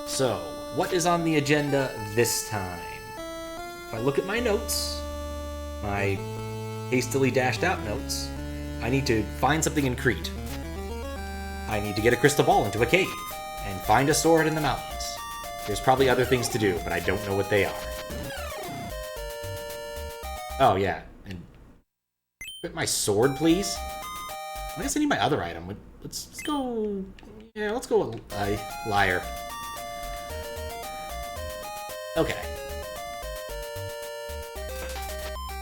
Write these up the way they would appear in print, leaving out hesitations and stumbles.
So, what is on the agenda this time? If I look at my notes, my hastily dashed out notes, I need to find something in Crete. I need to get a crystal ball into a cave, and find a sword in the mountains. There's probably other things to do, but I don't know what they are. Oh, yeah, and equip my sword, please? I guess I need my other item. Let's go... Yeah, let's go with Liar. Okay.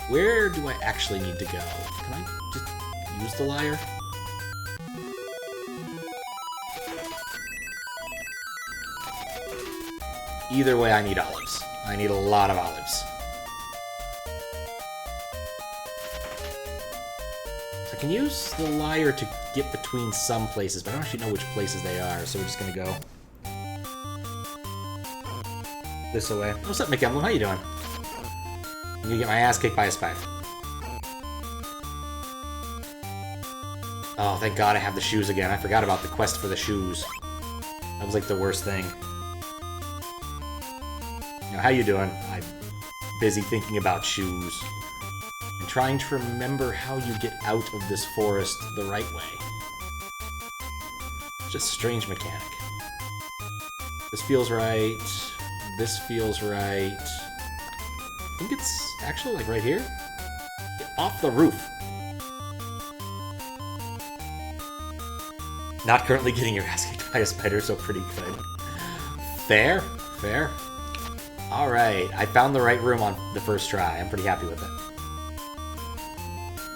Where do I actually need to go? Can I just use the Liar? Either way, I need olives. I need a lot of olives. I can use the Liar to get between some places, but I don't actually know which places they are, so we're just gonna go this way. Oh, what's up, McEmblem? How you doing? I'm gonna get my ass kicked by a spider. Oh, thank God I have the shoes again. I forgot about the quest for the shoes. That was like the worst thing. Now, how you doing? I'm busy thinking about shoes. And trying to remember how you get out of this forest the right way. Just a strange mechanic. This feels right. This feels right. I think it's actually like right here. Get off the roof. Not currently getting your ass kicked by a spider, so pretty good. Fair, fair. Alright, I found the right room on the first try. I'm pretty happy with it.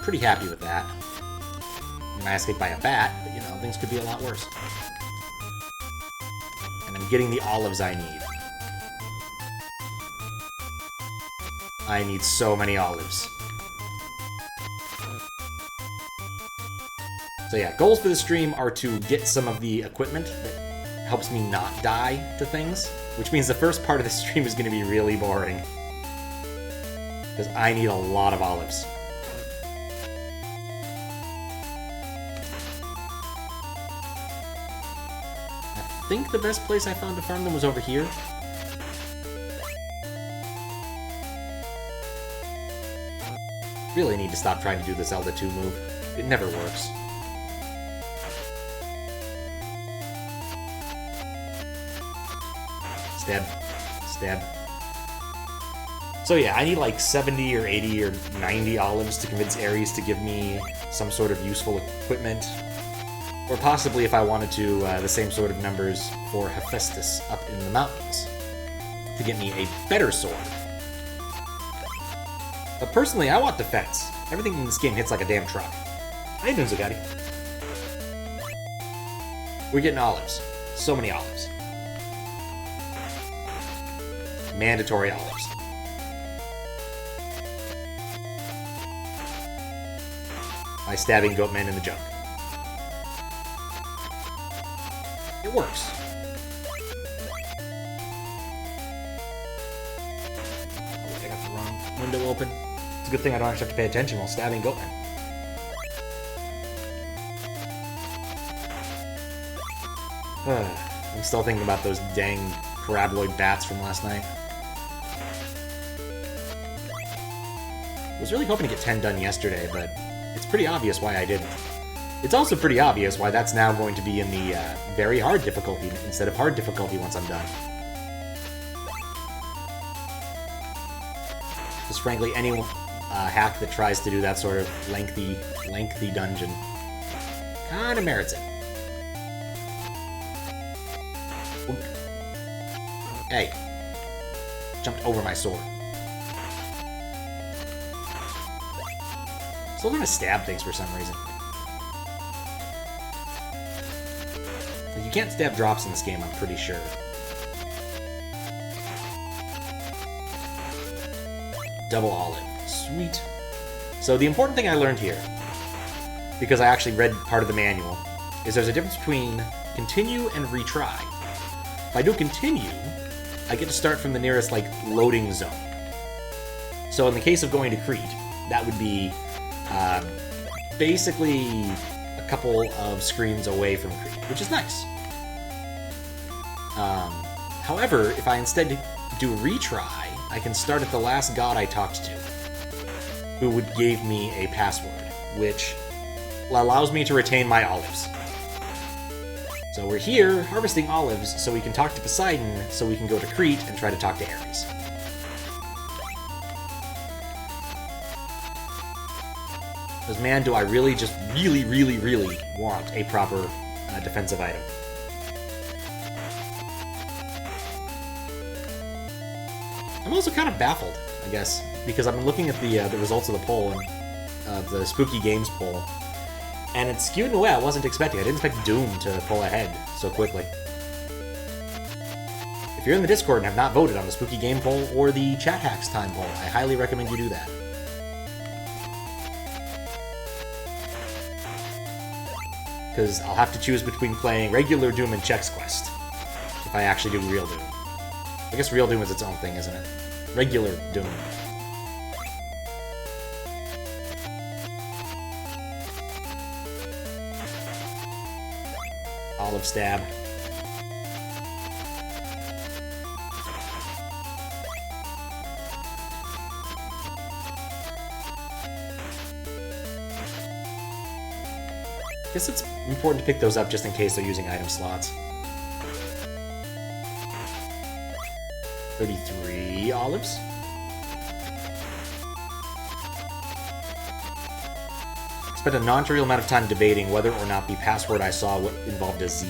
Pretty happy with that. I'm ass kicked by a bat, but you know, things could be a lot worse. And I'm getting the olives I need. I need so many olives. So yeah, goals for the stream are to get some of the equipment that helps me not die to things, which means the first part of the stream is going to be really boring. Because I need a lot of olives. I think the best place I found to farm them was over here. Really need to stop trying to do the Zelda 2 move. It never works. Stab. Stab. So yeah, I need like 70 or 80 or 90 olives to convince Ares to give me some sort of useful equipment. Or possibly, if I wanted to, the same sort of numbers for Hephaestus up in the mountains. To get me a better sword. But personally, I want defense. Everything in this game hits like a damn truck. How you doing, Zagatti? We're getting olives. So many olives. Mandatory olives. By stabbing Goatman in the junk. It works. Oh, I got the wrong window open. It's a good thing I don't actually have to pay attention while stabbing Goatman. I'm still thinking about those dang paraboloid bats from last night. I was really hoping to get 10 done yesterday, but it's pretty obvious why I didn't. It's also pretty obvious why that's now going to be in the very hard difficulty instead of hard difficulty once I'm done. Because frankly, any hack that tries to do that sort of lengthy dungeon kind of merits it. Hey. Jumped over my sword. Still gonna stab things for some reason. You can't stab drops in this game, I'm pretty sure. Double olive. Sweet. So the important thing I learned here, because I actually read part of the manual, is there's a difference between continue and retry. If I do continue, I get to start from the nearest, like, loading zone. So in the case of going to Crete, that would be basically a couple of screens away from Crete, which is nice. However, if I instead do retry, I can start at the last god I talked to, who gave me a password, which allows me to retain my olives. So we're here harvesting olives so we can talk to Poseidon, so we can go to Crete and try to talk to Ares. Because man, do I really just really want a proper defensive item. I'm also kind of baffled, I guess, because I've been looking at the results of the poll, and the Spooky Games poll, and it's skewed in a way I wasn't expecting. I didn't expect Doom to pull ahead so quickly. If you're in the Discord and have not voted on the Spooky Game poll or the Chat Hacks Time poll, I highly recommend you do that. Because I'll have to choose between playing regular Doom and Chex Quest if I actually do real Doom. I guess real Doom is its own thing, isn't it? Regular Doom. Olive stab. I guess it's important to pick those up just in case they're using item slots. 33 olives. Spent a non-trivial amount of time debating whether or not the password I saw involved a Z.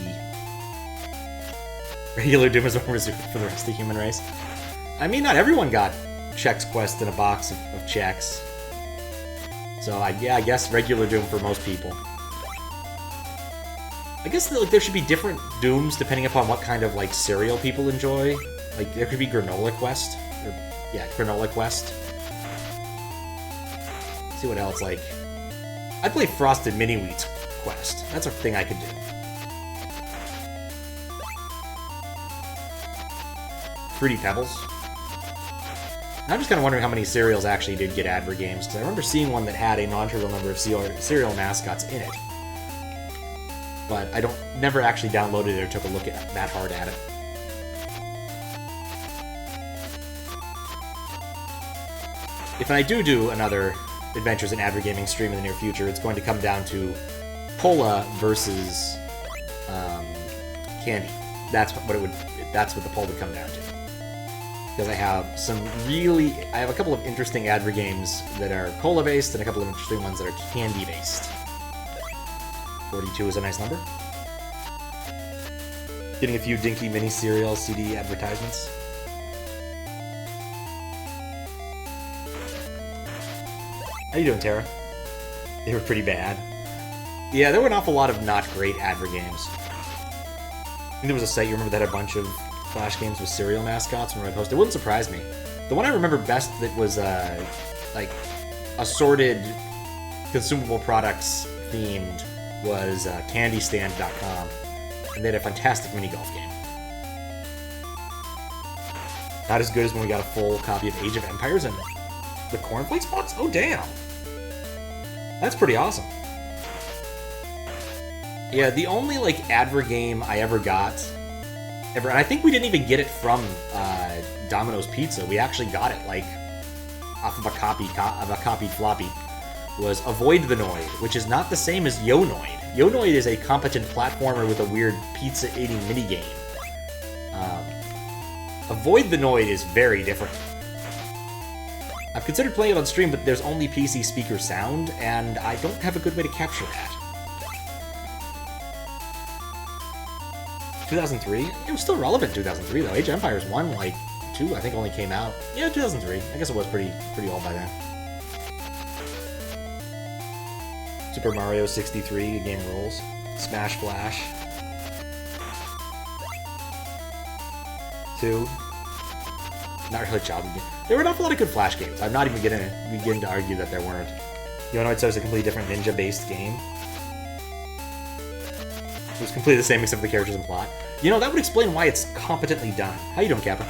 Regular Doom is more reserved for the rest of the human race. I mean, not everyone got Chex Quest in a box of checks. So, I guess regular Doom for most people. I guess there should be different Dooms depending upon what kind of cereal people enjoy. Like there could be Granola Quest, or Granola Quest. Let's see what else. I'd play Frosted Mini Wheats Quest. That's a thing I could do. Fruity Pebbles. I'm just kind of wondering how many cereals actually did get advert games, because I remember seeing one that had a non-trivial number of cereal mascots in it. But I never actually downloaded it or took a look at that hard at it. If I do another Adventures in Adver Gaming stream in the near future, it's going to come down to Pola versus Candy. That's what the poll would come down to. Because I have a couple of interesting Adver games that are Cola based and a couple of interesting ones that are Candy based. 42 is a nice number. Getting a few dinky mini cereal CD advertisements. How you doing, Tara? They were pretty bad. Yeah, there were an awful lot of not great adver games. I think there was a site, you remember, that had a bunch of Flash games with cereal mascots when I posted. It wouldn't surprise me. The one I remember best that was, assorted consumable products themed was candystand.com. And they had a fantastic mini golf game. Not as good as when we got a full copy of Age of Empires and the Cornflakes box? Oh, damn. That's pretty awesome. Yeah, the only, adver game I ever got, and I think we didn't even get it from Domino's Pizza. We actually got it, off of a copied floppy, was Avoid the Noid, which is not the same as Yo-Noid. Yo-Noid is a competent platformer with a weird pizza-eating minigame. Avoid the Noid is very different. I've considered playing it on stream, but there's only PC speaker sound, and I don't have a good way to capture that. 2003? It was still relevant in 2003, though. Age of Empires 1, 2, I think only came out. Yeah, 2003. I guess it was pretty old by then. Super Mario 63, game rules. Smash Flash. 2. Not really childhood game. There were an awful lot of good Flash games. I'm not even beginning to argue that there weren't. Yo-Noid says it's a completely different ninja-based game. It was completely the same except for the characters and plot. That would explain why it's competently done. How you doing, Kappa?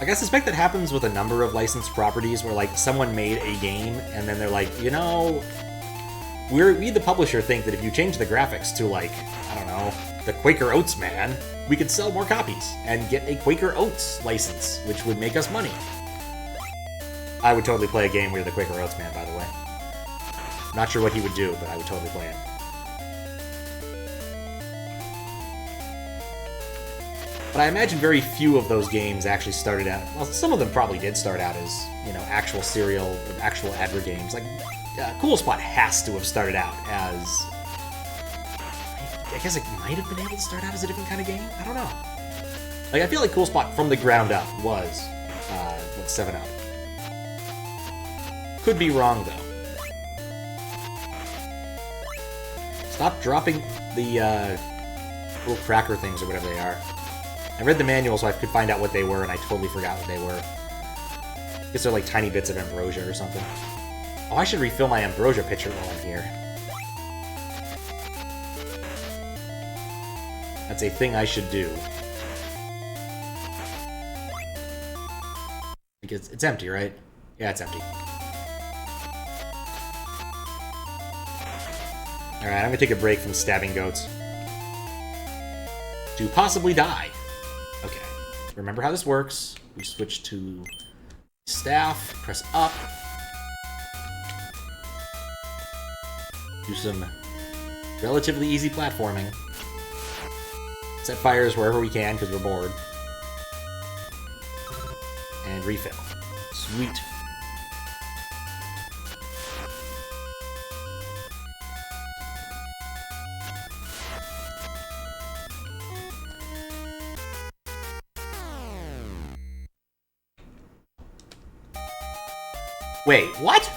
I suspect that happens with a number of licensed properties where, someone made a game, and then they're like, we the publisher think that if you change the graphics to, I don't know, the Quaker Oats man, we could sell more copies and get a Quaker Oats license, which would make us money. I would totally play a game where you're the Quaker Oats man, by the way. Not sure what he would do, but I would totally play it. But I imagine very few of those games actually started out... Well, some of them probably did start out as, you know, actual serial, or actual adver games. Like, Cool Spot has to have started out as... I guess it might have been able to start out as a different kind of game? I don't know. Like, I feel like Cool Spot from the ground up was, 7-Up. Could be wrong, though. Stop dropping the, little cracker things or whatever they are. I read the manual so I could find out what they were, and I totally forgot what they were. I guess they're like tiny bits of ambrosia or something. Oh, I should refill my ambrosia pitcher while I'm here. That's a thing I should do. Because it's empty, right? Yeah, it's empty. Alright, I'm gonna take a break from stabbing goats. To possibly die. Okay. Remember how this works. We switch to staff, press up. Do some relatively easy platforming. Set fires wherever we can, because we're bored. And refill. Sweet. Wait, what?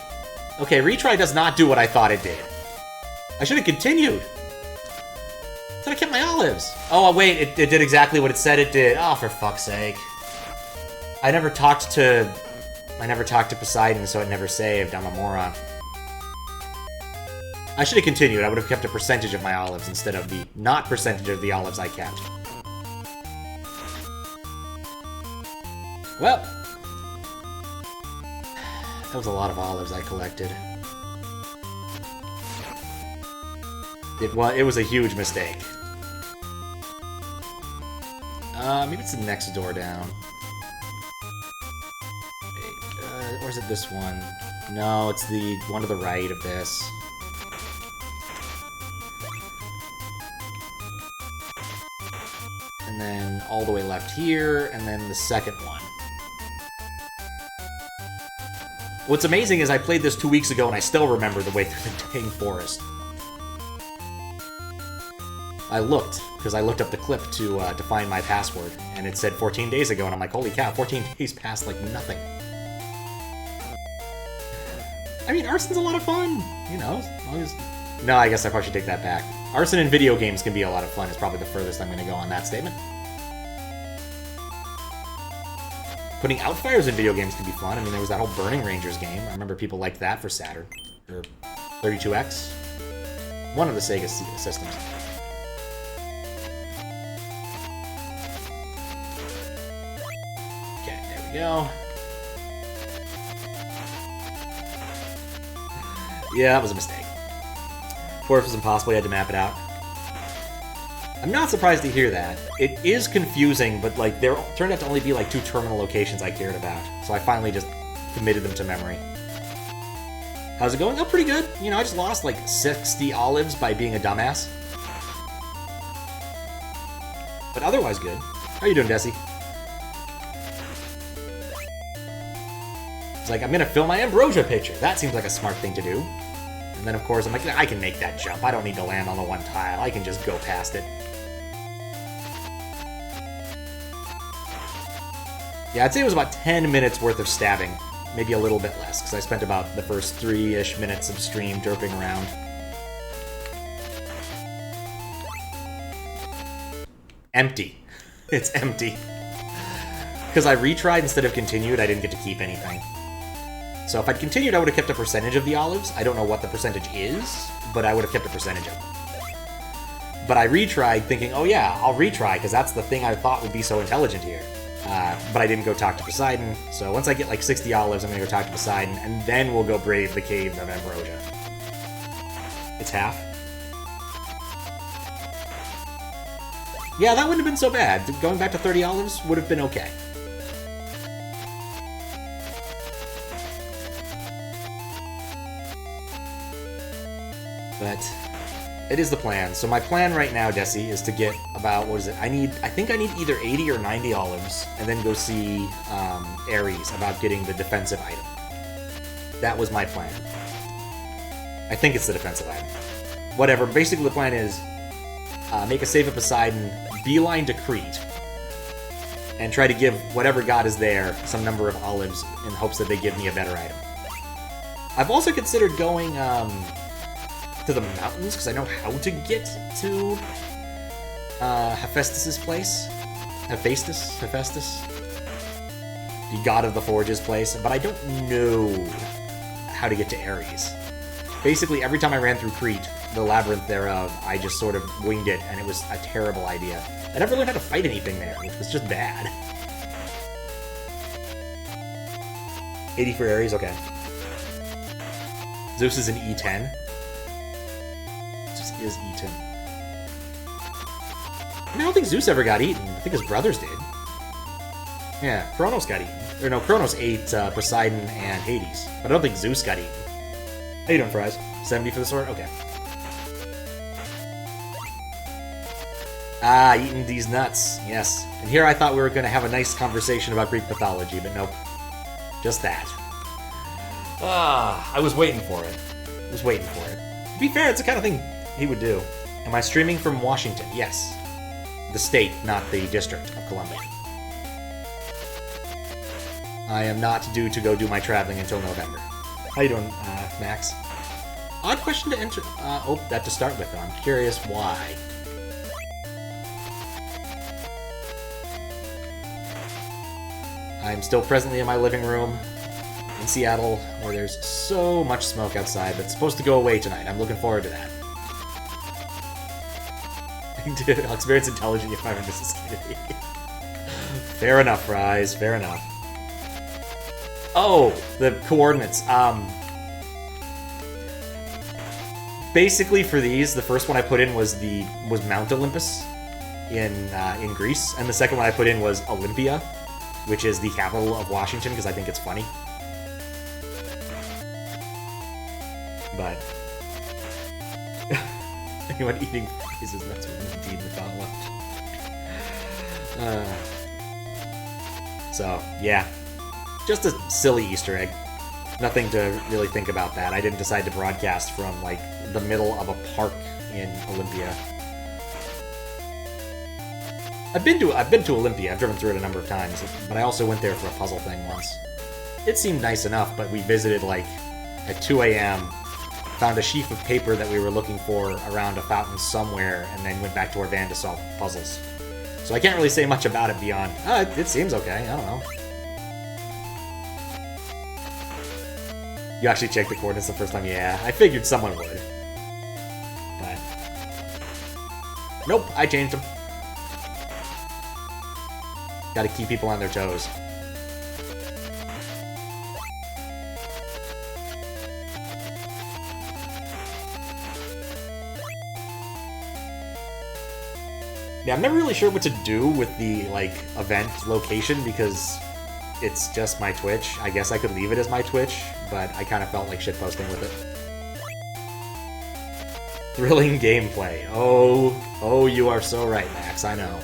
Okay, retry does not do what I thought it did. I should have continued. I thought I kept my olives. Oh, wait, it did exactly what it said it did. Oh, for fuck's sake. I never talked to Poseidon, so it never saved. I'm a moron. I should have continued. I would have kept a percentage of my olives instead of the not percentage of the olives I kept. Well, that was a lot of olives I collected. It was a huge mistake. Maybe it's the next door down. Wait, or is it this one? No, it's the one to the right of this. And then all the way left here, and then the second one. What's amazing is I played this 2 weeks ago and I still remember the way through the dang forest. I looked, because I looked up the clip to find my password, and it said 14 days ago, and I'm like, holy cow, 14 days passed like nothing. I mean, arson's a lot of fun, you know, as long as... No, I guess I probably should take that back. Arson in video games can be a lot of fun, is probably the furthest I'm going to go on that statement. Putting out fires in video games can be fun. I mean, there was that whole Burning Rangers game. I remember people liked that for Saturn. Or 32X. One of the Sega systems. Okay, there we go. Yeah, that was a mistake. Before it was impossible, you had to map it out. I'm not surprised to hear that. It is confusing, but like there turned out to only be like 2 terminal locations I cared about. So I finally just committed them to memory. How's it going? Oh, pretty good. You know, I just lost like 60 olives by being a dumbass. But otherwise good. How are you doing, Desi? It's like, I'm gonna fill my ambrosia pitcher. That seems like a smart thing to do. And then, of course, I'm like, I can make that jump. I don't need to land on the one tile. I can just go past it. Yeah, I'd say it was about 10 minutes worth of stabbing. Maybe a little bit less, because I spent about the first 3-ish minutes of stream derping around. Empty. It's empty. Because I retried instead of continued, I didn't get to keep anything. So if I'd continued, I would have kept a percentage of the olives. I don't know what the percentage is, but I would have kept a percentage of them. But I retried thinking, oh yeah, I'll retry, because that's the thing I thought would be so intelligent here. But I didn't go talk to Poseidon, so once I get like 60 olives, I'm going to go talk to Poseidon, and then we'll go brave the cave of Ambrosia. It's half. Yeah, that wouldn't have been so bad. Going back to 30 olives would have been okay. But it is the plan. So my plan right now, Desi, is to get about, what is it? I think I need either 80 or 90 olives, and then go see Ares about getting the defensive item. That was my plan. I think it's the defensive item. Whatever. Basically, the plan is make a save at Poseidon, beeline to Crete, and try to give whatever god is there some number of olives in hopes that they give me a better item. I've also considered going to the mountains, because I know how to get to Hephaestus' place. Hephaestus? The god of the forges place, but I don't know how to get to Ares. Basically, every time I ran through Crete, the labyrinth thereof, I just sort of winged it, and it was a terrible idea. I never learned how to fight anything there, which was just bad. 80 for Ares, okay. Zeus is an E10. Zeus is E10. I don't think Zeus ever got eaten. I think his brothers did. Yeah, Kronos got eaten. Or no, Kronos ate Poseidon and Hades. But I don't think Zeus got eaten. How you doing, Fries? 70 for the sword? Okay. Ah, eating these nuts. Yes. And here I thought we were going to have a nice conversation about Greek mythology, but nope. Just that. Ah, I was waiting for it. To be fair, it's the kind of thing he would do. Am I streaming from Washington? Yes. The state, not the District of Columbia. I am not due to go do my traveling until November. How you doing, Max? Odd question to enter. That to start with, though. I'm curious why. I'm still presently in my living room in Seattle, where there's so much smoke outside, but it's supposed to go away tonight. I'm looking forward to that. I'll experience intelligent if I ever miss a Fair enough, Fries. Fair enough. Oh, the coordinates. Basically, for these, the first one I put in was Mount Olympus in Greece, and the second one I put in was Olympia, which is the capital of Washington, because I think it's funny. But anyone eating is nuts with indeed without lunch. So yeah, just a silly Easter egg. Nothing to really think about that. I didn't decide to broadcast from like the middle of a park in Olympia. I've been to Olympia. I've driven through it a number of times, but I also went there for a puzzle thing once. It seemed nice enough, but we visited like at 2 a.m., found a sheaf of paper that we were looking for around a fountain somewhere, and then went back to our van to solve puzzles. So I can't really say much about it beyond, it seems okay, I don't know. You actually checked the coordinates the first time? Yeah, I figured someone would. But nope, I changed them. Gotta keep people on their toes. Yeah, I'm never really sure what to do with the, like, event location because it's just my Twitch. I guess I could leave it as my Twitch, but I kind of felt like shitposting with it. Thrilling gameplay. Oh, you are so right, Max, I know.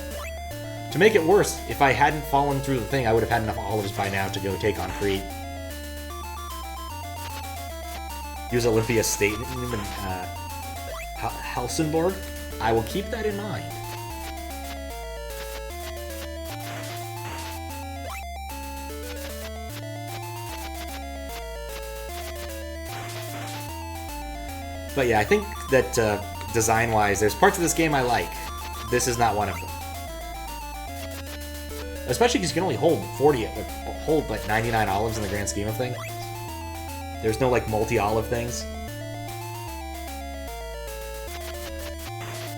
To make it worse, if I hadn't fallen through the thing, I would have had enough olives by now to go take on Crete. Use Olympia State in Helsingborg? I will keep that in mind. But yeah, I think that design-wise, there's parts of this game I like. This is not one of them. Especially because you can only hold like 99 olives in the grand scheme of things. There's no like multi-olive things.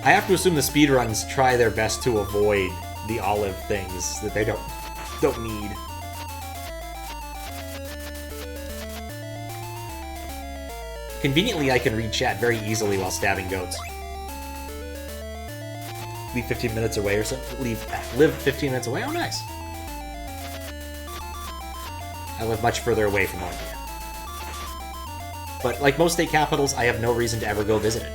I have to assume the speedruns try their best to avoid the olive things that they don't need. Conveniently, I can read chat very easily while stabbing goats. leave 15 minutes away or so. Live 15 minutes away? Oh, nice. I live much further away from Olympia. But like most state capitals, I have no reason to ever go visit it.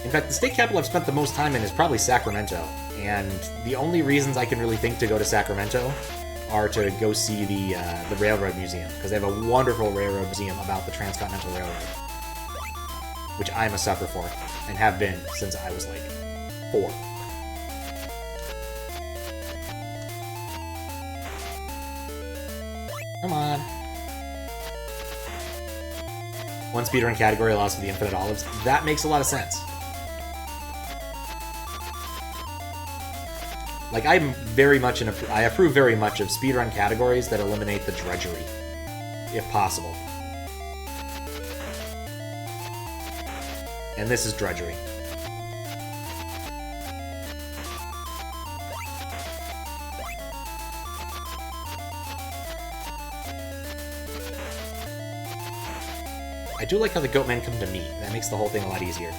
In fact, the state capital I've spent the most time in is probably Sacramento, and the only reasons I can really think to go to Sacramento are to go see the Railroad Museum, because they have a wonderful railroad museum about the Transcontinental Railroad, which I'm a sucker for, and have been since I was like 4. Come on. One speedrun category allows for the infinite olives. That makes a lot of sense. Like, I'm very much I approve very much of speedrun categories that eliminate the drudgery, if possible. And this is drudgery. I do like how the goatmen come to me. That makes the whole thing a lot easier.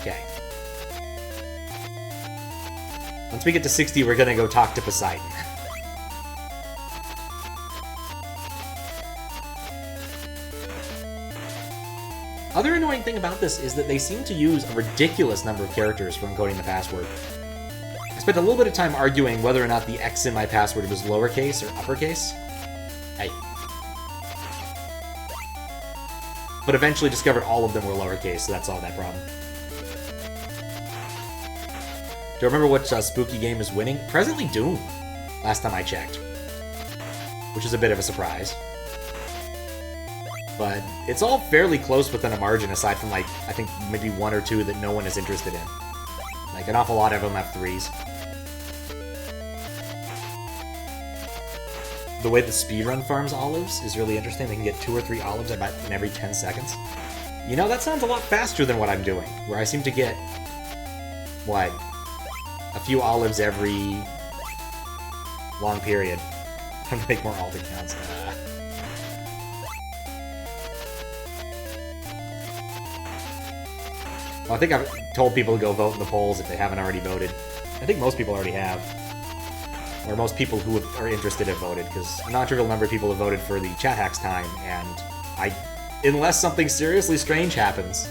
Okay. Once we get to 60, we're gonna go talk to Poseidon. Other annoying thing about this is that they seem to use a ridiculous number of characters for encoding the password. I spent a little bit of time arguing whether or not the X in my password was lowercase or uppercase. Hey. But eventually discovered all of them were lowercase, so that's all that problem. Do you remember what spooky game is winning? Presently Doom, last time I checked. Which is a bit of a surprise. But it's all fairly close within a margin, aside from, like, I think maybe 1 or 2 that no one is interested in. Like, an awful lot of them have 3s. The way the speedrun farms olives is really interesting. They can get 2 or 3 olives about in every 10 seconds. You know, that sounds a lot faster than what I'm doing, where I seem to get, what, a few olives every long period. I'm gonna make more alt accounts. Well, I think I've told people to go vote in the polls if they haven't already voted. I think most people already have. Or most people who are interested have voted, because a non-trivial number of people have voted for the chat hacks time, and unless something seriously strange happens,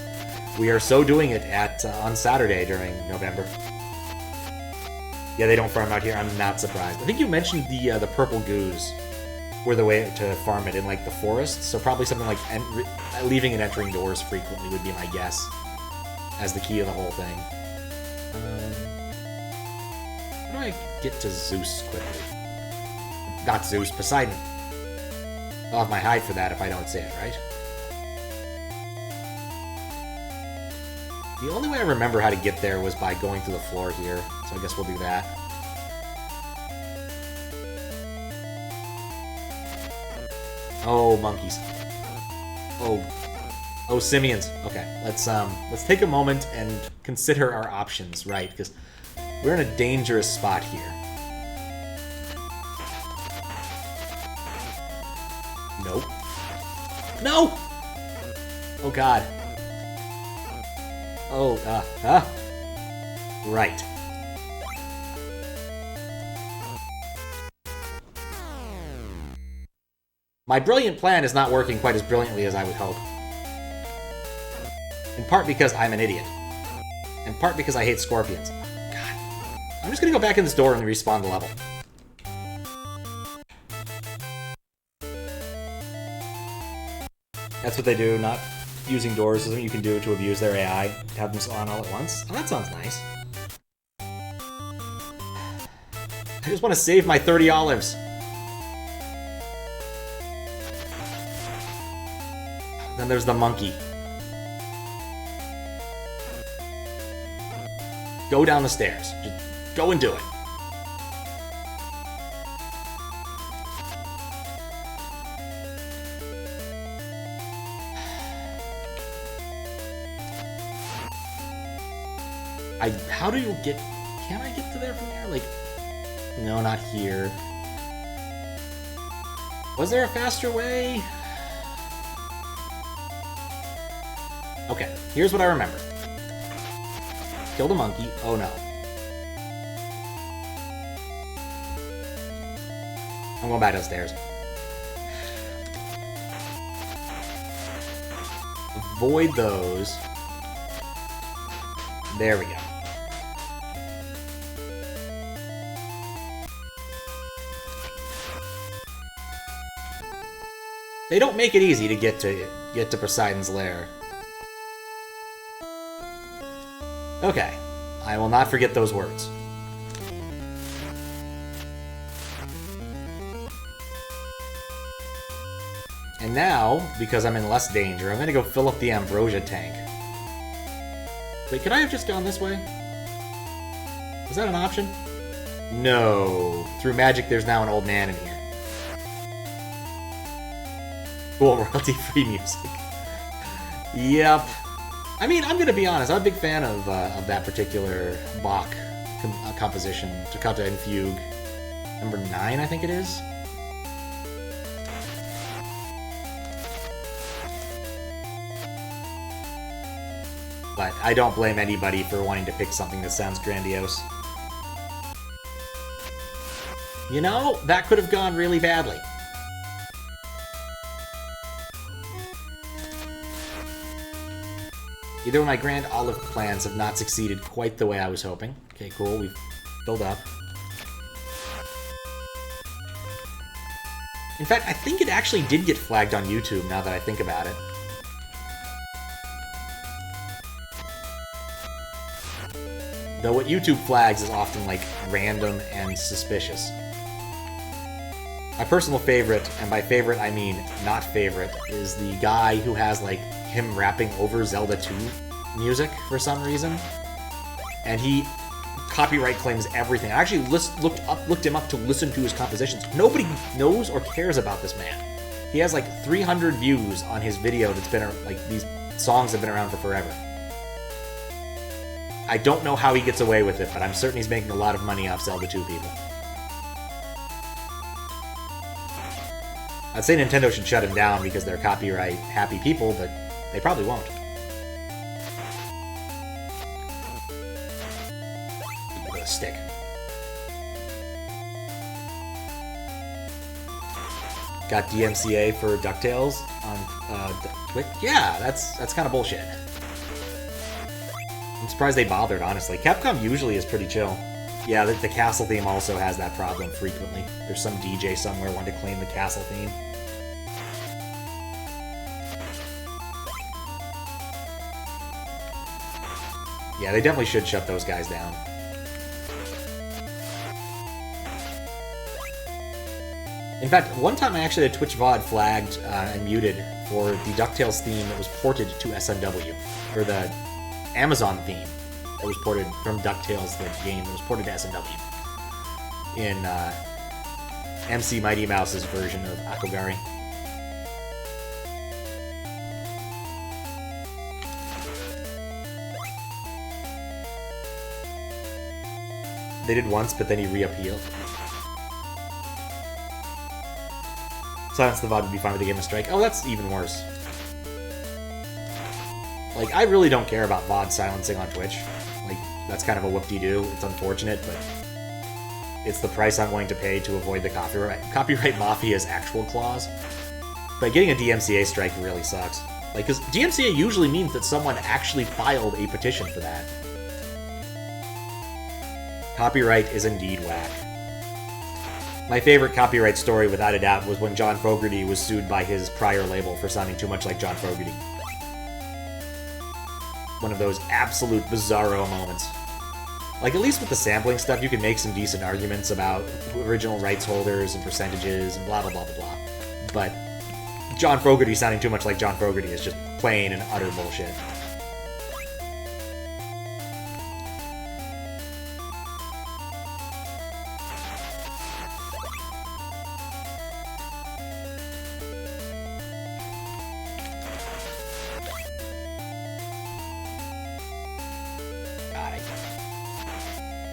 we are so doing it on Saturday during November. Yeah, they don't farm out here. I'm not surprised. I think you mentioned the purple goos were the way to farm it in, like, the forest, so probably something like leaving and entering doors frequently would be my guess as the key of the whole thing. How do I get to Zeus quickly? Not Zeus, Poseidon. I'll have my hide for that if I don't say it, right? The only way I remember how to get there was by going through the floor here, so I guess we'll do that. Oh, monkeys. Oh, simians. Okay, let's take a moment and consider our options, right? Because we're in a dangerous spot here. Nope. No! Oh, God. Oh, right. My brilliant plan is not working quite as brilliantly as I would hope. In part because I'm an idiot. In part because I hate scorpions. God. I'm just gonna go back in this door and respawn the level. That's what they do, not using doors is something you can do to abuse their AI, have them spawn all at once. Oh, that sounds nice. I just want to save my 30 olives. Then there's the monkey. Go down the stairs. Just go and do it. How do you get... Can I get to there from here? Like... No, not here. Was there a faster way? Okay, here's what I remember. Killed a monkey. Oh no. I'm going back downstairs. Avoid those. There we go. They don't make it easy to get to Poseidon's lair. Okay, I will not forget those words. And now, because I'm in less danger, I'm gonna go fill up the Ambrosia tank. Wait, could I have just gone this way? Was that an option? No. Through magic, there's now an old man in here. Cool, royalty-free music. Yep. I mean, I'm gonna be honest, I'm a big fan of that particular Bach composition, Toccata and Fugue. Number 9, I think it is. But I don't blame anybody for wanting to pick something that sounds grandiose. You know, that could have gone really badly. Either of my grand olive plans have not succeeded quite the way I was hoping. Okay, cool, we've filled up. In fact, I think it actually did get flagged on YouTube now that I think about it. Though what YouTube flags is often, like, random and suspicious. My personal favorite, and by favorite I mean not favorite, is the guy who has, like, him rapping over Zelda 2 music for some reason. And he copyright claims everything. I actually looked him up to listen to his compositions. Nobody knows or cares about this man. He has, like, 300 views on his video that's been, like, these songs have been around for forever. I don't know how he gets away with it, but I'm certain he's making a lot of money off Zelda 2 people. I'd say Nintendo should shut him down because they're copyright-happy people, but they probably won't. With a stick. Got DMCA for DuckTales on Twitch? Yeah, that's kind of bullshit. I'm surprised they bothered, honestly. Capcom usually is pretty chill. Yeah, the castle theme also has that problem frequently. There's some DJ somewhere wanting to claim the castle theme. Yeah, they definitely should shut those guys down. In fact, one time I actually had Twitch VOD flagged and muted for the DuckTales theme that was ported to SNW. Or the Amazon theme that was ported from DuckTales, the game that was ported to SNW. In MC Mighty Mouse's version of Akogari. They did once, but then he reappealed. Silence the VOD would be fine with the game of strike. Oh, that's even worse. Like, I really don't care about VOD silencing on Twitch. Like, that's kind of a whoop-de-doo. It's unfortunate, but it's the price I'm willing to pay to avoid the copyright mafia's actual clause. But getting a DMCA strike really sucks. Like, because DMCA usually means that someone actually filed a petition for that. Copyright is indeed whack. My favorite copyright story, without a doubt, was when John Fogerty was sued by his prior label for sounding too much like John Fogerty. One of those absolute bizarro moments. Like, at least with the sampling stuff, you can make some decent arguments about original rights holders and percentages and blah, blah, blah, blah, blah. But John Fogerty sounding too much like John Fogerty is just plain and utter bullshit.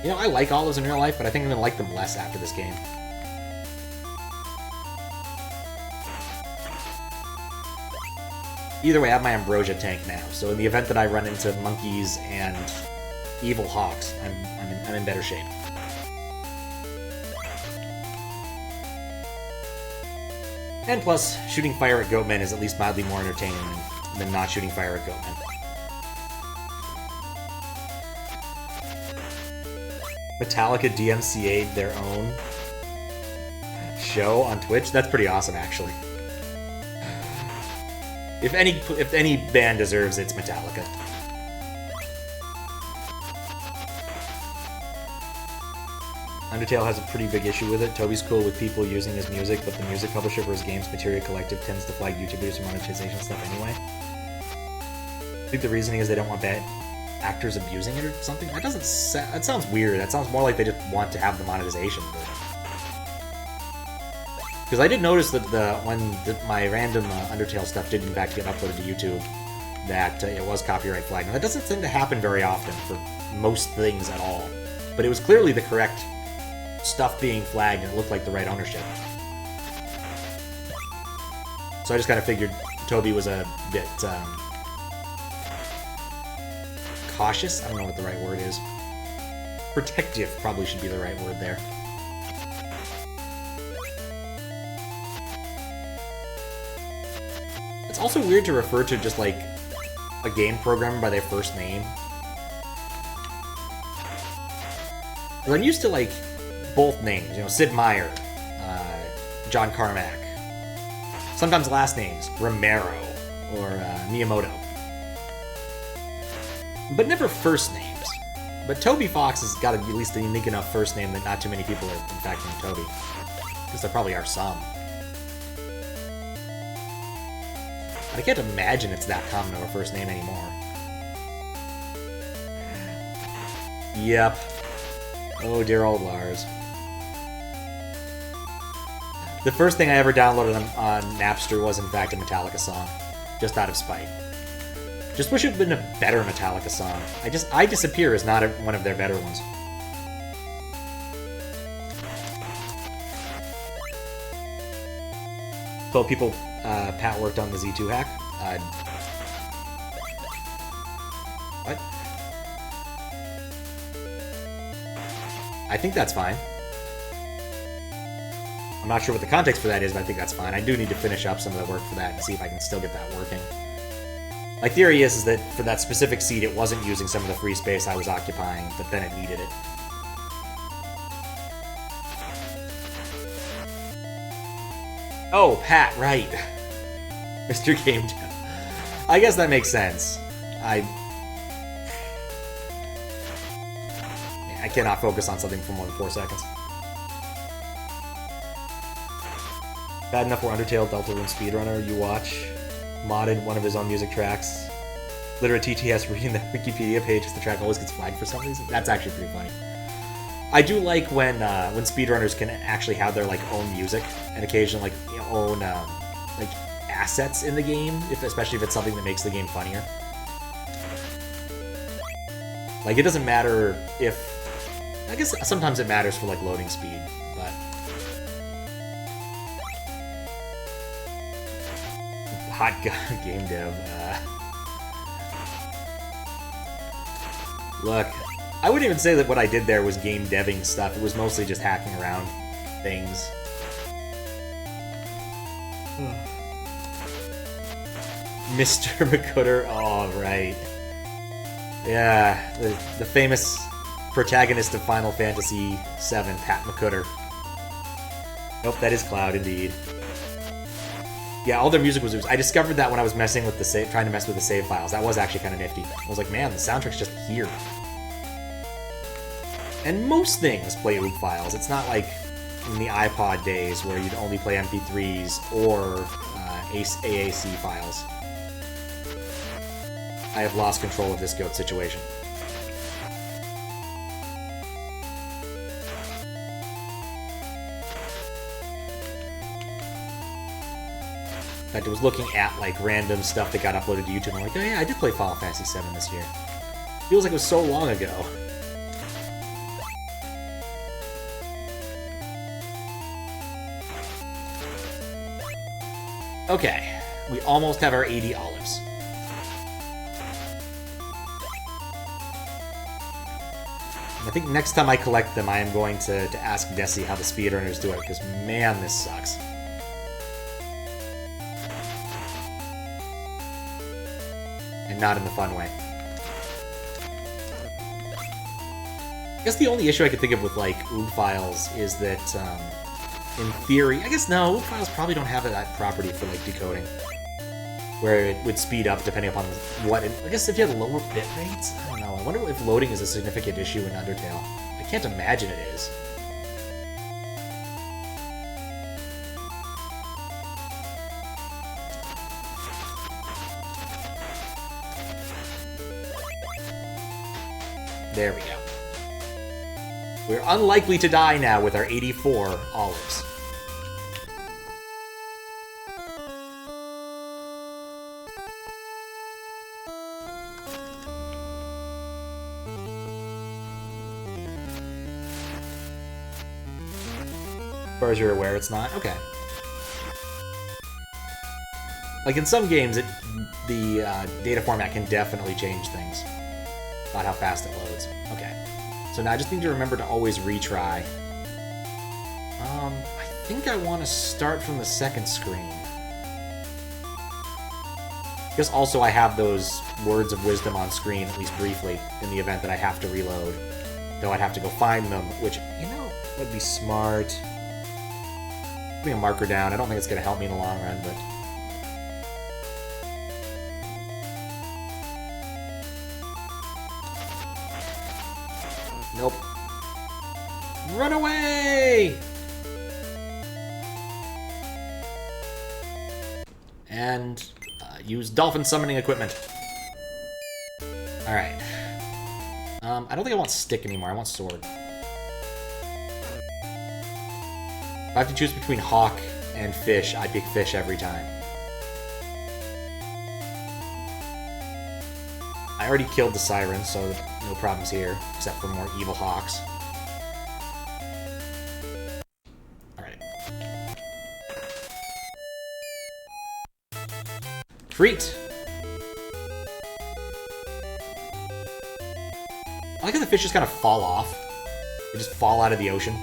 You know, I like olives in real life, but I think I'm gonna like them less after this game. Either way, I have my Ambrosia tank now, so in the event that I run into monkeys and evil hawks, I'm in better shape. And plus, shooting fire at goatmen is at least mildly more entertaining than not shooting fire at goatmen. Metallica DMCA'd their own show on Twitch? That's pretty awesome, actually. If any band deserves it, it's Metallica. Undertale has a pretty big issue with it. Toby's cool with people using his music, but the music publisher for his games, Materia Collective, tends to flag YouTubers for monetization stuff anyway. I think the reasoning is they don't want bad actors abusing it or something. That doesn't. That sounds weird. That sounds more like they just want to have the monetization. Because I did notice that when my random Undertale stuff did in fact get uploaded to YouTube, that it was copyright flagged. Now that doesn't tend to happen very often for most things at all. But it was clearly the correct stuff being flagged, and it looked like the right ownership. So I just kind of figured Toby was a bit cautious. I don't know what the right word is. Protective probably should be the right word there. It's also weird to refer to just like a game programmer by their first name. Because I'm used to like both names, you know, Sid Meier, John Carmack. Sometimes last names, Romero or Miyamoto. But never first names. But Toby Fox has got at least a unique enough first name that not too many people are in fact named Toby. Because there probably are some. I can't imagine it's that common of a first name anymore. Yep. Oh, dear old Lars. The first thing I ever downloaded on Napster was, in fact, a Metallica song. Just out of spite. Just wish it had been a better Metallica song. I Disappear is not one of their better ones. So people, Pat worked on the Z2 hack. What? I think that's fine. I'm not sure what the context for that is, but I think that's fine. I do need to finish up some of the work for that and see if I can still get that working. My theory is that for that specific seed, it wasn't using some of the free space I was occupying, but then it needed it. Oh, Pat, right. Mr. Game Jam. I guess that makes sense. I cannot focus on something for more than 4 seconds. Bad enough where Undertale Deltarune speedrunner you watch modded one of his own music tracks. Literate TTS reading the Wikipedia page as the track always gets flagged for some reason. That's actually pretty funny. I do like when speedrunners can actually have their like own music and occasionally like own like assets in the game, especially if it's something that makes the game funnier. Like it doesn't matter if I guess sometimes it matters for like loading speed, but hot game dev. Look, I wouldn't even say that what I did there was game deving stuff. It was mostly just hacking around things. Mr. McCutter, oh right. Yeah, the famous protagonist of Final Fantasy VII, Pat McCutter. Nope, that is Cloud indeed. Yeah, all their music was... I discovered that when I was messing with the trying to mess with the save files. That was actually kind of nifty. I was like, man, the soundtrack's just here. And most things play OOG files. It's not like in the iPod days where you'd only play MP3s or AAC files. I have lost control of this goat situation. In fact, I was looking at like random stuff that got uploaded to YouTube. I'm like, oh yeah, I did play Final Fantasy VII this year. Feels like it was so long ago. Okay, We almost have our 80 olives. I think next time I collect them, I am going to ask Desi how the speedrunners do it, because man, this sucks. And not in the fun way. I guess the only issue I could think of with, like, OOG files is that, in theory... I guess, no, OOG files probably don't have that property for, like, decoding. Where it would speed up depending upon what... I guess if you had lower bit rates? I don't know. I wonder if loading is a significant issue in Undertale. I can't imagine it is. There we go. We're unlikely to die now with our 84 olives. As far as you're aware, it's not? Okay. Like, in some games, the data format can definitely change things about how fast it loads. Okay. So now I just need to remember to always retry. I think I want to start from the second screen. Because also I have those words of wisdom on screen, at least briefly, in the event that I have to reload. Though I'd have to go find them, which, you know, would be smart. Putting a marker down, I don't think it's going to help me in the long run, but... Nope. Run away! And use dolphin summoning equipment. Alright. I don't think I want stick anymore, I want sword. If I have to choose between hawk and fish, I pick fish every time. I already killed the siren, so no problems here, except for more evil hawks. Alright. Crete! I like how the fish just kind of fall off. They just fall out of the ocean.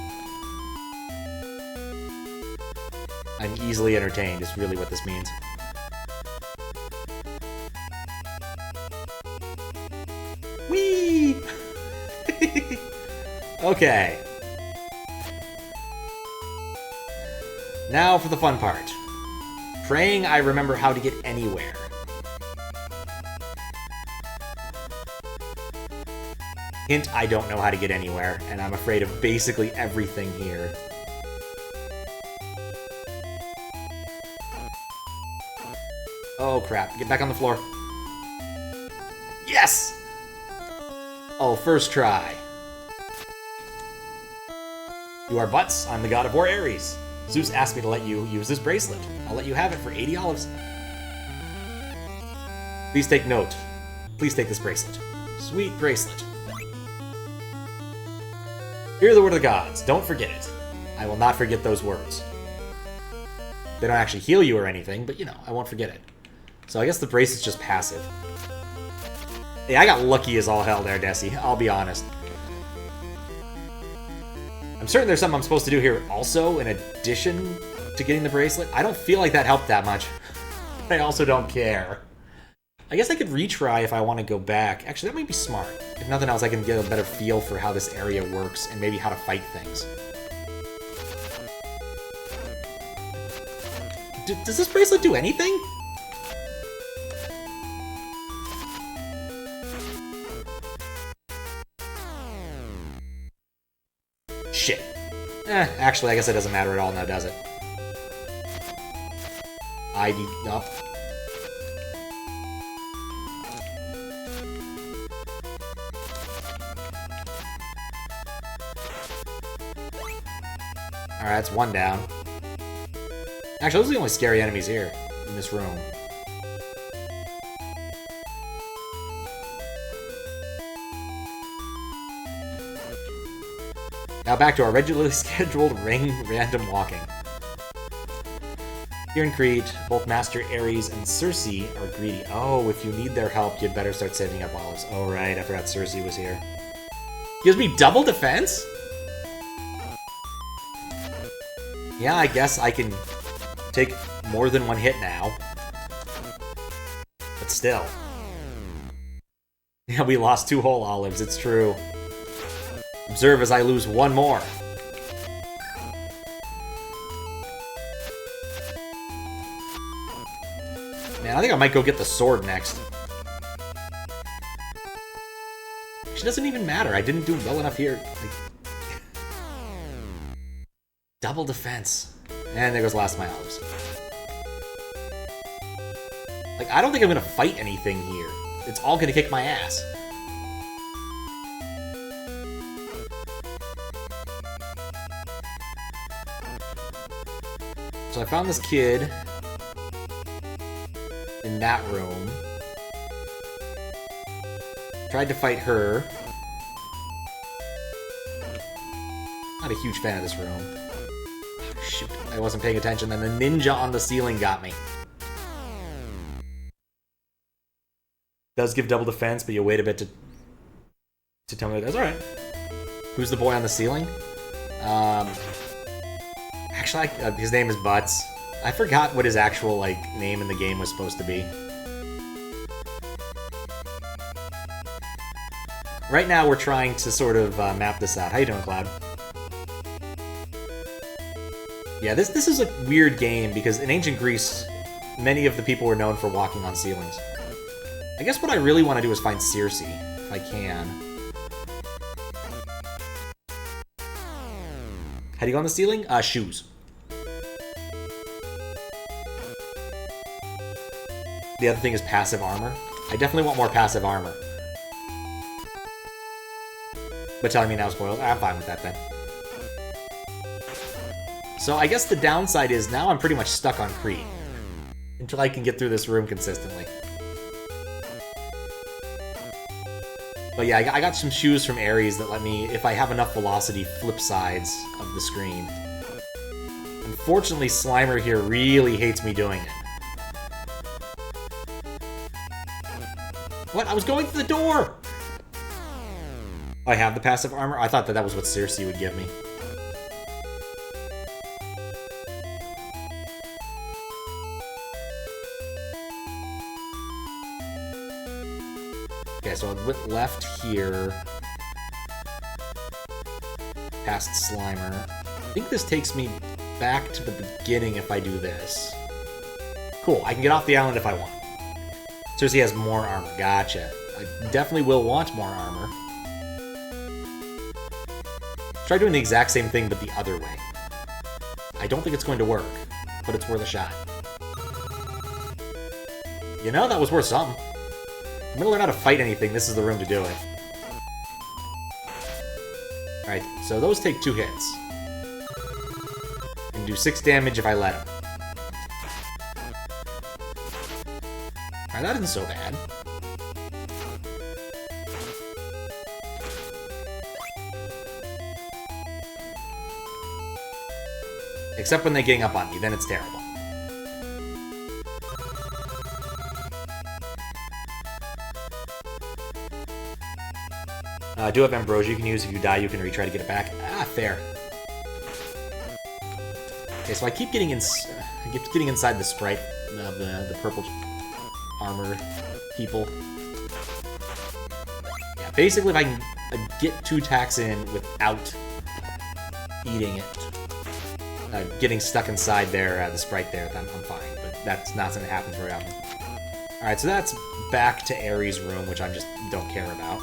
I'm easily entertained, is really what this means. Whee! Okay. Now for the fun part. Praying I remember how to get anywhere. Hint, I don't know how to get anywhere, and I'm afraid of basically everything here. Oh crap, get back on the floor. Yes! Oh, first try. You are Butts, I'm the god of war Ares. Zeus asked me to let you use this bracelet. I'll let you have it for 80 olives. Please take note. Please take this bracelet. Sweet bracelet. Hear the word of the gods. Don't forget it. I will not forget those words. They don't actually heal you or anything, but you know, I won't forget it. So I guess the bracelet's just passive. Hey, I got lucky as all hell there, Desi. I'll be honest. I'm certain there's something I'm supposed to do here also, in addition to getting the bracelet. I don't feel like that helped that much. But I also don't care. I guess I could retry if I want to go back. Actually, that might be smart. If nothing else, I can get a better feel for how this area works and maybe how to fight things. Does this bracelet do anything? Shit. Actually, I guess it doesn't matter at all now, does it? No. Alright, that's one down. Actually, those are the only scary enemies here, in this room. Now back to our regularly scheduled ring random walking. Here in Crete, both Master Ares and Circe are greedy. Oh, if you need their help, you'd better start saving up olives. Oh, right, I forgot Circe was here. Gives me double defense? Yeah, I guess I can take more than one hit now. But still. Yeah, we lost 2 whole olives, it's true. Observe as I lose 1 more. Man, I think I might go get the sword next. It doesn't even matter. I didn't do well enough here. Like, double defense. And there goes last of my olives. Like, I don't think I'm gonna fight anything here. It's all gonna kick my ass. So I found this kid in that room. Tried to fight her. Not a huge fan of this room. Shoot, I wasn't paying attention, and the ninja on the ceiling got me. Does give double defense, but you wait a bit to tell me what it does. Alright. Who's the boy on the ceiling? Actually, his name is Butts. I forgot what his actual, like, name in the game was supposed to be. Right now, we're trying to sort of map this out. How you doing, Cloud? Yeah, this is a weird game, because in ancient Greece, many of the people were known for walking on ceilings. I guess what I really want to do is find Circe, if I can. How do you go on the ceiling? Shoes. The other thing is passive armor. I definitely want more passive armor. But telling me now spoiled, I'm fine with that then. So I guess the downside is now I'm pretty much stuck on Crete. Until I can get through this room consistently. But yeah, I got some shoes from Ares that let me, if I have enough velocity, flip sides of the screen. Unfortunately, Slimer here really hates me doing it. What? I was going through the door! I have the passive armor? I thought that was what Circe would give me. Okay, so I went left here. Past Slimer. I think this takes me back to the beginning if I do this. Cool, I can get off the island if I want. Circe has more armor. Gotcha. I definitely will want more armor. Try doing the exact same thing, but the other way. I don't think it's going to work, but it's worth a shot. You know, that was worth something. I'm gonna learn how to fight anything. This is the room to do it. Alright, so those take 2 hits. And do 6 damage if I let them. Alright, that isn't so bad. Except when they gang up on me, then it's terrible. I do have Ambrosia you can use. If you die, you can retry to get it back. Ah, fair. Okay, so I keep getting inside the sprite of the purple armor people. Yeah, basically if I can get 2 attacks in without eating it, getting stuck inside there, the sprite there, I'm fine. But that's not something that happens very often. Alright, so that's back to Ares' room, which I just don't care about.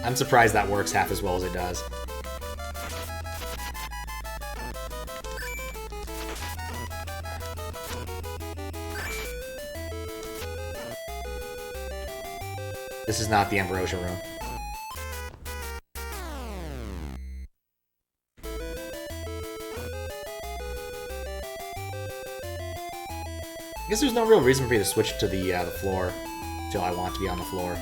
I'm surprised that works half as well as it does. This is not the Ambrosia room. I guess there's no real reason for me to switch to the floor until I want to be on the floor.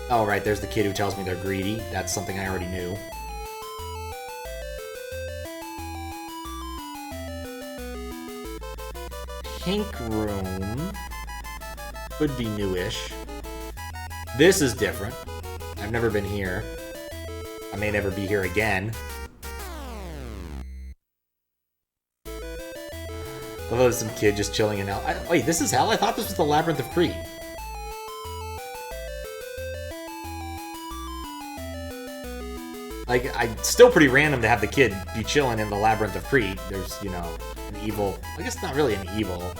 Oh, right, there's the kid who tells me they're greedy. That's something I already knew. Pink room. Could be newish. This is different. I've never been here. I may never be here again. Although there's some kid just chilling in hell. Wait, this is hell? I thought this was the Labyrinth of Crete. Like, it's still pretty random to have the kid be chilling in the Labyrinth of Crete. There's, you know, an evil... I guess not really an evil.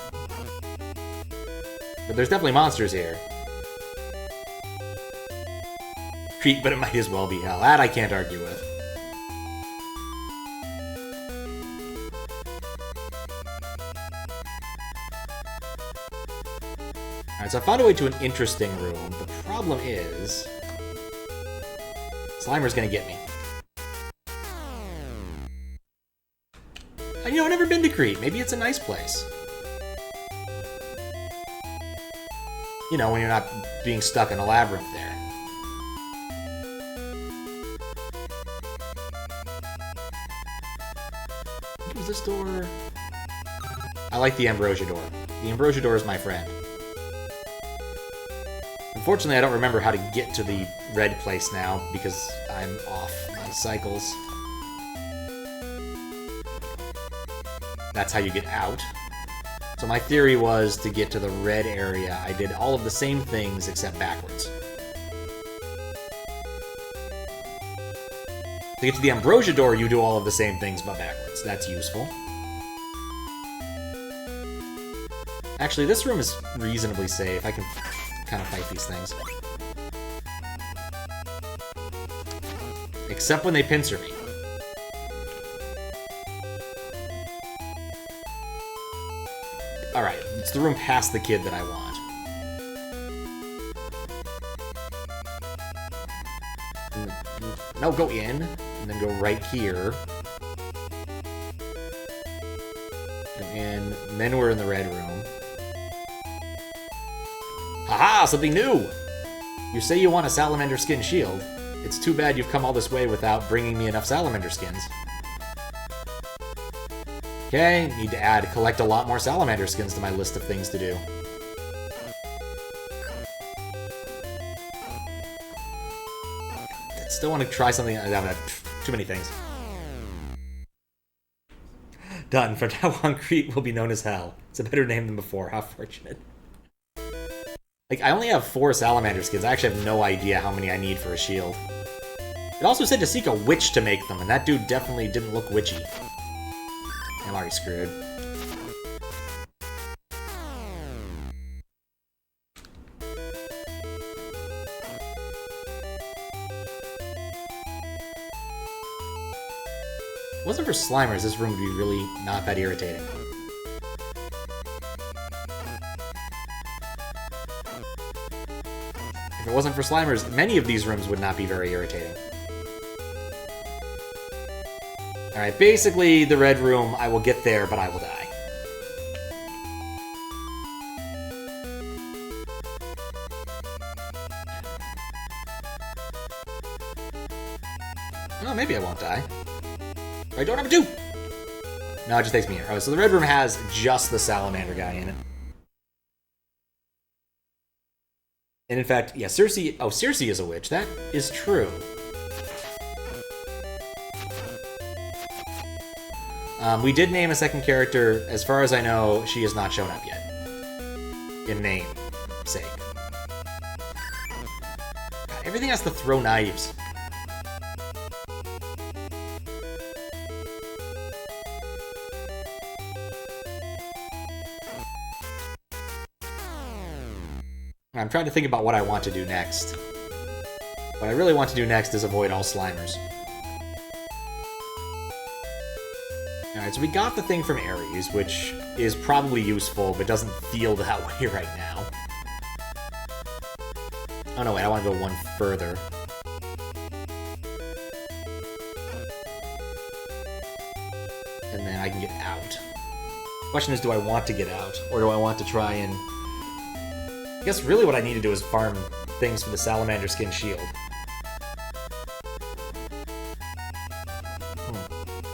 But there's definitely monsters here. Crete, but it might as well be hell. That I can't argue with. Alright, so I found a way to an interesting room. The problem is... Slimer's gonna get me. You know, I've never been to Crete. Maybe it's a nice place. You know, when you're not being stuck in a labyrinth there. What was this door? I like the ambrosia door. The ambrosia door is my friend. Unfortunately, I don't remember how to get to the red place now because I'm off my cycles. That's how you get out. So my theory was to get to the red area, I did all of the same things except backwards. To get to the ambrosia door, you do all of the same things but backwards. That's useful. Actually, this room is reasonably safe. I can kind of fight these things. Except when they pincer me. Alright, it's the room past the kid that I want. No, go in, and then go right here. Go in, and then we're in the red room. Haha, something new! You say you want a salamander skin shield. It's too bad you've come all this way without bringing me enough salamander skins. Okay, need to collect a lot more salamander skins to my list of things to do. Still want to try something. Too many things. Done. From now on, Crete will be known as Hell. It's a better name than before. How fortunate. Like, I only have 4 salamander skins. I actually have no idea how many I need for a shield. It also said to seek a witch to make them, and that dude definitely didn't look witchy. I'm already screwed. If it wasn't for Slimers, this room would be really not that irritating. If it wasn't for Slimers, many of these rooms would not be very irritating. Alright, basically, the red room, I will get there, but I will die. Oh, maybe I won't die. I don't have a 2! No, it just takes me here. Oh, so the red room has just the salamander guy in it. And in fact, yeah, Circe... Oh, Circe is a witch. That is true. We did name a second character. As far as I know, she has not shown up yet. In name sake. God, everything has to throw knives. I'm trying to think about what I want to do next. What I really want to do next is avoid all Slimers. Alright, so we got the thing from Ares, which is probably useful, but doesn't feel that way right now. Oh no, wait, I want to go one further. And then I can get out. Question is, do I want to get out? Or do I want to try and... I guess really what I need to do is farm things for the Salamander Skin Shield.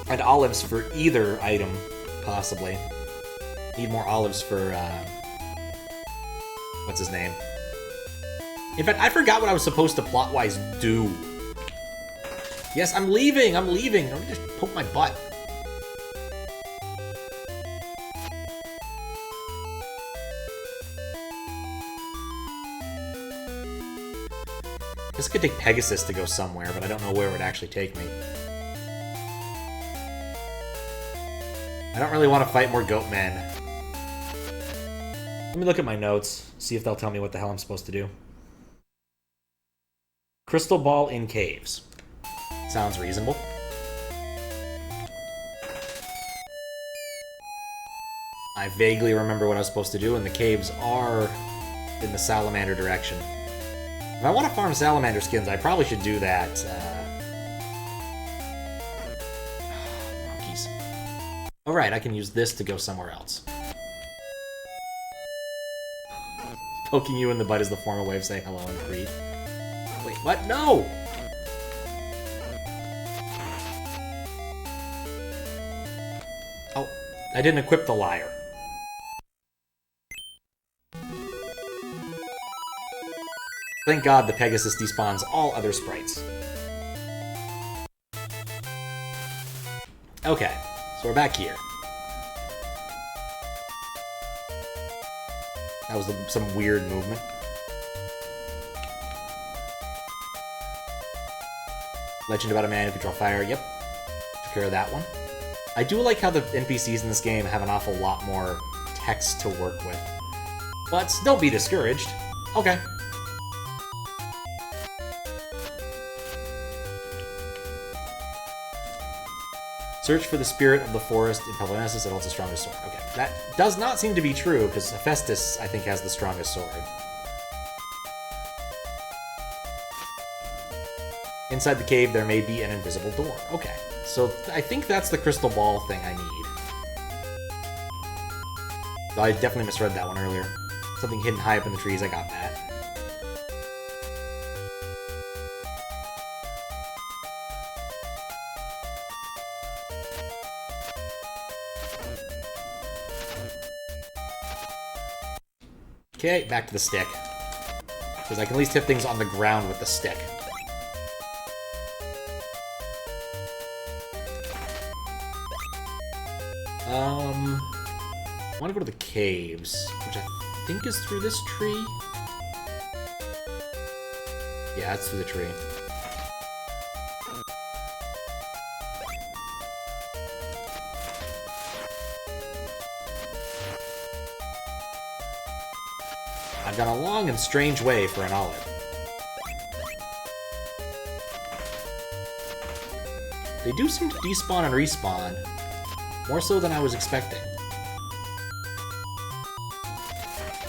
And olives for either item, possibly. Need more olives for, what's his name? In fact, I forgot what I was supposed to plot-wise do. Yes, I'm leaving! Don't just poke my butt. I guess I could take Pegasus to go somewhere, but I don't know where it would actually take me. I don't really want to fight more goatmen. Let me look at my notes, see if they'll tell me what the hell I'm supposed to do. Crystal Ball in caves. Sounds reasonable. I vaguely remember what I was supposed to do, and the caves are in the salamander direction. If I want to farm salamander skins, I probably should do that. Monkeys. Alright, I can use this to go somewhere else. Poking you in the butt is the formal way of saying hello in Crete. Wait, what? No! Oh, I didn't equip the lyre. Thank God the Pegasus despawns all other sprites. Okay, so we're back here. That was some weird movement. Legend about a man who could draw fire. Yep. Took care of that one. I do like how the NPCs in this game have an awful lot more text to work with. But don't be discouraged. Okay. Search for the spirit of the forest in Peloponnesus. It holds the strongest sword. Okay, that does not seem to be true, because Hephaestus, I think, has the strongest sword. Inside the cave, there may be an invisible door. Okay, so I think that's the crystal ball thing I need. So I definitely misread that one earlier. Something hidden high up in the trees, I got that. Okay, back to the stick. Because I can at least hit things on the ground with the stick. I want to go to the caves, which I think is through this tree. Yeah, it's through the tree. I've gone a long and strange way for an olive. They do seem to despawn and respawn, more so than I was expecting.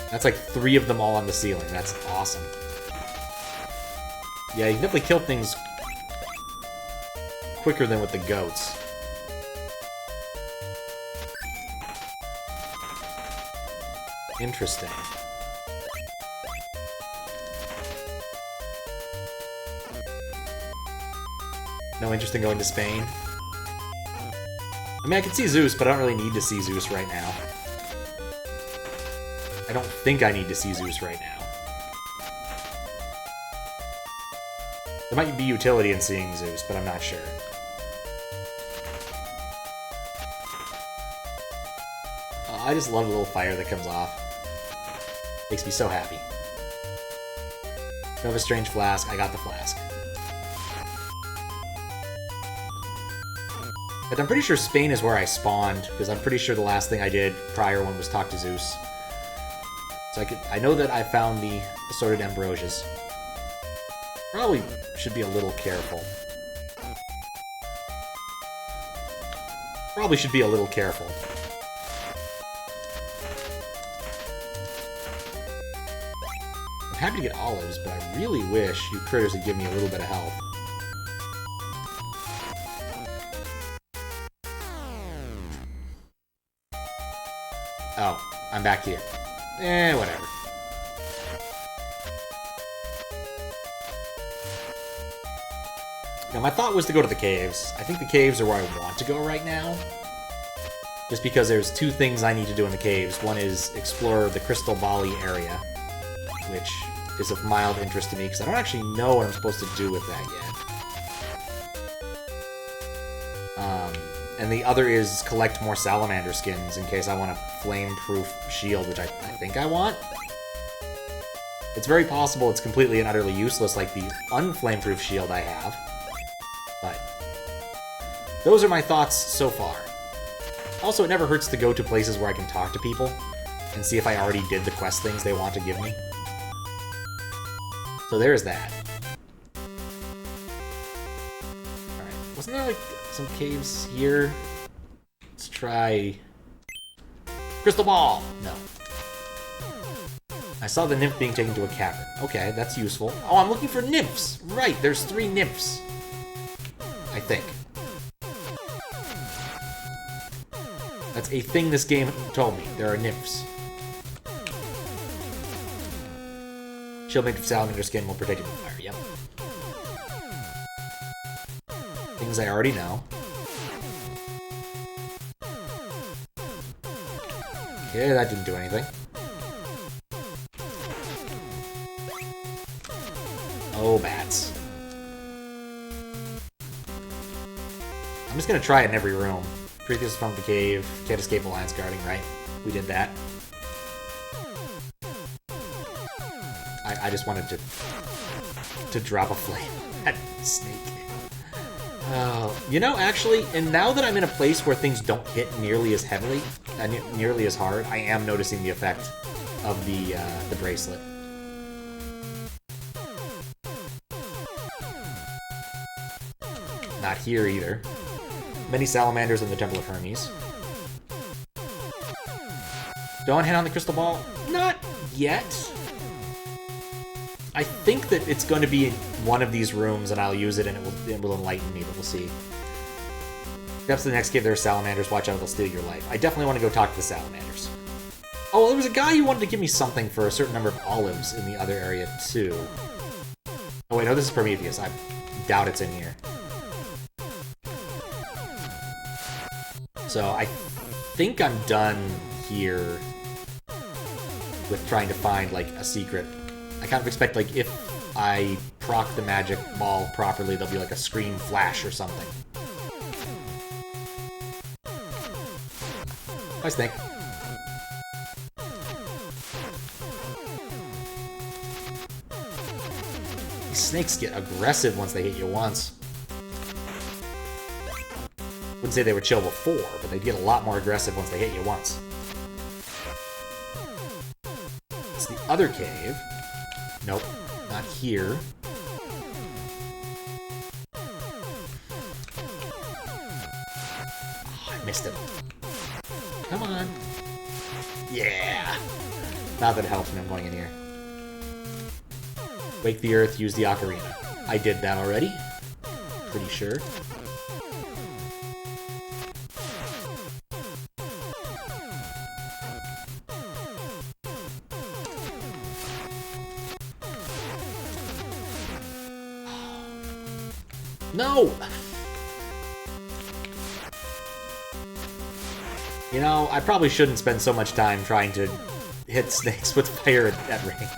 That's like 3 of them all on the ceiling. That's awesome. Yeah, you can definitely kill things quicker than with the goats. Interesting. No interest in going to Spain? I mean, I could see Zeus, but I don't really need to see Zeus right now. I don't think I need to see Zeus right now. There might be utility in seeing Zeus, but I'm not sure. I just love the little fire that comes off. Makes me so happy. Nova Strange Flask. I got the flask. But I'm pretty sure Spain is where I spawned, because I'm pretty sure the last thing I did prior one was talk to Zeus. So I know that I found the assorted ambrosias. Probably should be a little careful. Probably should be a little careful. I'm happy to get olives, but I really wish you critters would give me a little bit of health. Oh, I'm back here. Whatever. Now, my thought was to go to the caves. I think the caves are where I want to go right now. Just because there's two things I need to do in the caves. One is explore the Crystal Bali area, which is of mild interest to me, because I don't actually know what I'm supposed to do with that yet. And the other is collect more salamander skins in case I want a flame-proof shield, which I think I want. It's very possible it's completely and utterly useless like the unflame-proof shield I have. But those are my thoughts so far. Also, it never hurts to go to places where I can talk to people and see if I already did the quest things they want to give me. So there's that. Alright, wasn't there like some caves here? Let's try... Crystal Ball! No. I saw the nymph being taken to a cavern. Okay, that's useful. Oh, I'm looking for nymphs! Right, there's 3 nymphs. I think. That's a thing this game told me. There are nymphs. Shield made of salamander skin will protect you from fire. Yep. Things I already know. Okay, that didn't do anything. Oh, bats. I'm just gonna try it in every room. Previous from the cave, can't escape alliance guarding, right? We did that. I just wanted to drop a flame at snake. You know, actually, and now that I'm in a place where things don't hit nearly as heavily, nearly as hard, I am noticing the effect of the bracelet. Not here either. Many salamanders in the Temple of Hermes. Don't hit on the crystal ball? Not yet. I think that it's going to be in one of these rooms and I'll use it and it will enlighten me, but we'll see. Steps to the next cave, there are salamanders. Watch out, they'll steal your life. I definitely want to go talk to the salamanders. Oh, well, there was a guy who wanted to give me something for a certain number of olives in the other area, too. Oh, wait, no, this is Prometheus. I doubt it's in here. So I think I'm done here with trying to find, like, a secret. I kind of expect, like, if I proc the magic ball properly, there'll be, like, a screen flash or something. Hi, Snake. These snakes get aggressive once they hit you once. Wouldn't say they were chill before, but they get a lot more aggressive once they hit you once. It's the other cave. Nope, not here. Oh, I missed it. Come on. Yeah! Not that it helps me, I'm going in here. Wake the earth, use the ocarina. I did that already. Pretty sure. No! You know, I probably shouldn't spend so much time trying to hit snakes with fire at range.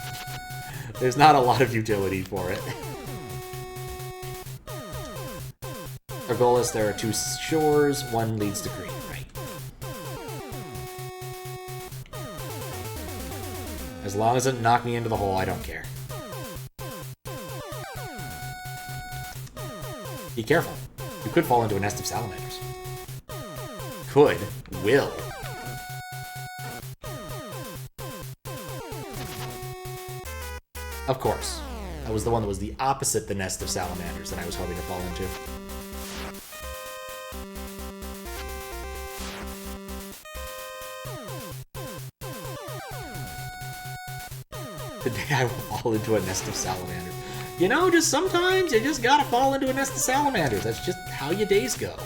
There's not a lot of utility for it. Argolis, there are 2 shores, one leads to Crete, right? As long as it doesn't knock me into the hole, I don't care. Be careful. You could fall into a nest of salamanders. Could. Will. Of course. That was the one that was the opposite the nest of salamanders that I was hoping to fall into. Today I will fall into a nest of salamanders. You know, just sometimes you just gotta fall into a nest of salamanders. That's just how your days go.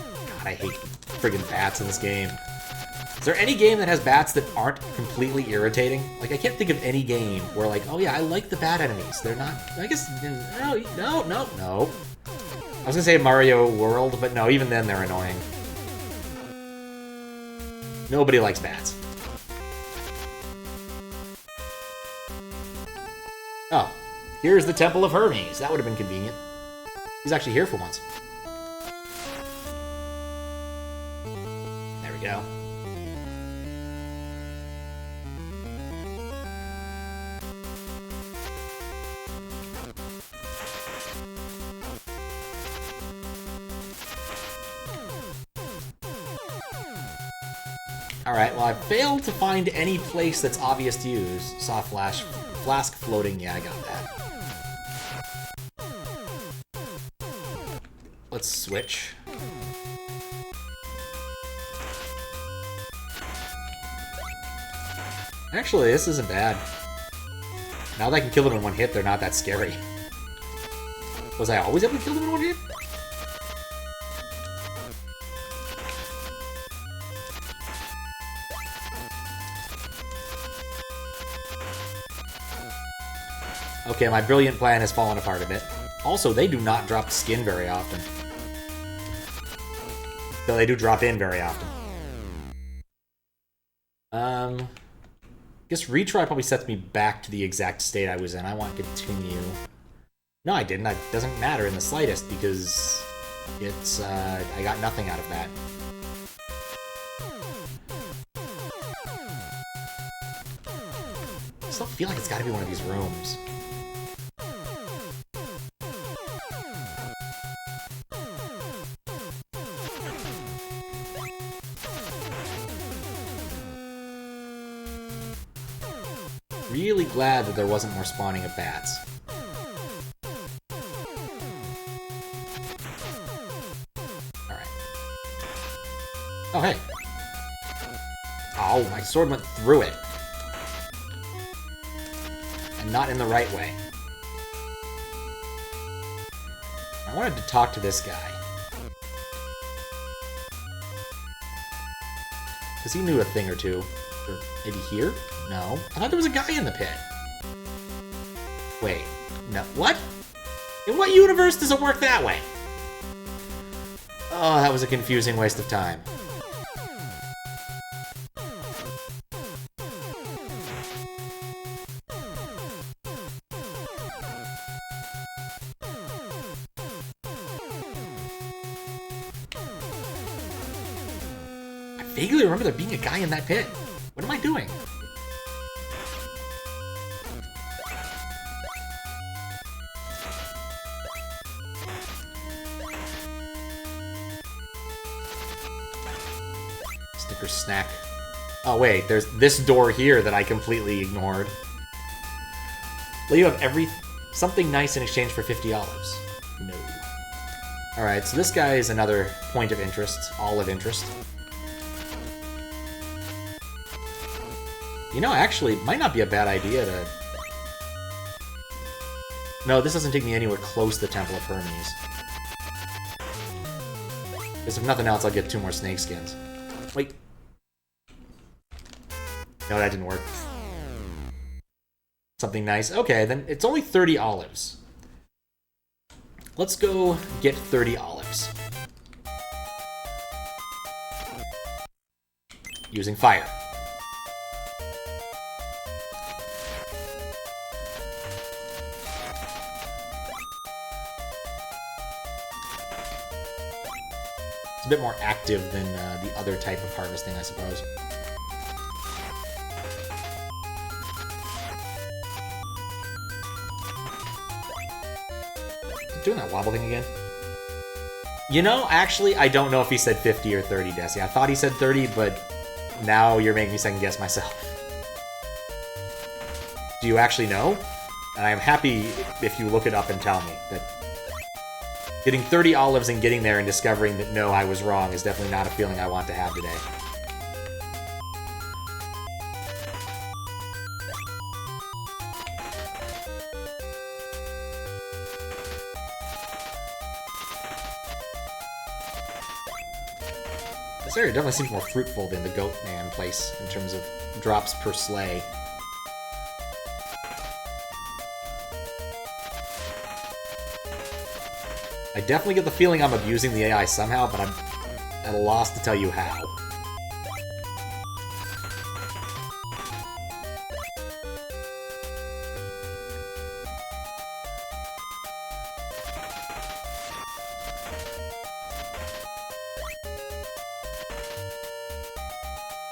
God, I hate friggin' bats in this game. Is there any game that has bats that aren't completely irritating? Like, I can't think of any game where, like, oh yeah, I like the bat enemies. They're not, I guess, no. I was gonna say Mario World, but no, even then they're annoying. Nobody likes bats. Oh, here's the Temple of Hermes. That would have been convenient. He's actually here for once. There we go. Alright, well I failed to find any place that's obvious to use. Saw a flask floating, yeah, I got that. Let's switch. Actually, this isn't bad. Now that I can kill them in one hit, they're not that scary. Was I always able to kill them in one hit? Okay, my brilliant plan has fallen apart a bit. Also, they do not drop skin very often. Though they do drop in very often. I guess retry probably sets me back to the exact state I was in. I want to continue. No, I didn't. It doesn't matter in the slightest because it's, I got nothing out of that. I still feel like it's gotta be one of these rooms. Really glad that there wasn't more spawning of bats. Alright. Oh, hey. Oh, my sword went through it. And not in the right way. I wanted to talk to this guy. Because he knew a thing or two. Or maybe here? No. I thought there was a guy in the pit. Wait. No. What? In what universe does it work that way? Oh, that was a confusing waste of time. I vaguely remember there being a guy in that pit. What am I doing? Sticker snack. Oh wait, there's this door here that I completely ignored. Will you have something nice in exchange for 50 olives? No. Alright, so this guy is another point of interest, olive interest. You know, actually, it might not be a bad idea to... No, this doesn't take me anywhere close to the Temple of Hermes. Because if nothing else, I'll get 2 more snake skins. Wait. No, that didn't work. Something nice. Okay, then it's only 30 olives. Let's go get 30 olives. Using fire. It's a bit more active than the other type of harvesting, I suppose. Doing that wobble thing again? You know, actually, I don't know if he said 50 or 30, Desi. I thought he said 30, but now you're making me second guess myself. Do you actually know? And I'm happy if you look it up and tell me that... Getting 30 olives and getting there and discovering that no, I was wrong is definitely not a feeling I want to have today. This area definitely seems more fruitful than the Goatman place in terms of drops per sleigh. I definitely get the feeling I'm abusing the AI somehow, but I'm at a loss to tell you how.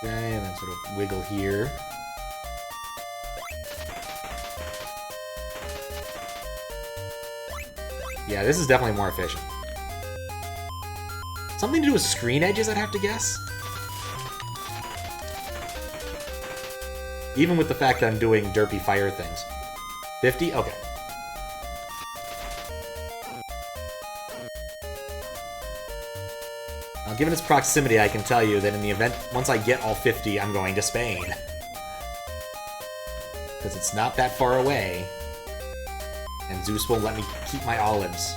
Okay, and then sort of wiggle here. Yeah, this is definitely more efficient. Something to do with screen edges, I'd have to guess. Even with the fact that I'm doing derpy fire things. 50? Okay. Now, given its proximity, I can tell you that in the event, once I get all 50, I'm going to Spain. Because it's not that far away. And Zeus won't let me keep my olives.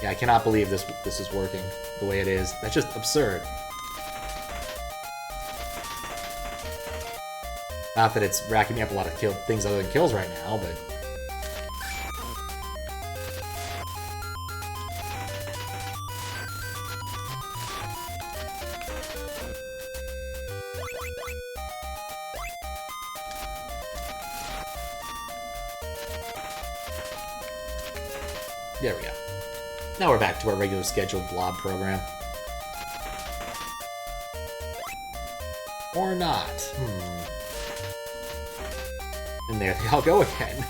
Yeah, I cannot believe this is working the way it is. That's just absurd. Not that it's racking me up a lot of things other than kills right now, but... There we go. Now we're back to our regular scheduled blob program. Or not. And there they all go again.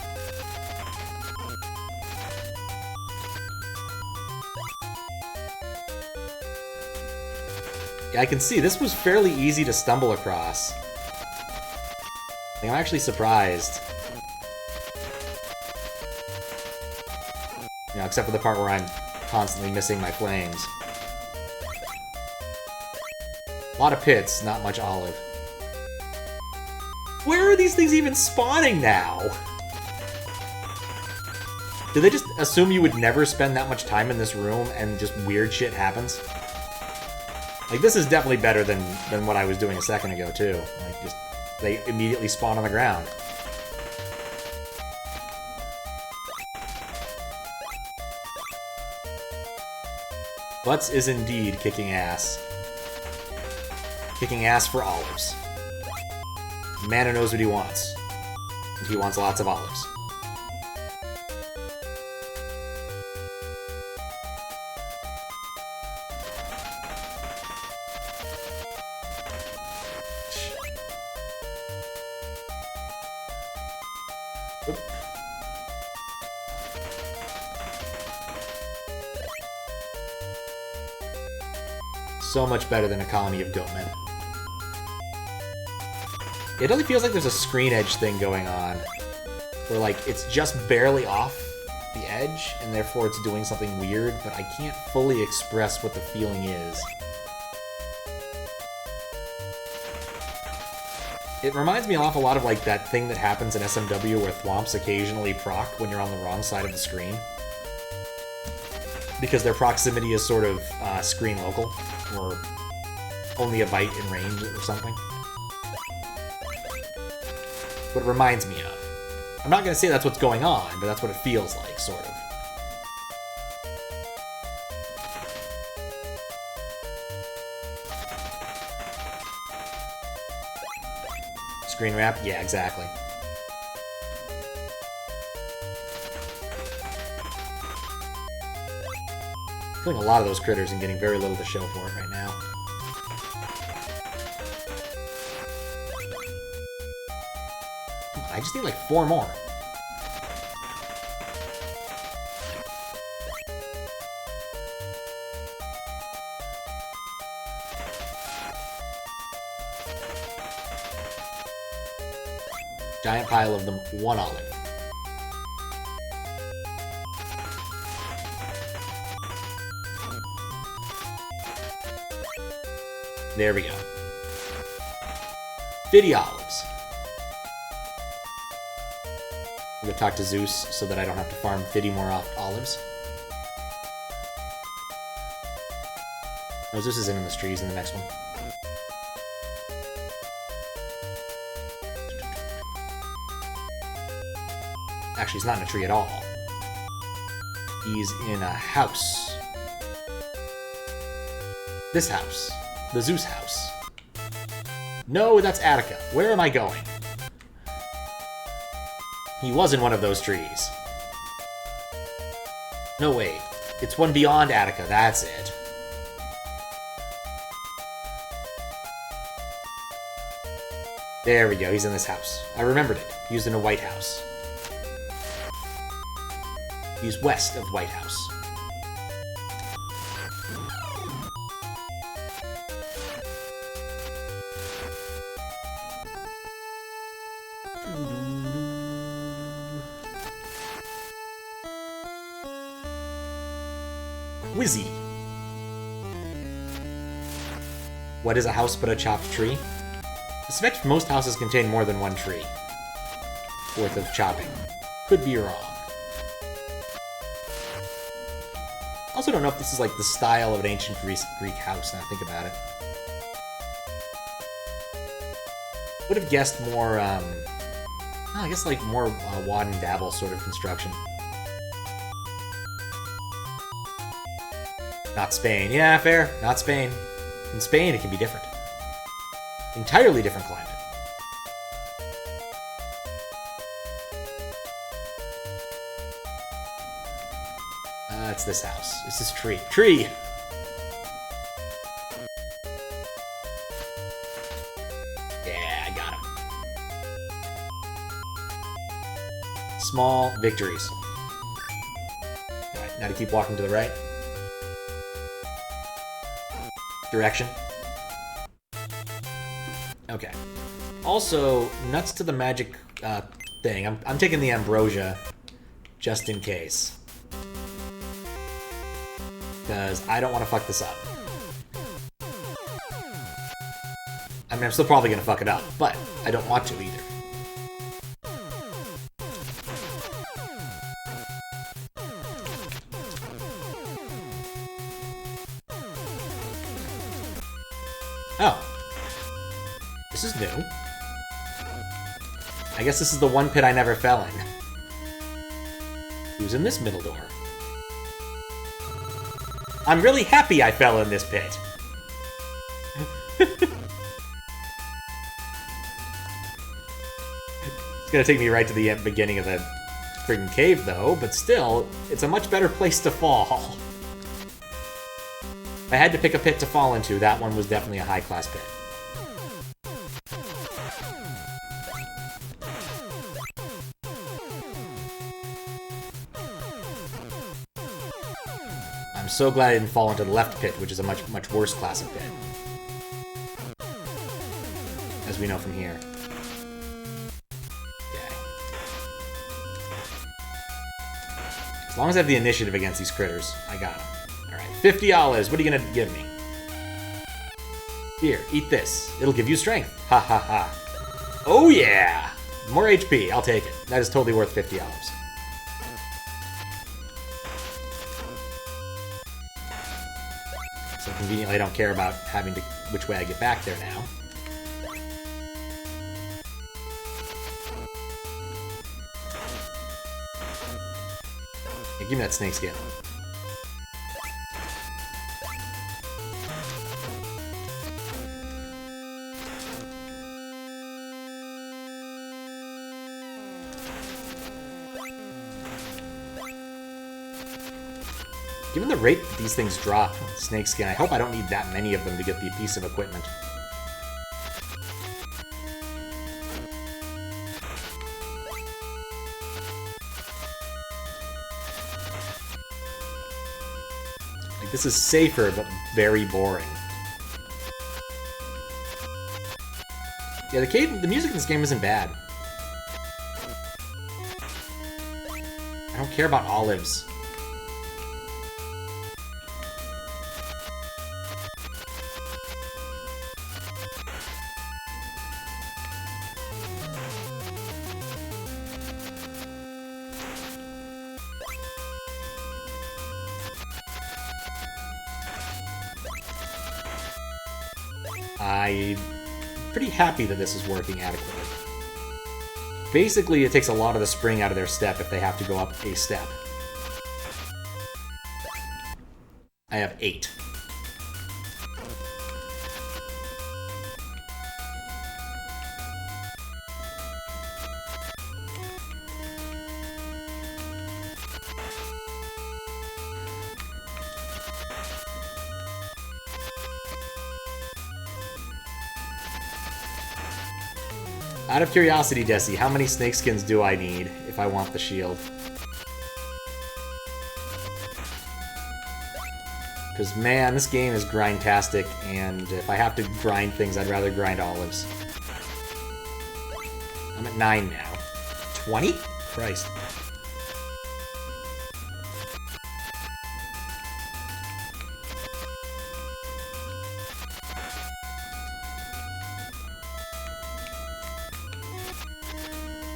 Yeah, I can see this was fairly easy to stumble across. I'm actually surprised. You know, except for the part where I'm constantly missing my flames. A lot of pits, not much olive. Where are these things even spawning now? Did they just assume you would never spend that much time in this room and just weird shit happens? Like, this is definitely better than what I was doing a second ago, too. Like, just, they immediately spawn on the ground. Butts is indeed kicking ass. Kicking ass for olives. The man who knows what he wants. And he wants lots of olives. Oop. So much better than a colony of goatmen. It only feels like there's a screen edge thing going on. Where, like, it's just barely off the edge, and therefore it's doing something weird, but I can't fully express what the feeling is. It reminds me an awful lot of, like, that thing that happens in SMW where thwomps occasionally proc when you're on the wrong side of the screen. Because their proximity is sort of screen local, or only a byte in range or something. What it reminds me of. I'm not going to say that's what's going on, but that's what it feels like, sort of. Screen wrap? Yeah, exactly. Killing a lot of those critters and getting very little to show for it right now. Come on, I just need like 4 more. Giant pile of them, 1 olive. There we go. Phthia olives. I'm gonna talk to Zeus so that I don't have to farm 50 more olives. Oh, Zeus isn't in the trees in the next one. Actually, he's not in a tree at all. He's in a house. This house. The Zeus house. No, that's Attica. Where am I going? He was in one of those trees. No, wait. It's one beyond Attica. That's it. There we go. He's in this house. I remembered it. He was in a White House. He's west of White House. Quizzy. What is a house but a chopped tree? I suspect most houses contain more than 1 tree worth of chopping. Could be wrong. Also don't know if this is like the style of an ancient Greek house, now I think about it. Would have guessed more, I guess like more wad and dabble sort of construction. Not Spain. Yeah, fair. Not Spain. In Spain, it can be different. Entirely different climate. It's this house. It's this tree. Tree! Yeah, I got him. Small victories. Alright, now to keep walking to the right. Direction. Okay. Also, nuts to the magic thing. I'm taking the ambrosia just in case. Because I don't want to fuck this up. I mean, I'm still probably going to fuck it up, but I don't want to either. Oh. This is new. I guess this is the one pit I never fell in. Who's in this middle door? I'm really happy I fell in this pit. It's gonna take me right to the beginning of the friggin' cave, though, but still, it's a much better place to fall. If I had to pick a pit to fall into, that one was definitely a high-class pit. I'm so glad I didn't fall into the left pit, which is a much worse class of pit. As we know from here. Okay. As long as I have the initiative against these critters, I got them. Alright, $50. What are you gonna give me? Here, eat this. It'll give you strength. Ha ha ha. Oh yeah! More HP. I'll take it. That is totally worth $50. So conveniently, I don't care about having to which way I get back there now. Hey, give me that snake skin. Given the rate that these things drop snakeskin, I hope I don't need that many of them to get the piece of equipment. Like, this is safer, but very boring. Yeah, the music in this game isn't bad. I don't care about olives. I'm pretty happy that this is working adequately. Basically, it takes a lot of the spring out of their step if they have to go up a step. I have 8. Out of curiosity, Desi, how many snakeskins do I need if I want the shield? Because, man, this game is grindtastic, and if I have to grind things, I'd rather grind olives. I'm at 9 now. 20? Christ.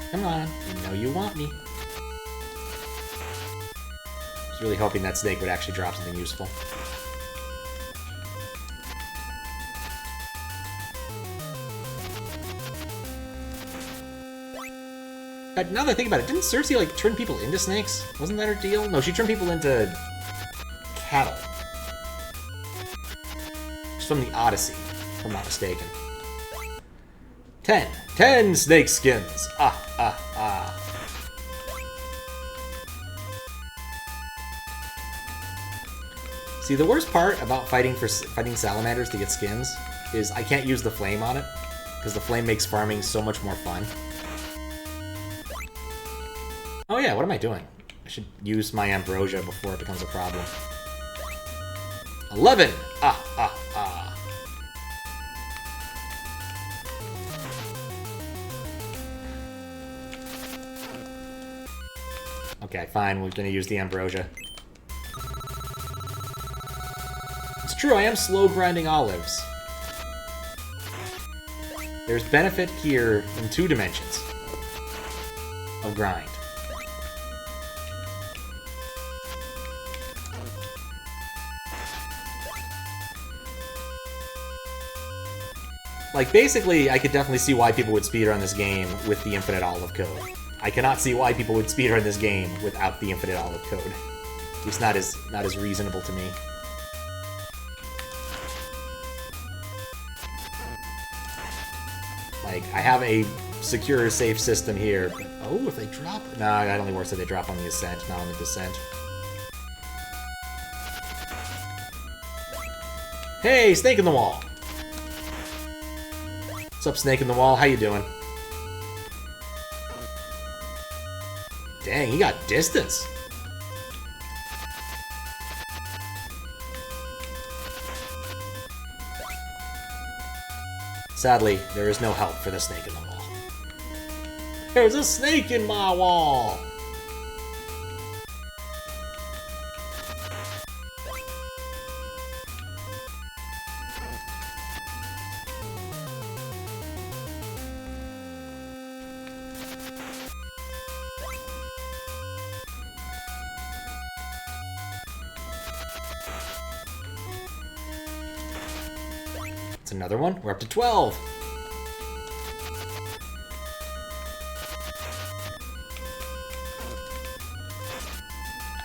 Come on, you know you want me. I was really hoping that snake would actually drop something useful. Now that I think about it, didn't Cersei, like, turn people into snakes? Wasn't that her deal? No, she turned people into cattle. It's from the Odyssey, if I'm not mistaken. 10. 10 snake skins! Ah, ah, ah. See, the worst part about fighting salamanders to get skins is I can't use the flame on it, because the flame makes farming so much more fun. Oh yeah, what am I doing? I should use my ambrosia before it becomes a problem. 11! Ah, ah, ah. Okay, fine, we're gonna use the ambrosia. It's true, I am slow grinding olives. There's benefit here in 2 dimensions of grind. Like, basically, I could definitely see why people would speedrun this game with the infinite olive code. I cannot see why people would speedrun this game without the infinite olive code. At least not as reasonable to me. Like, I have a secure, safe system here. But, oh, if they drop... No, that only works if they drop on the ascent, not on the descent. Hey, snake in the wall! What's up, snake in the wall? How you doing? Dang, he got distance. Sadly, there is no help for the snake in the wall. There's a snake in my wall! It's another one. We're up to 12.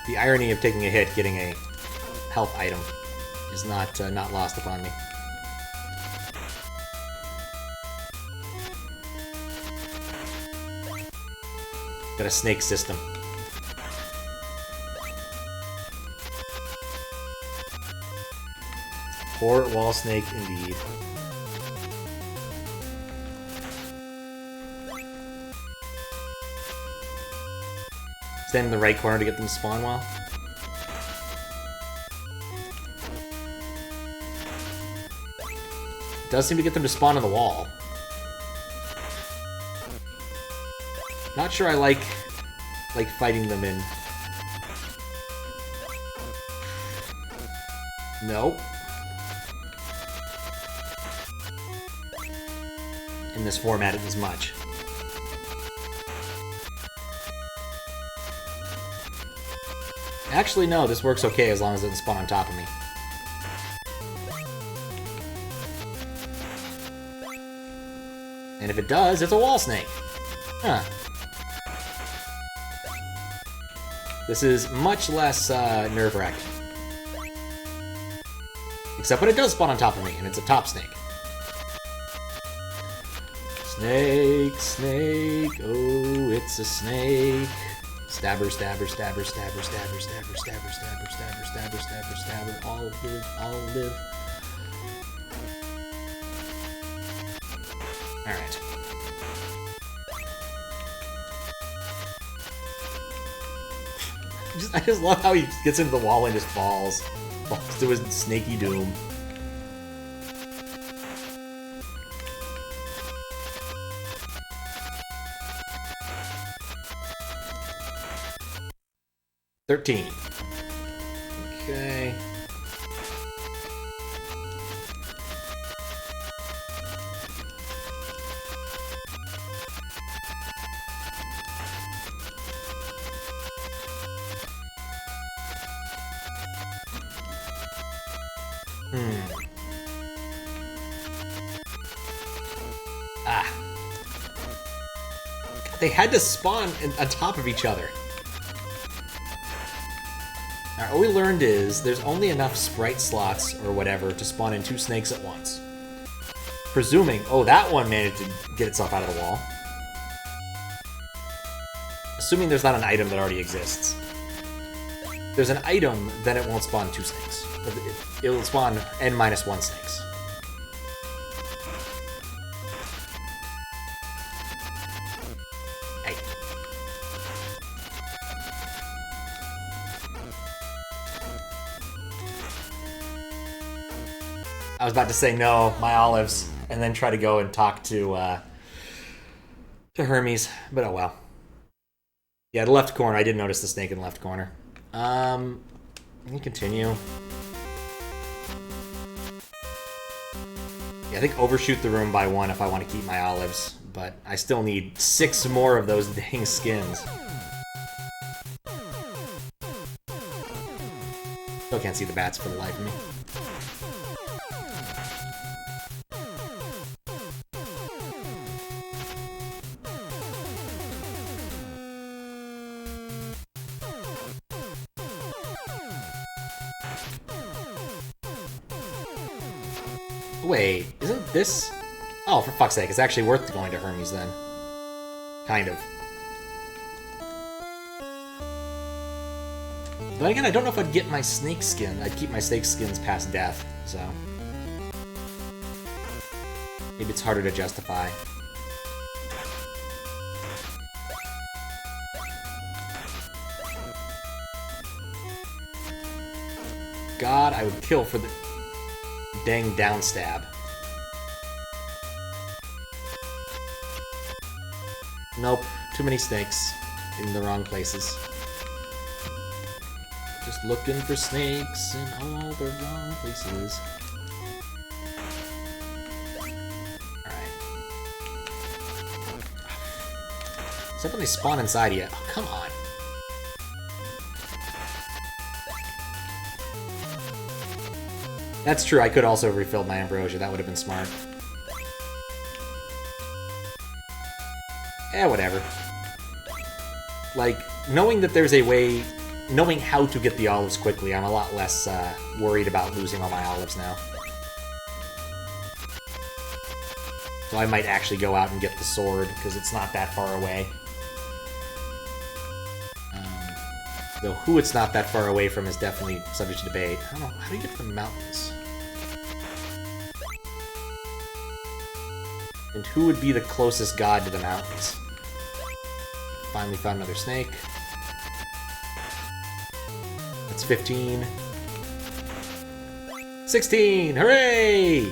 The irony of taking a hit, getting a health item, is not lost upon me. Got a snake system. Poor wall snake, indeed. Stand in the right corner to get them to spawn well. It does seem to get them to spawn on the wall. Not sure I like fighting them in Nope. In this format, it was much. Actually, no, this works okay as long as it doesn't spawn on top of me. And if it does, it's a wall snake. Huh. This is much less nerve-wracking. Except when it does spawn on top of me, and it's a top snake. Snake, snake, oh, it's a snake. Stabber, stabber, stabber, stabber, stabber, stabber, stabber, stabber, stabber, stabber, stabber, stabber, all live, all live. Alright. I just love how he gets into the wall and just falls. Falls to his snaky doom. $13. Okay. Ah. They had to spawn on top of each other. All we learned is there's only enough sprite slots or whatever to spawn in 2 snakes at once. Presuming, oh, that one managed to get itself out of the wall. Assuming there's not an item that already exists. If there's an item, then it won't spawn 2 snakes. It'll spawn n-1 snakes. Hey. I was about to say no, my olives, and then try to go and talk to Hermes, but oh well. Yeah, the left corner. I did notice the snake in the left corner. Let me continue. Yeah, I think overshoot the room by 1 if I want to keep my olives, but I still need 6 more of those dang skins. Still can't see the bats for the life of me. Wait, isn't this... Oh, for fuck's sake, it's actually worth going to Hermes then. Kind of. But again, I don't know if I'd get my snake skin. I'd keep my snake skins past death, so... Maybe it's harder to justify. God, I would kill for the... dang down stab. Nope, too many snakes in the wrong places. Just looking for snakes in all the wrong places. Alright. Except when they spawn inside you. Oh, come on. That's true, I could also have refilled my ambrosia, that would have been smart. Eh, whatever. Like, knowing that there's a way, knowing how to get the olives quickly, I'm a lot less worried about losing all my olives now. So I might actually go out and get the sword, because it's not that far away. Though who it's not that far away from is definitely subject to debate. I don't know, how do you get to the mountains? And who would be the closest god to the mountains? Finally found another snake. That's 15. 16! Hooray!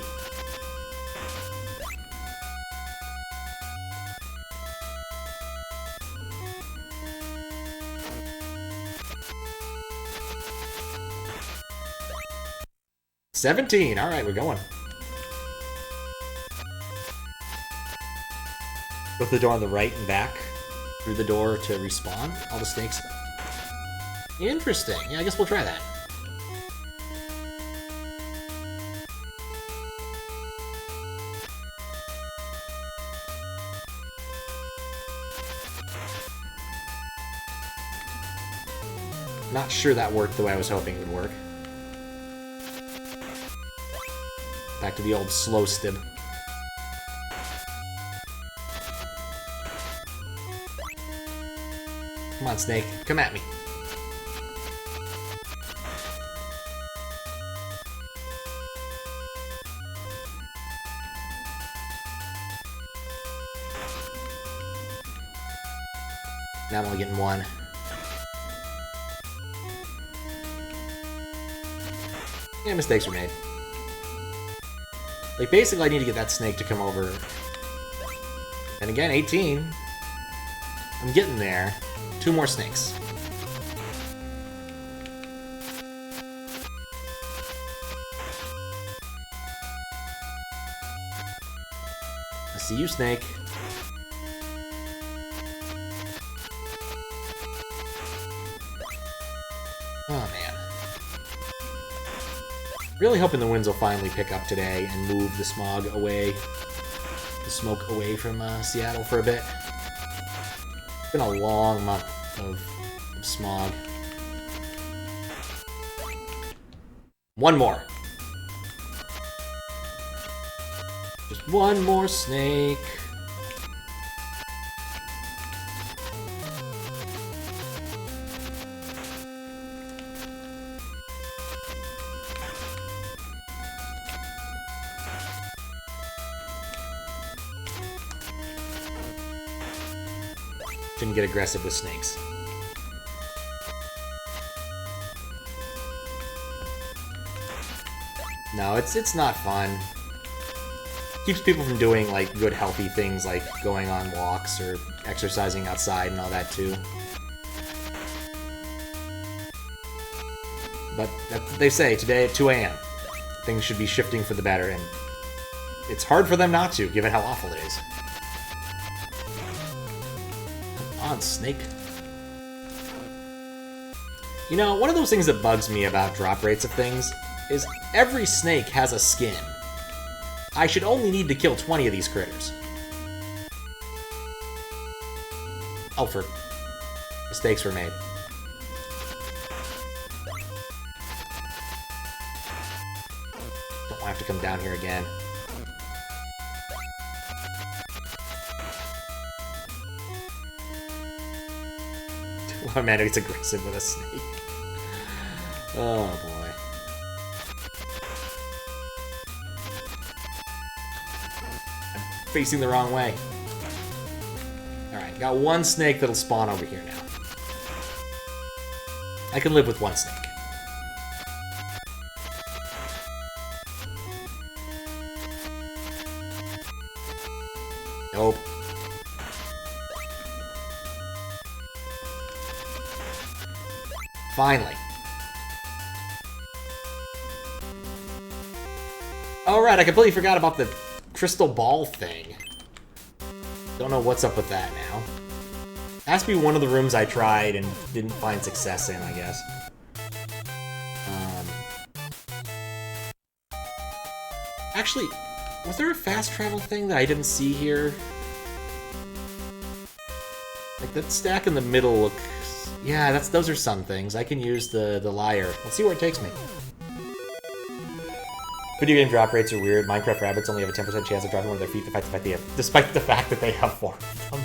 17. All right, we're going. Go through the door on the right and back. Through the door to respawn. All the snakes. Interesting. Yeah, I guess we'll try that. Not sure that worked the way I was hoping it would work. Back to the old slow stib. Come on, snake. Come at me. Now I'm only getting one. Yeah, mistakes were made. Like, basically I need to get that snake to come over. And again, 18. I'm getting there. 2 more snakes. I see you, snake. Oh, man. Really hoping the winds will finally pick up today and move the smog away. The smoke away from Seattle for a bit. It's been a long month of smog. One more. Just one more snake. Shouldn't get aggressive with snakes. No, it's not fun. Keeps people from doing, like, good healthy things like going on walks or exercising outside and all that too. But they say today at 2 a.m. things should be shifting for the better, and it's hard for them not to, given how awful it is. Come on, snake. You know, one of those things that bugs me about drop rates of things is every snake has a skin. I should only need to kill 20 of these critters. Alfred. Mistakes were made. Don't have to come down here again. Oh man, it's aggressive with a snake. Oh boy. I'm facing the wrong way. Alright, got one snake that'll spawn over here now. I can live with one snake. Nope. Finally. Alright, I completely forgot about the crystal ball thing. Don't know what's up with that now. Has to be one of the rooms I tried and didn't find success in, I guess. Actually, was there a fast travel thing that I didn't see here? Like, that stack in the middle looks... Yeah, those are some things. I can use the lyre. Let's see where it takes me. Video game drop rates are weird. Minecraft rabbits only have a 10% chance of dropping one of their feet to fight the Phthia, despite the fact that they have 4 of them.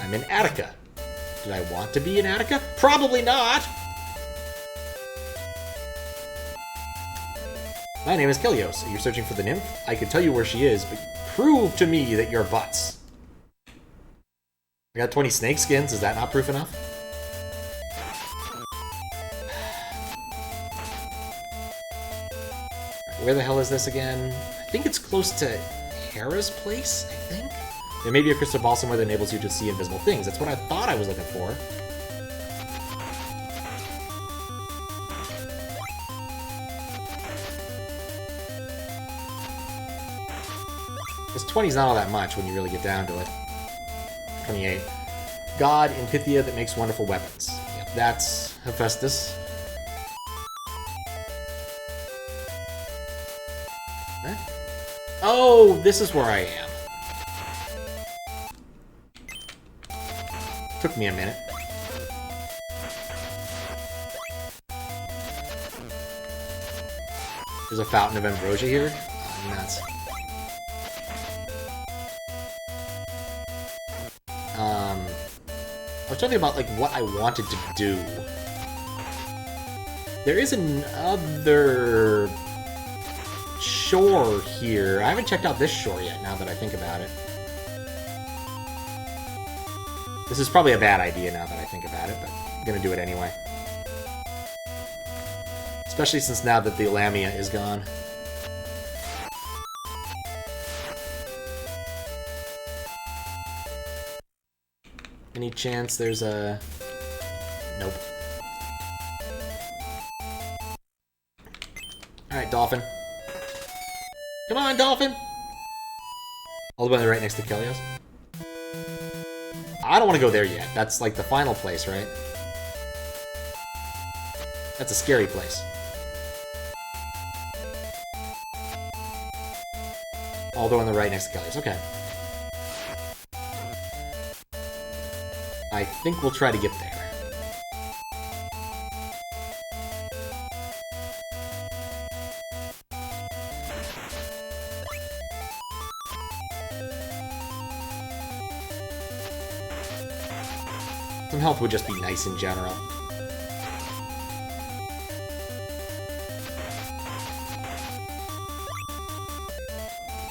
I'm in Attica. Did I want to be in Attica? Probably not! My name is Kelios. You're searching for the nymph? I can tell you where she is, but prove to me that you're butts. I got 20 snake skins. Is that not proof enough? Where the hell is this again? I think it's close to Hera's place, I think? There may be a crystal ball somewhere that enables you to see invisible things. That's what I thought I was looking for. Because 20 is not all that much when you really get down to it. 28. God in Phthia that makes wonderful weapons. Yep, that's Hephaestus. Huh? Oh, this is where I am. Took me a minute. There's a fountain of ambrosia here. Oh, nuts. I was talking about like what I wanted to do. There is another shore here. I haven't checked out this shore yet, now that I think about it. This is probably a bad idea now that I think about it, but I'm gonna do it anyway. Especially since now that the Lamia is gone. Any chance there's a... Nope. Alright, dolphin. Come on, dolphin! All the way right next to Kelios. I don't want to go there yet. That's like the final place, right? That's a scary place. Although on the right next to Kelios. Okay. I think we'll try to get there. Some help would just be nice in general.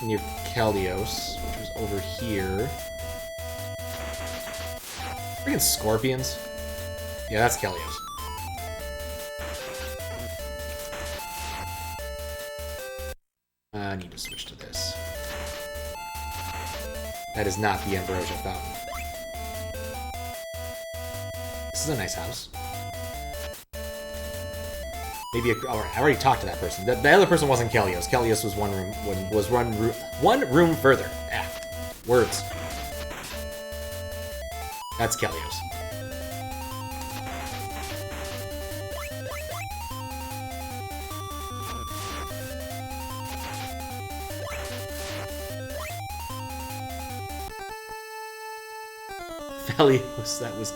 Near Kelios, which was over here. Freaking scorpions. Yeah, that's Kelios. I need to switch to this. That is not the Ambrosia Fountain. This is a nice house. Maybe I already talked to that person. The other person wasn't Kelios. Kelios was one room further. Ah, words. That's Kelios. Kelios, that was...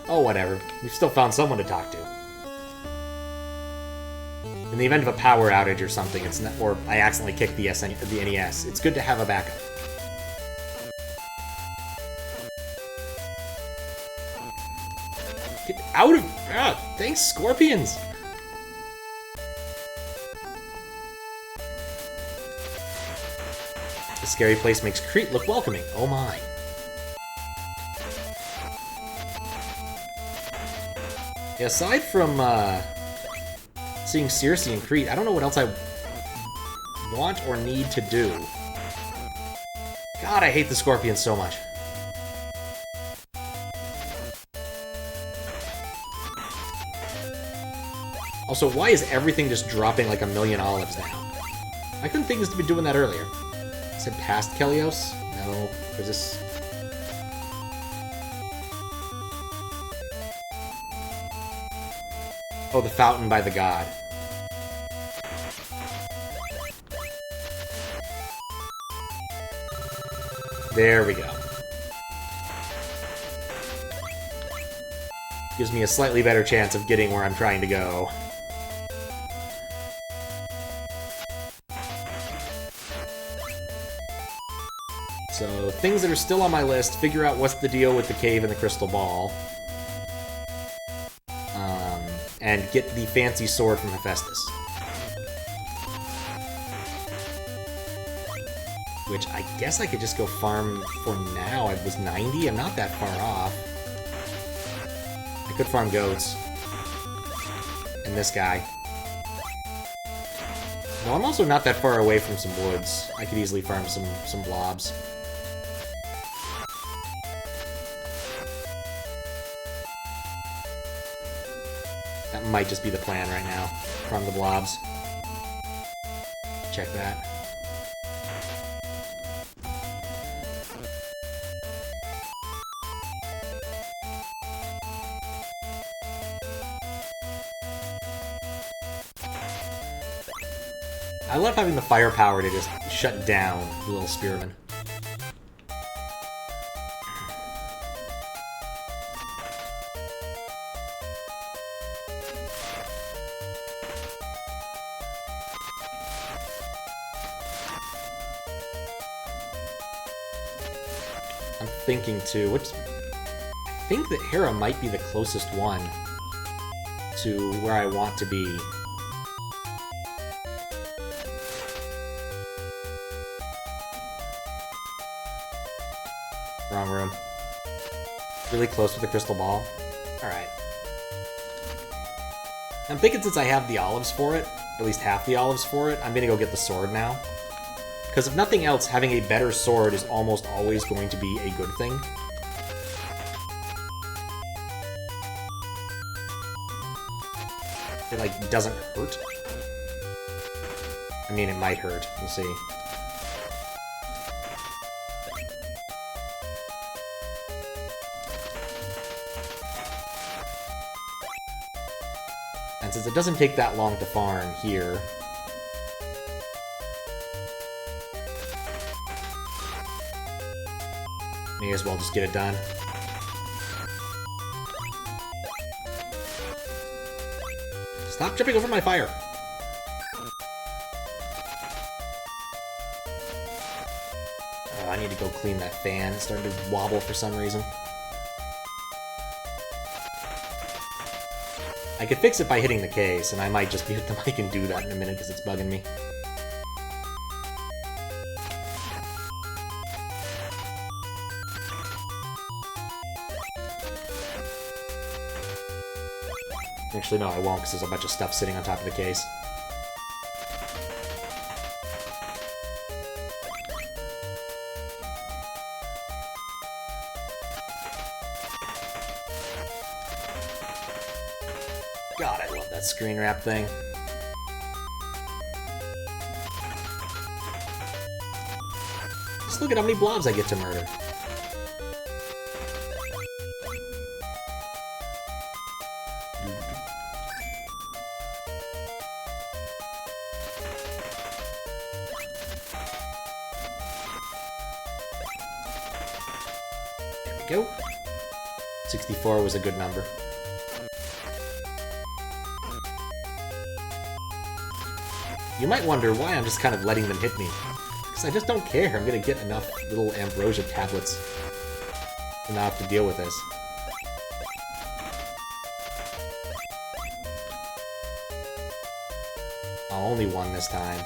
Oh, whatever. We've still found someone to talk to. In the event of a power outage or something, it's not, or I accidentally kicked the NES, it's good to have a backup. Get out of... Ah, thanks, scorpions! The scary place makes Crete look welcoming. Oh my. Yeah, aside from seeing Circe in Crete, I don't know what else I want or need to do. God, I hate the scorpions so much. Also, why is everything just dropping like a million olives now? I couldn't think to be doing that earlier. I said past Kelios? No, there's this... Oh, the fountain by the god. There we go. Gives me a slightly better chance of getting where I'm trying to go. So, things that are still on my list, figure out what's the deal with the cave and the crystal ball. And get the fancy sword from Hephaestus. Which I guess I could just go farm for now. I was 90, I'm not that far off. I could farm goats. And this guy. No, I'm also not that far away from some woods. I could easily farm some blobs. That might just be the plan right now. Farm the blobs. Check that. I love having the firepower to just shut down the little spearmen. I'm thinking too, I think that Hera might be the closest one to where I want to be. Wrong room. Really close with the crystal ball. Alright. I'm thinking since I have the olives for it, at least half the olives for it, I'm gonna go get the sword now. Because if nothing else, having a better sword is almost always going to be a good thing. It, like, doesn't hurt. I mean, it might hurt. We'll see. And since it doesn't take that long to farm here, may as well just get it done. Stop jumping over my fire! Oh, I need to go clean that fan. It's starting to wobble for some reason. I could fix it by hitting the case, and I might just mute the mic and do that in a minute because it's bugging me. Actually, no, I won't, because there's a bunch of stuff sitting on top of the case. God, I love that screen wrap thing. Just look at how many blobs I get to murder. Go. 64 was a good number. You might wonder why I'm just kind of letting them hit me. Because I just don't care. I'm gonna get enough little ambrosia tablets to not have to deal with this. Oh, only one this time.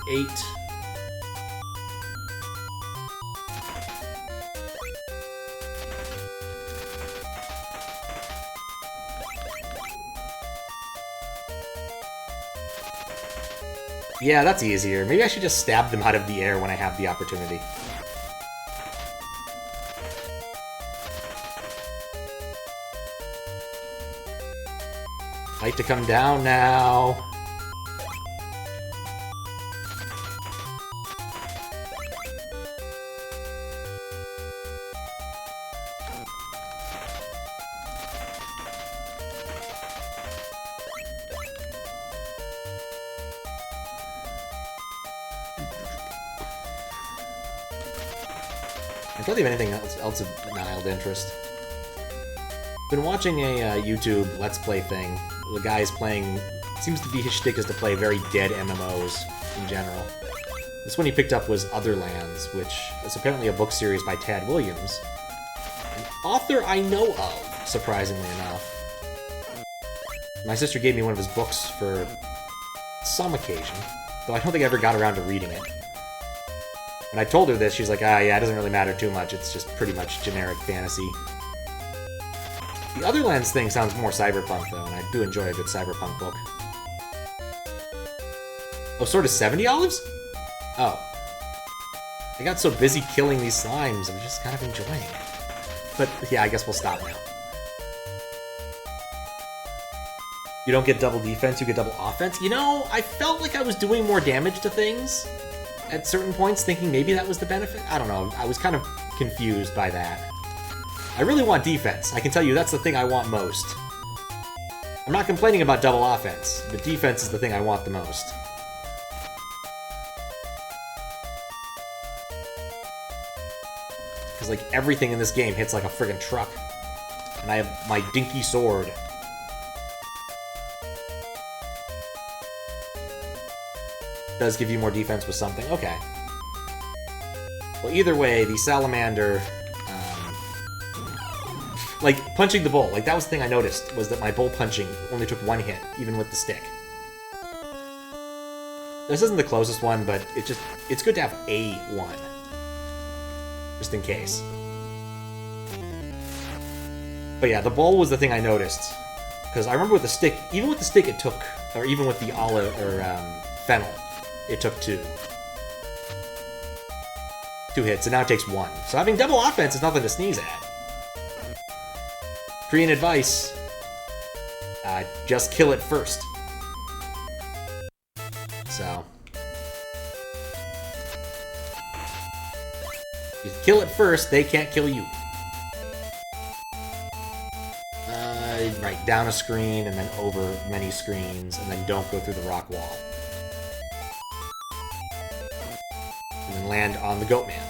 Eight. Yeah, that's easier. Maybe I should just stab them out of the air when I have the opportunity. Fight to come down now. I don't have anything else of mild interest. Been watching a YouTube Let's Play thing. The guy's playing... Seems to be his shtick is to play very dead MMOs in general. This one he picked up was Otherlands, which is apparently a book series by Tad Williams. An author I know of, surprisingly enough. My sister gave me one of his books for some occasion, though I don't think I ever got around to reading it. When I told her this, she's like, ah, yeah, it doesn't really matter too much. It's just pretty much generic fantasy. The Otherlands thing sounds more cyberpunk, though, and I do enjoy a good cyberpunk book. Oh, Sword is 70 olives? Oh. I got so busy killing these slimes, I'm just kind of enjoying it. But, yeah, I guess we'll stop now. You don't get double defense, you get double offense? You know, I felt like I was doing more damage to things. at certain points, thinking maybe that was the benefit. I don't know. I was kind of confused by that. I really want defense. I can tell you that's the thing I want most. I'm not complaining about double offense, but defense is the thing I want the most. Because, like, everything in this game hits like a friggin' truck. And I have my dinky sword. Does give you more defense with something. Okay. Well, either way, the salamander... like, punching the bull. Like, that was the thing I noticed, was that my bull punching only took one hit, even with the stick. This isn't the closest one, but it's good to have a one. Just in case. But yeah, the bull was the thing I noticed. Because I remember with the stick, even with the stick it took, or even with the olive, or fennel, it took two. 2 hits, and now it takes 1. So having double offense is nothing to sneeze at. Korean advice, just kill it first. So. You kill it first, they can't kill you. Right, down a screen, and then over many screens, and then don't go through the rock wall. And then land on the goat man.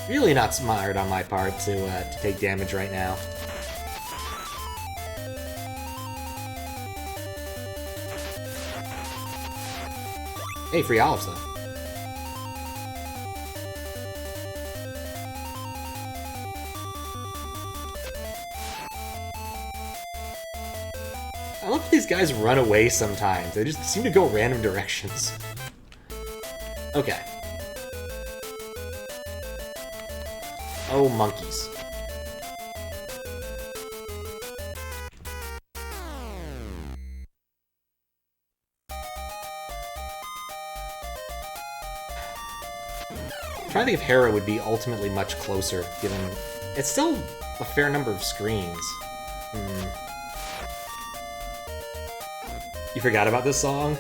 Really not smart on my part to take damage right now. Hey, free olives though. I love these guys run away sometimes. They just seem to go random directions. Okay. Oh, monkeys. I'm trying to think if Hera would be ultimately much closer, given... It's still a fair number of screens. You forgot about this song?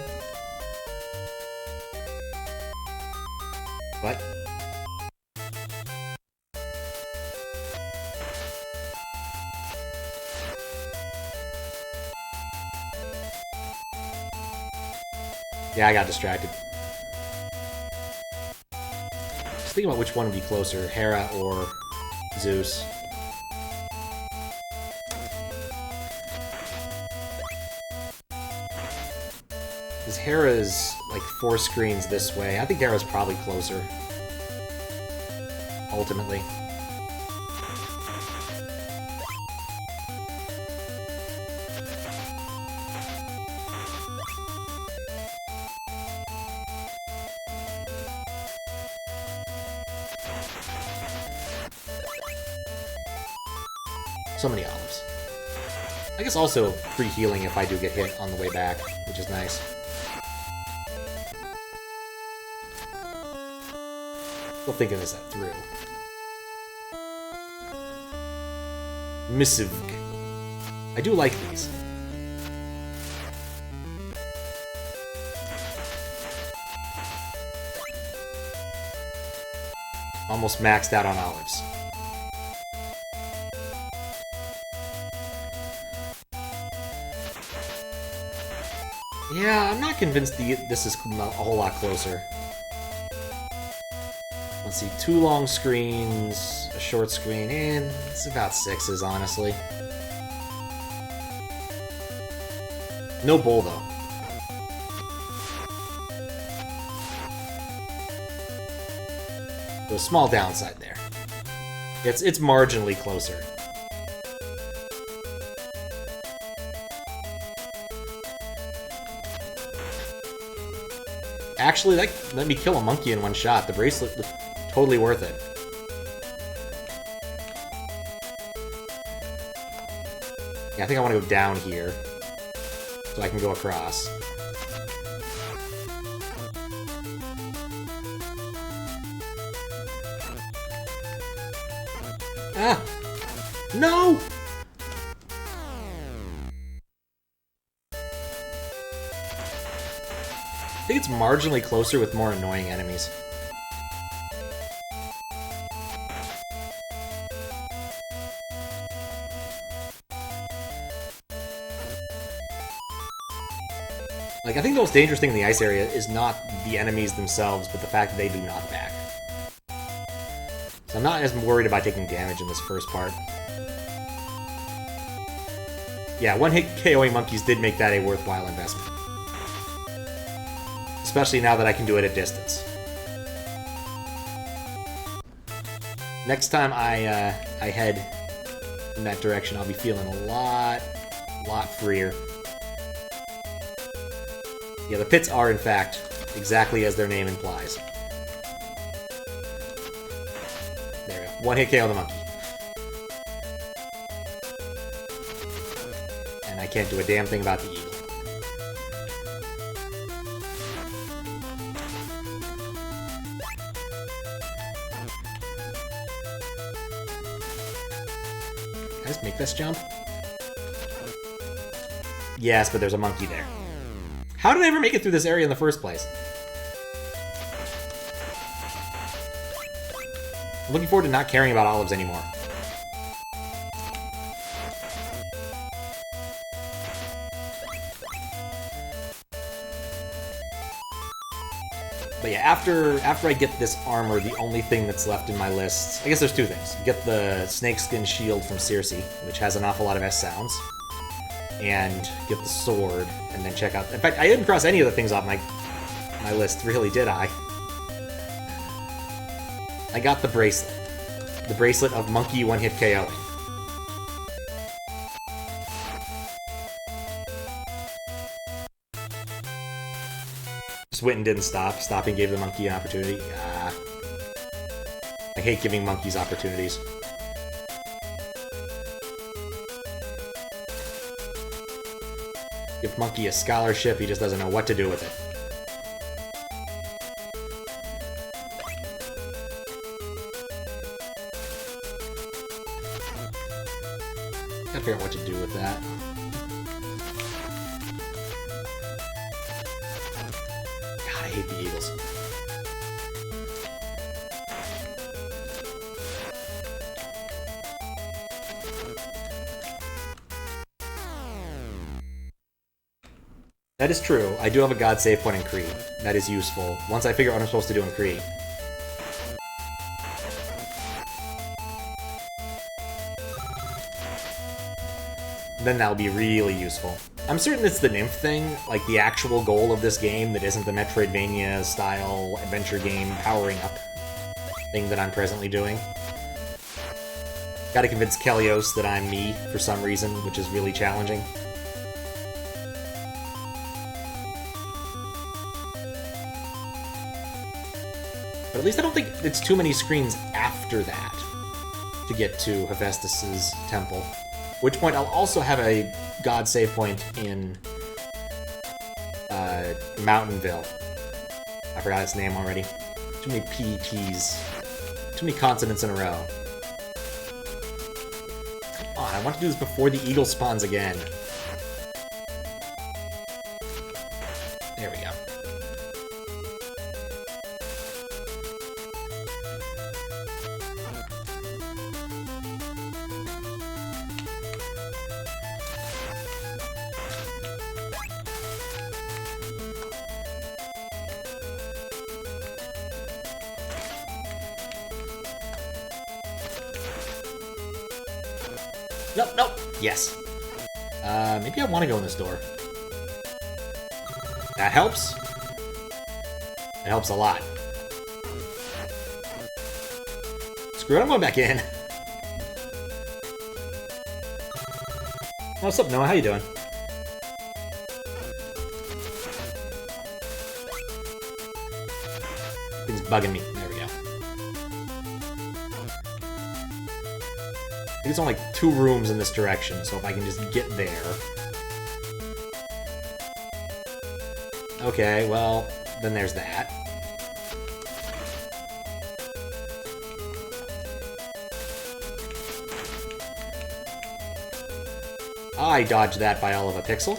What? Yeah, I got distracted. Just thinking about which one would be closer, Hera or Zeus. Because Hera's like 4 screens this way. I think Hera's probably closer. Ultimately. So many olives. I guess also free healing if I do get hit on the way back, which is nice. Still thinking this through. Missive. I do like these. Almost maxed out on olives. Yeah, I'm not convinced this is a whole lot closer. Let's see, 2 long screens, a short screen, and it's about 6s, honestly. No bowl, though. So a small downside there. It's marginally closer. Actually, that let me kill a monkey in one shot. The bracelet was totally worth it. Yeah, I think I want to go down here so I can go across. Ah! No! think it's marginally closer with more annoying enemies. Like, I think the most dangerous thing in the ice area is not the enemies themselves, but the fact that they do knockback. So I'm not as worried about taking damage in this first part. Yeah, one-hit KOing monkeys did make that a worthwhile investment. Especially now that I can do it at distance. Next time I head in that direction, I'll be feeling a lot freer. Yeah, the pits are, in fact, exactly as their name implies. There we go. One-hit KO the monkey. And I can't do a damn thing about the eagle. Can I just make this jump? Yes, but there's a monkey there. How did I ever make it through this area in the first place? I'm looking forward to not caring about olives anymore. But yeah, after I get this armor, the only thing that's left in my list... I guess there's two things. Get the snakeskin shield from Circe, which has an awful lot of S sounds. And get the sword, and then check out... In fact, I didn't cross any of the things off my list, really, did I? I got the bracelet. The bracelet of monkey one-hit KOing. Just went and didn't stop. Stopping gave the monkey an opportunity. I hate giving monkeys opportunities. Give Monkey a scholarship, he just doesn't know what to do with it. Gotta figure out what to do with that. God, I hate the eagles. That is true. I do have a god save point in Crete. That is useful. Once I figure out what I'm supposed to do in Crete. Then that'll be really useful. I'm certain it's the nymph thing, like the actual goal of this game that isn't the Metroidvania-style adventure game powering up thing that I'm presently doing. Gotta convince Kelios that I'm me for some reason, which is really challenging. But at least I don't think it's too many screens after that to get to Hephaestus's temple. At which point I'll also have a god save point in Mountainville. I forgot its name already. Too many PTs. Too many consonants in a row. Oh, I want to do this before the eagle spawns again. There we go. Nope, nope. Yes. Maybe I want to go in this door. That helps. It helps a lot. Screw it, I'm going back in. What's up, Noah? How you doing? Thing's bugging me. There we go. I think it's only like 2 rooms in this direction, so if I can just get there... Okay, well, then there's that. I dodged that by all of a pixel.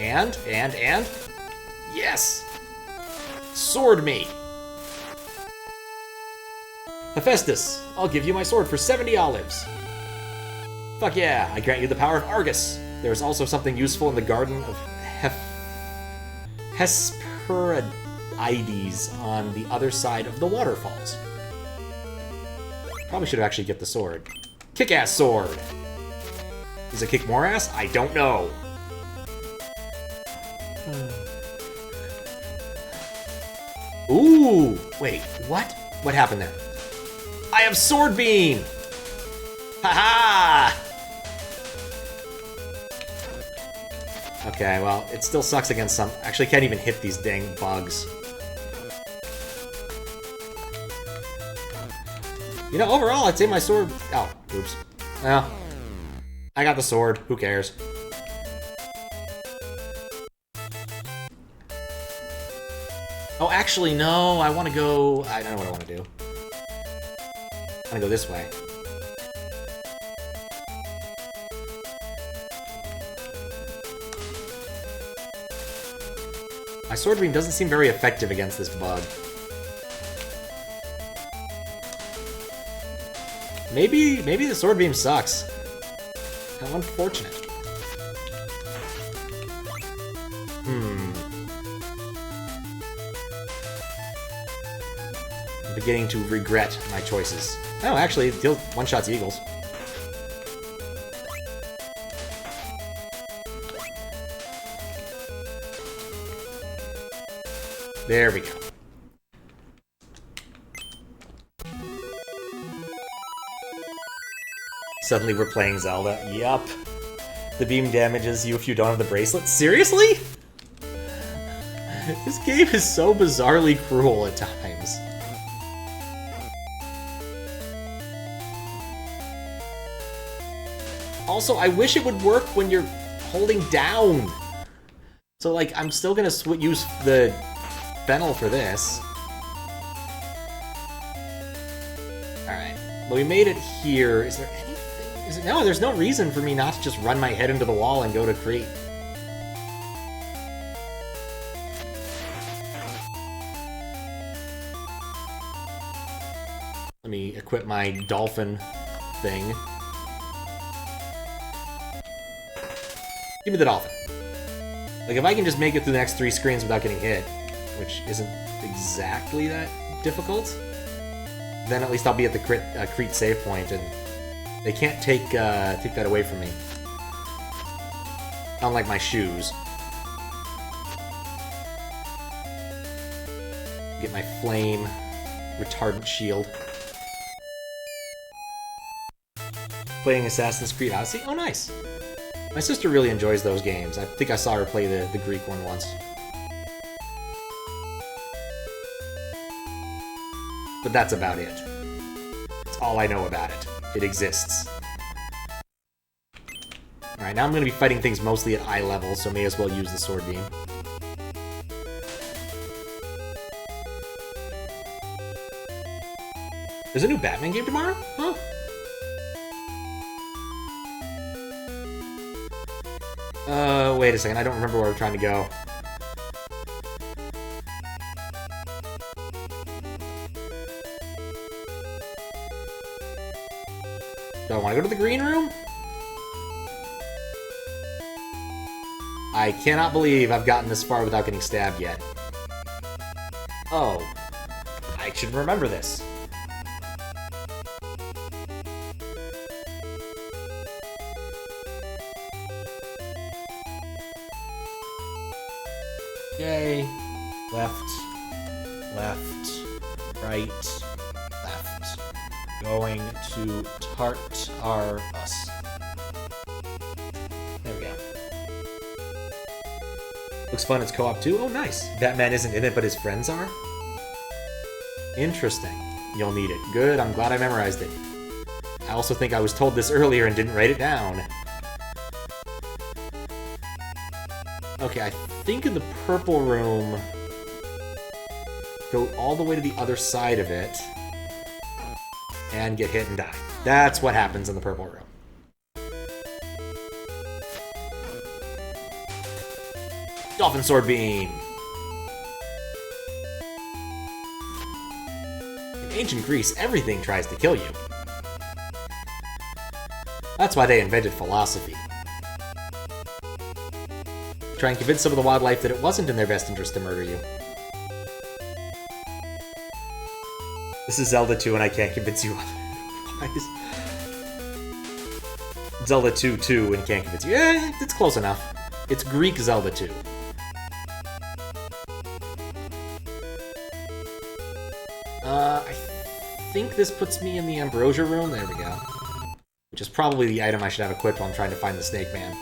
And? Yes! Sword me! Hephaestus, I'll give you my sword for 70 olives. Fuck yeah, I grant you the power of Argus. There is also something useful in the garden of Hesperides on the other side of the waterfalls. Probably should have actually get the sword. Kick-ass sword! Does it kick more ass? I don't know. Ooh! Wait, what? What happened there? I have Sword Beam! Haha! Okay, well, it still sucks against some... Actually, can't even hit these dang bugs. You know, overall, I'd say my sword... Oh, oops. Well, I got the sword. Who cares? Oh, actually, no. I want to go... I don't know what I want to do. I want to go this way. My sword beam doesn't seem very effective against this bug. Maybe the sword beam sucks. How unfortunate. I'm beginning to regret my choices. Oh, actually, it deals one-shots eagles. There we go. Suddenly we're playing Zelda. Yup. The beam damages you if you don't have the bracelet. Seriously? This game is so bizarrely cruel at times. Also, I wish it would work when you're holding down. So, like, I'm still gonna use the fennel for this. Alright. Well, we made it here. Is there anything? No, there's no reason for me not to just run my head into the wall and go to Crete. Let me equip my dolphin thing. Give me the dolphin. Like, if I can just make it through the next 3 screens without getting hit, which isn't exactly that difficult, then at least I'll be at the Crete save point, and they can't take that away from me. Unlike my shoes. Get my flame retardant shield. Playing Assassin's Creed Odyssey? Oh, nice. My sister really enjoys those games. I think I saw her play the Greek one once. But that's about it. That's all I know about it. It exists. Alright, now I'm going to be fighting things mostly at eye level, so may as well use the sword beam. There's a new Batman game tomorrow? Huh? Wait a second, I don't remember where we're trying to go. Do I want to go to the green room? I cannot believe I've gotten this far without getting stabbed yet. Oh. I should remember this. Yay. Left. Left. Right. Left. Going to Tartar us. There we go. Looks fun, it's co-op too. Oh, nice. Batman isn't in it, but his friends are? Interesting. You'll need it. Good, I'm glad I memorized it. I also think I was told this earlier and didn't write it down. Okay, I think in the purple room, go all the way to the other side of it, and get hit and die. That's what happens in the purple room. Dolphin Sword Beam! In ancient Greece, everything tries to kill you. That's why they invented philosophy. Try and convince some of the wildlife that it wasn't in their best interest to murder you. This is Zelda 2 and I can't convince you otherwise. Zelda 2 and can't convince you. Yeah, it's close enough. It's Greek Zelda 2. I think this puts me in the Ambrosia room. There we go. Which is probably the item I should have equipped while I'm trying to find the Snake Man.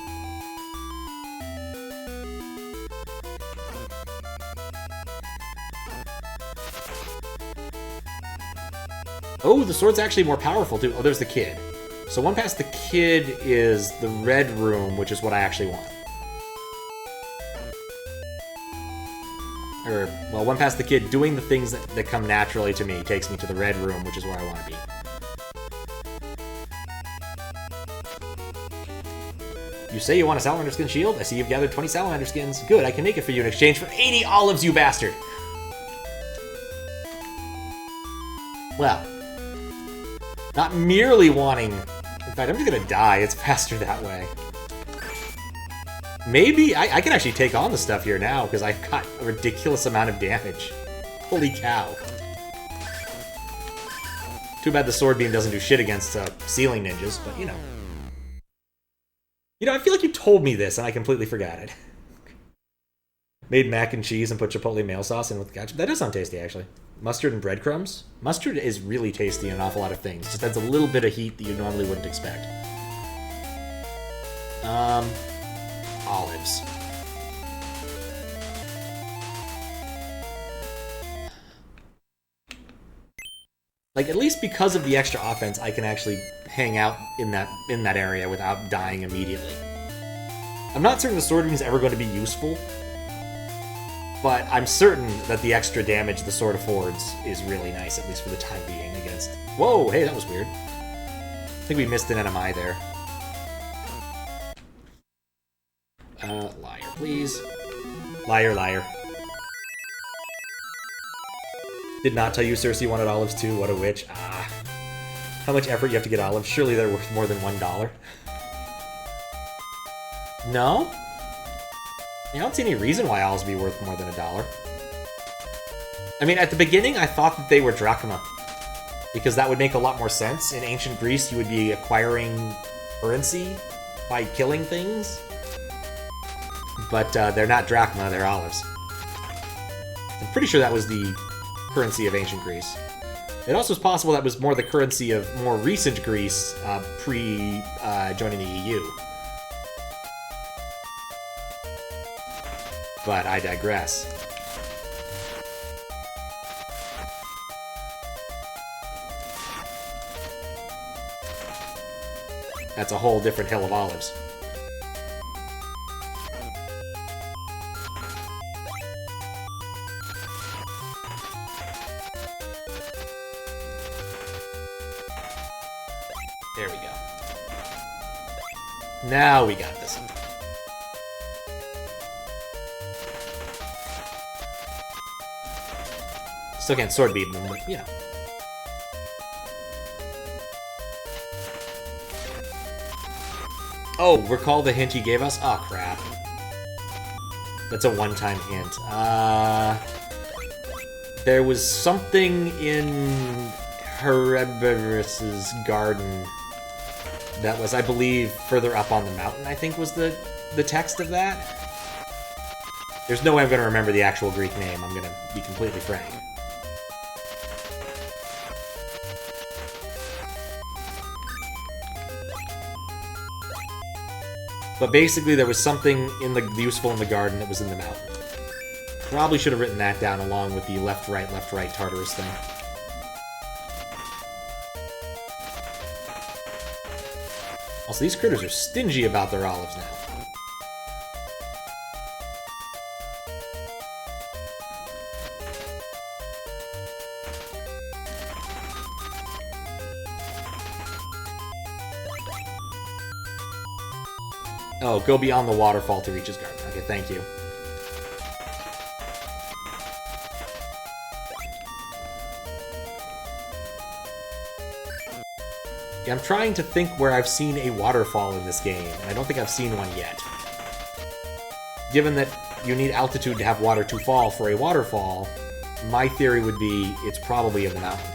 Oh, the sword's actually more powerful, too. Oh, there's the kid. So one past the kid is the red room, which is what I actually want. Or, well, one past the kid doing the things that come naturally to me takes me to the red room, which is where I want to be. You say you want a salamander skin shield? I see you've gathered 20 salamander skins. Good, I can make it for you in exchange for 80 olives, you bastard! Well, not merely wanting... In fact, I'm just gonna die. It's faster that way. Maybe I can actually take on the stuff here now, because I've got a ridiculous amount of damage. Holy cow. Too bad the sword beam doesn't do shit against ceiling ninjas, but you know. You know, I feel like you told me this, and I completely forgot it. Made mac and cheese and put chipotle mayo sauce in with ketchup. That does sound tasty, actually. Mustard and breadcrumbs. Mustard is really tasty in an awful lot of things. Just adds a little bit of heat that you normally wouldn't expect. Olives. Like, at least because of the extra offense, I can actually hang out in that area without dying immediately. I'm not certain the sword beam is ever going to be useful, but I'm certain that the extra damage the sword affords is really nice, at least for the time being, against... Whoa, hey, that was weird. I think we missed an NMI there. Liar, please. Liar, liar. Did not tell you Cersei wanted olives too, what a witch. Ah. How much effort you have to get olives? Surely they're worth more than $1. No? I don't see any reason why olives would be worth more than $1. I mean, at the beginning, I thought that they were drachma, because that would make a lot more sense. In ancient Greece, you would be acquiring currency by killing things. But they're not drachma, they're olives. I'm pretty sure that was the currency of ancient Greece. It also is possible that was more the currency of more recent Greece pre-joining the EU. But I digress. That's a whole different hill of olives. There we go. Now we got this. Still can't sword beam them, but, you know. Oh, recall the hint he gave us? Oh, crap. That's a one-time hint. There was something in Hereberis's garden that was, I believe, further up on the mountain, I think was the text of that. There's no way I'm going to remember the actual Greek name, I'm going to be completely frank. But basically, there was something useful in the garden that was in the mountain. Probably should have written that down along with the left-right Tartarus thing. Also, these critters are stingy about their olives now. Oh, go beyond the waterfall to reach his garden. Okay, thank you. I'm trying to think where I've seen a waterfall in this game, and I don't think I've seen one yet. Given that you need altitude to have water to fall for a waterfall, my theory would be it's probably in the mountain.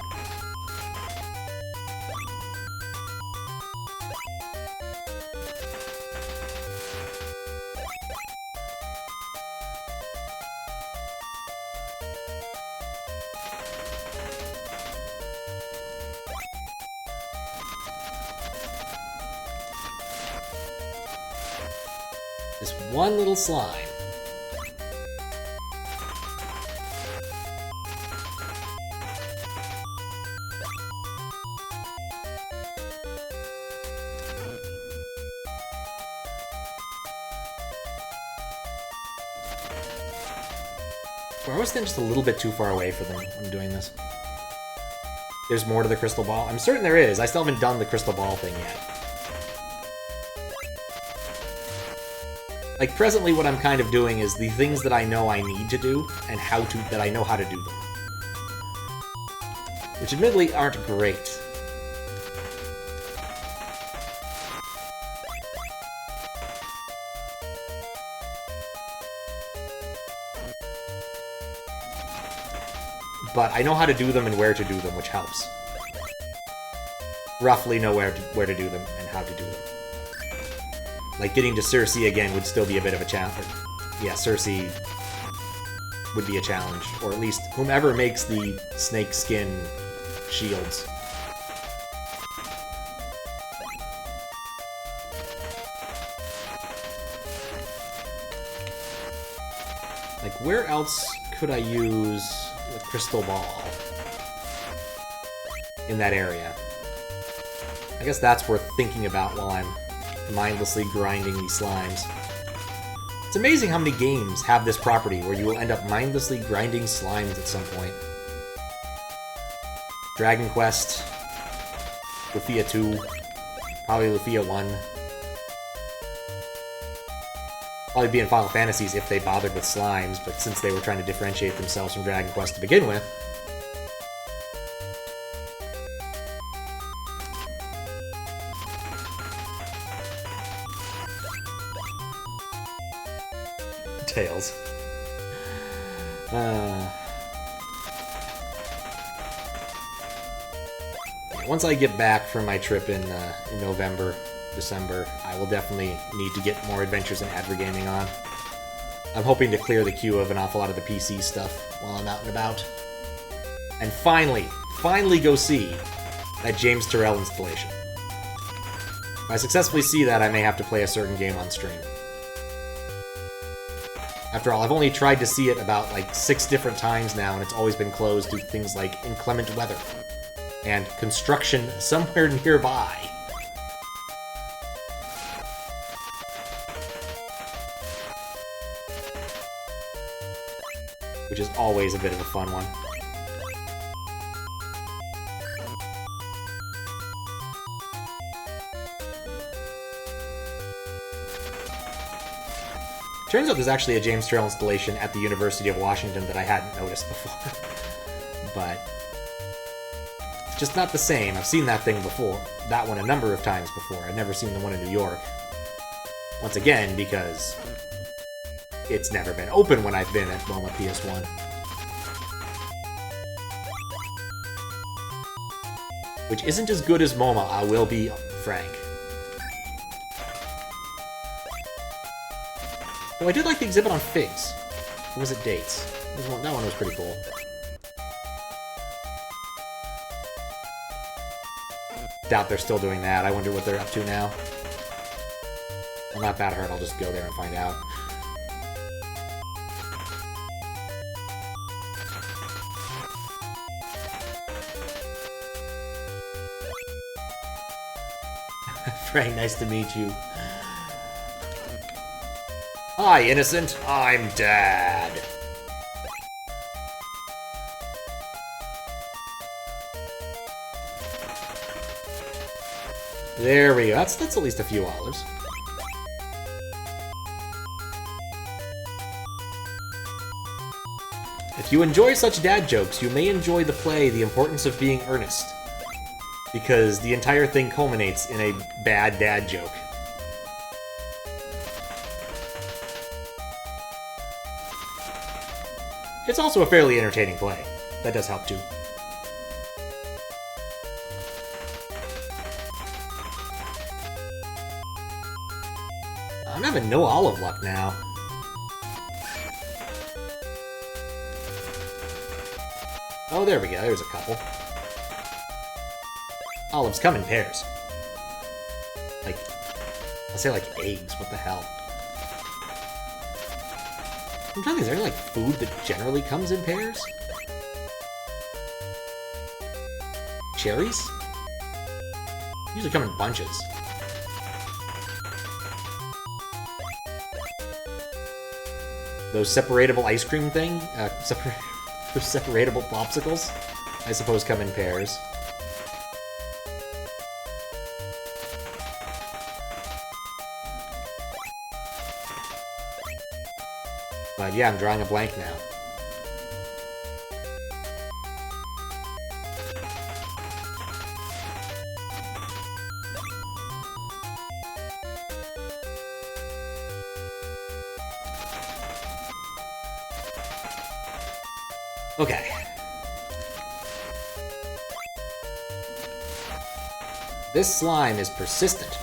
This one little slime. I was then just a little bit too far away for them when I'm doing this. There's more to the crystal ball? I'm certain there is. I still haven't done the crystal ball thing yet. Like, presently what I'm kind of doing is the things that I know I need to do, and that I know how to do them. Which admittedly aren't great. But I know how to do them and where to do them, which helps. Roughly know where to do them and how to do them. Like, getting to Circe again would still be a bit of a challenge. Yeah, Circe would be a challenge. Or at least whomever makes the snake skin shields. Like, where else could I use the crystal ball in that area? I guess that's worth thinking about while I'm mindlessly grinding these slimes. It's amazing how many games have this property where you will end up mindlessly grinding slimes at some point. Dragon Quest, Phthia 2, probably Phthia 1. Probably be in Final Fantasies if they bothered with slimes, but since they were trying to differentiate themselves from Dragon Quest to begin with. Tails. Once I get back from my trip in November, December, I will definitely need to get more Adventures in Advergaming on. I'm hoping to clear the queue of an awful lot of the PC stuff while I'm out and about. And finally go see that James Turrell installation. If I successfully see that, I may have to play a certain game on stream. After all, I've only tried to see it about, like, 6 different times now, and it's always been closed due to things like inclement weather and construction somewhere nearby. Which is always a bit of a fun one. Turns out there's actually a James Turrell installation at the University of Washington that I hadn't noticed before. But it's just not the same. I've seen that thing before. That one a number of times before. I've never seen the one in New York. Once again, because it's never been open when I've been at MoMA PS1. Which isn't as good as MoMA, I will be frank. Though I did like the exhibit on figs. Or was it dates? That one was pretty cool. Doubt they're still doing that. I wonder what they're up to now. I'm not that hurt, I'll just go there and find out. Frank, nice to meet you. Hi, innocent. I'm Dad. There we go. That's at least a few olives. If you enjoy such dad jokes, you may enjoy the play The Importance of Being Earnest. because the entire thing culminates in a bad dad joke. It's also a fairly entertaining play. That does help too. I'm having no olive luck now. Oh, there we go. There's a couple. Olives come in pairs. Like, I'll say like eggs. What the hell? I'm trying to think, is there any like food that generally comes in pairs? Cherries? Usually come in bunches. Those separatable ice cream thing, separatable popsicles, I suppose come in pairs. But yeah, I'm drawing a blank now. Okay. This slime is persistent.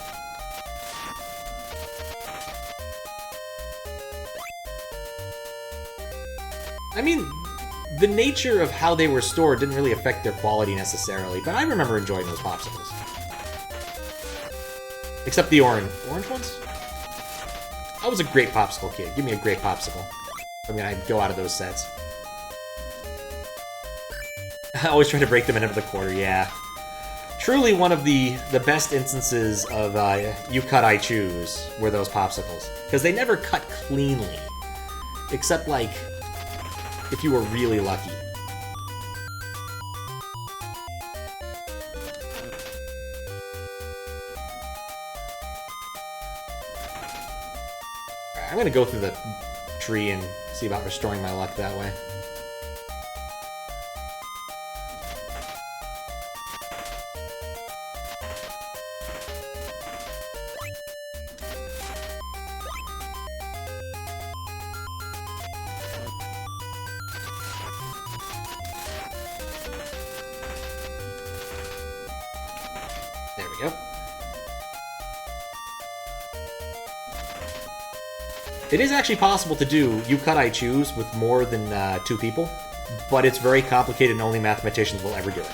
I mean, the nature of how they were stored didn't really affect their quality necessarily, but I remember enjoying those popsicles. Except the orange ones? I was a great popsicle kid. Give me a great popsicle. I'm gonna go out of those sets. I always try to break them into the quarter, yeah. Truly one of the best instances of you cut, I choose were those popsicles. Because they never cut cleanly. Except, like, if you were really lucky. I'm gonna go through the tree and see about restoring my luck that way. There we go. It is actually possible to do You Cut, I Choose with more than 2 people, but it's very complicated and only mathematicians will ever do it.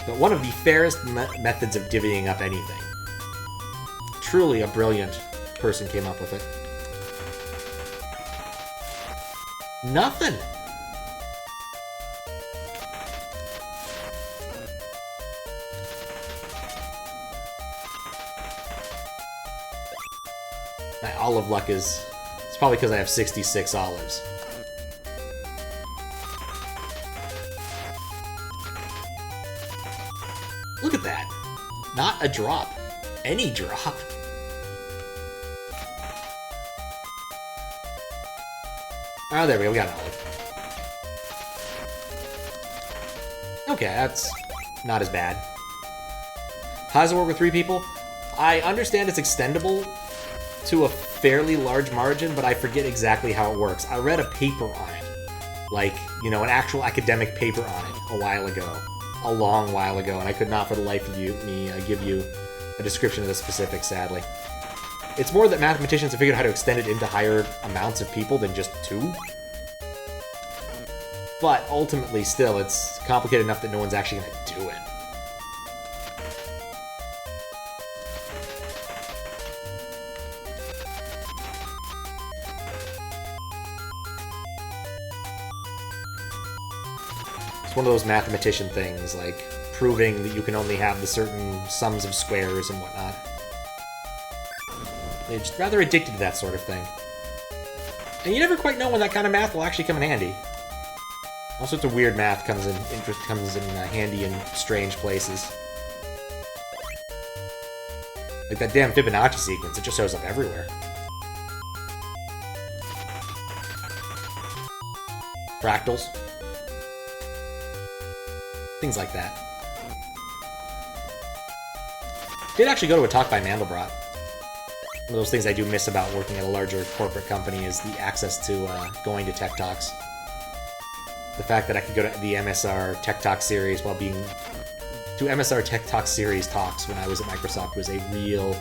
But one of the fairest methods of divvying up anything. Truly a brilliant person came up with it. Nothing! My olive luck is... It's probably because I have 66 olives. Look at that. Not a drop. Any drop. Oh, there we go. We got an olive. Okay, that's not as bad. How does it work with 3 people? I understand it's extendable to a fairly large margin, but I forget exactly how it works. I read a paper on it. Like, you know, an actual academic paper on it a while ago. A long while ago, and I could not for the life of me give you a description of the specifics, sadly. It's more that mathematicians have figured out how to extend it into higher amounts of people than just 2. But ultimately, still, it's complicated enough that no one's actually going to do it. It's one of those mathematician things, like proving that you can only have the certain sums of squares and whatnot. They're just rather addicted to that sort of thing. And you never quite know when that kind of math will actually come in handy. All sorts of weird math comes in handy in strange places. Like that damn Fibonacci sequence, it just shows up everywhere. fractals. Things like that. Did actually go to a talk by Mandelbrot. One of those things I do miss about working at a larger corporate company is the access to going to Tech Talks. The fact that I could go to the MSR Tech Talk series while being... to MSR Tech Talk series talks when I was at Microsoft was a real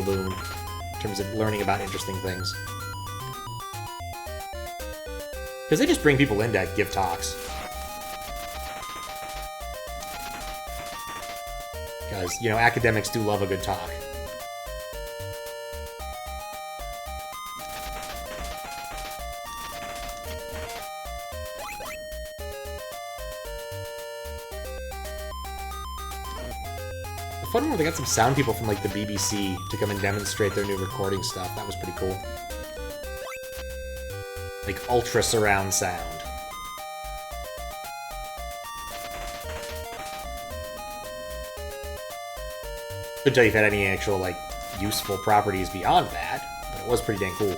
boon in terms of learning about interesting things. Because they just bring people in to give talks. Because, you know, academics do love a good talk. The fun one where they got some sound people from, like, the BBC to come and demonstrate their new recording stuff. That was pretty cool. Like, ultra surround sound. Couldn't tell you if it had any actual, like, useful properties beyond that, but it was pretty dang cool.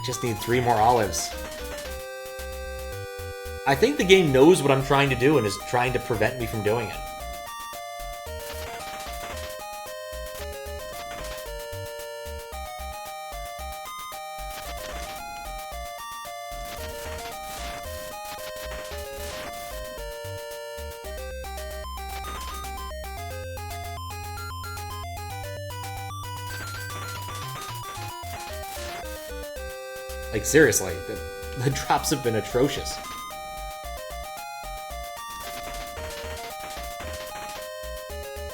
Just need 3 more olives. I think the game knows what I'm trying to do and is trying to prevent me from doing it. Like, seriously, the drops have been atrocious.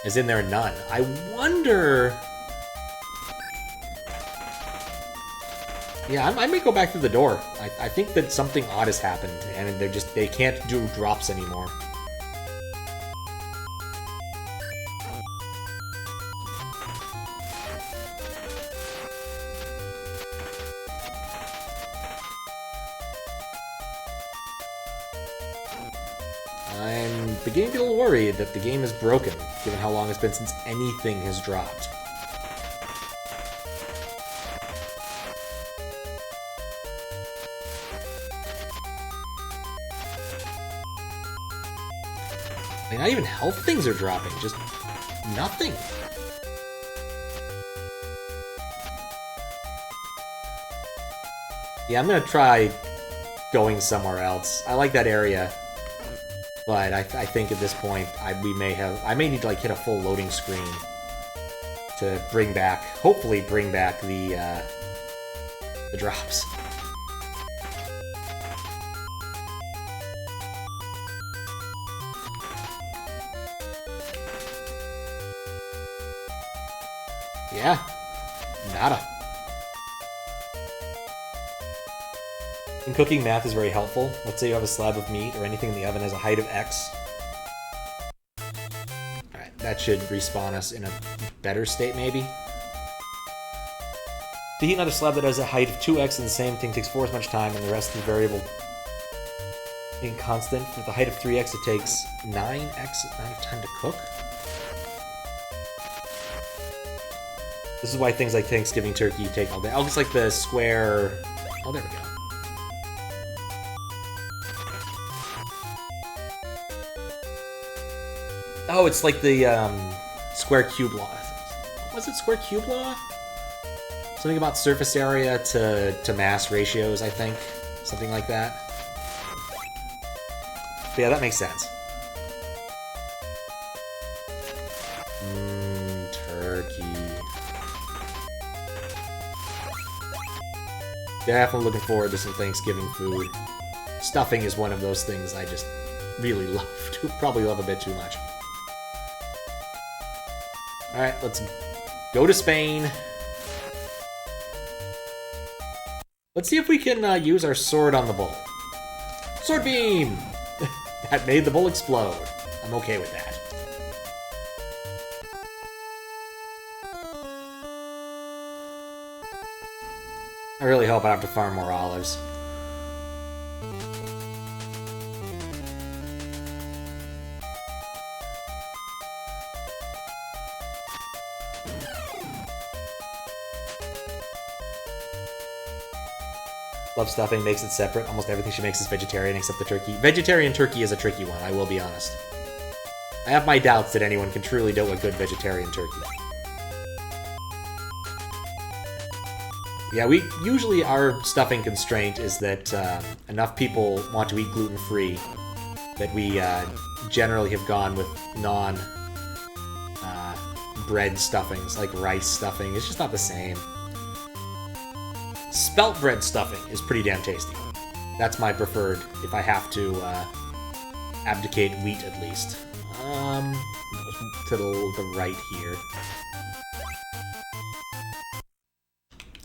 As in, there are none. I wonder... Yeah, I might go back through the door. I think that something odd has happened, and they can't do drops anymore. I'm beginning to get a little worried that the game is broken, given how long it's been since anything has dropped. Like, not even health things are dropping, just nothing. Yeah, I'm gonna try going somewhere else. I like that area. But I think at this point, I may need to, like, hit a full loading screen to bring back, hopefully bring back the drops. Yeah, nada. In cooking, math is very helpful. Let's say you have a slab of meat or anything in the oven has a height of X. Alright, that should respawn us in a better state, maybe. To heat another slab that has a height of 2x and the same thing takes 4 as much time, and the rest is variable being constant. With the height of 3x, it takes 9x amount of time to cook. This is why things like Thanksgiving turkey take all day. Oh, it's like the square... Oh, there we go. Oh, it's like the square cube law. Was it square cube law? Something about surface area to mass ratios, I think. Something like that. But yeah, that makes sense. Turkey. Definitely looking forward to some Thanksgiving food. Stuffing is one of those things I just really love. Probably love a bit too much. Alright, let's go to Spain. Let's see if we can use our sword on the bull. Sword beam! That made the bull explode. I'm okay with that. I really hope I don't have to farm more olives. Love stuffing, makes it separate. Almost everything she makes is vegetarian except the turkey. Vegetarian turkey is a tricky one, I will be honest. I have my doubts that anyone can truly do a good vegetarian turkey. Yeah, usually our stuffing constraint is that enough people want to eat gluten-free that we generally have gone with non-bread stuffings, like rice stuffing. It's just not the same. Spelt bread stuffing is pretty damn tasty. That's my preferred, if I have to abdicate wheat at least. To the right here.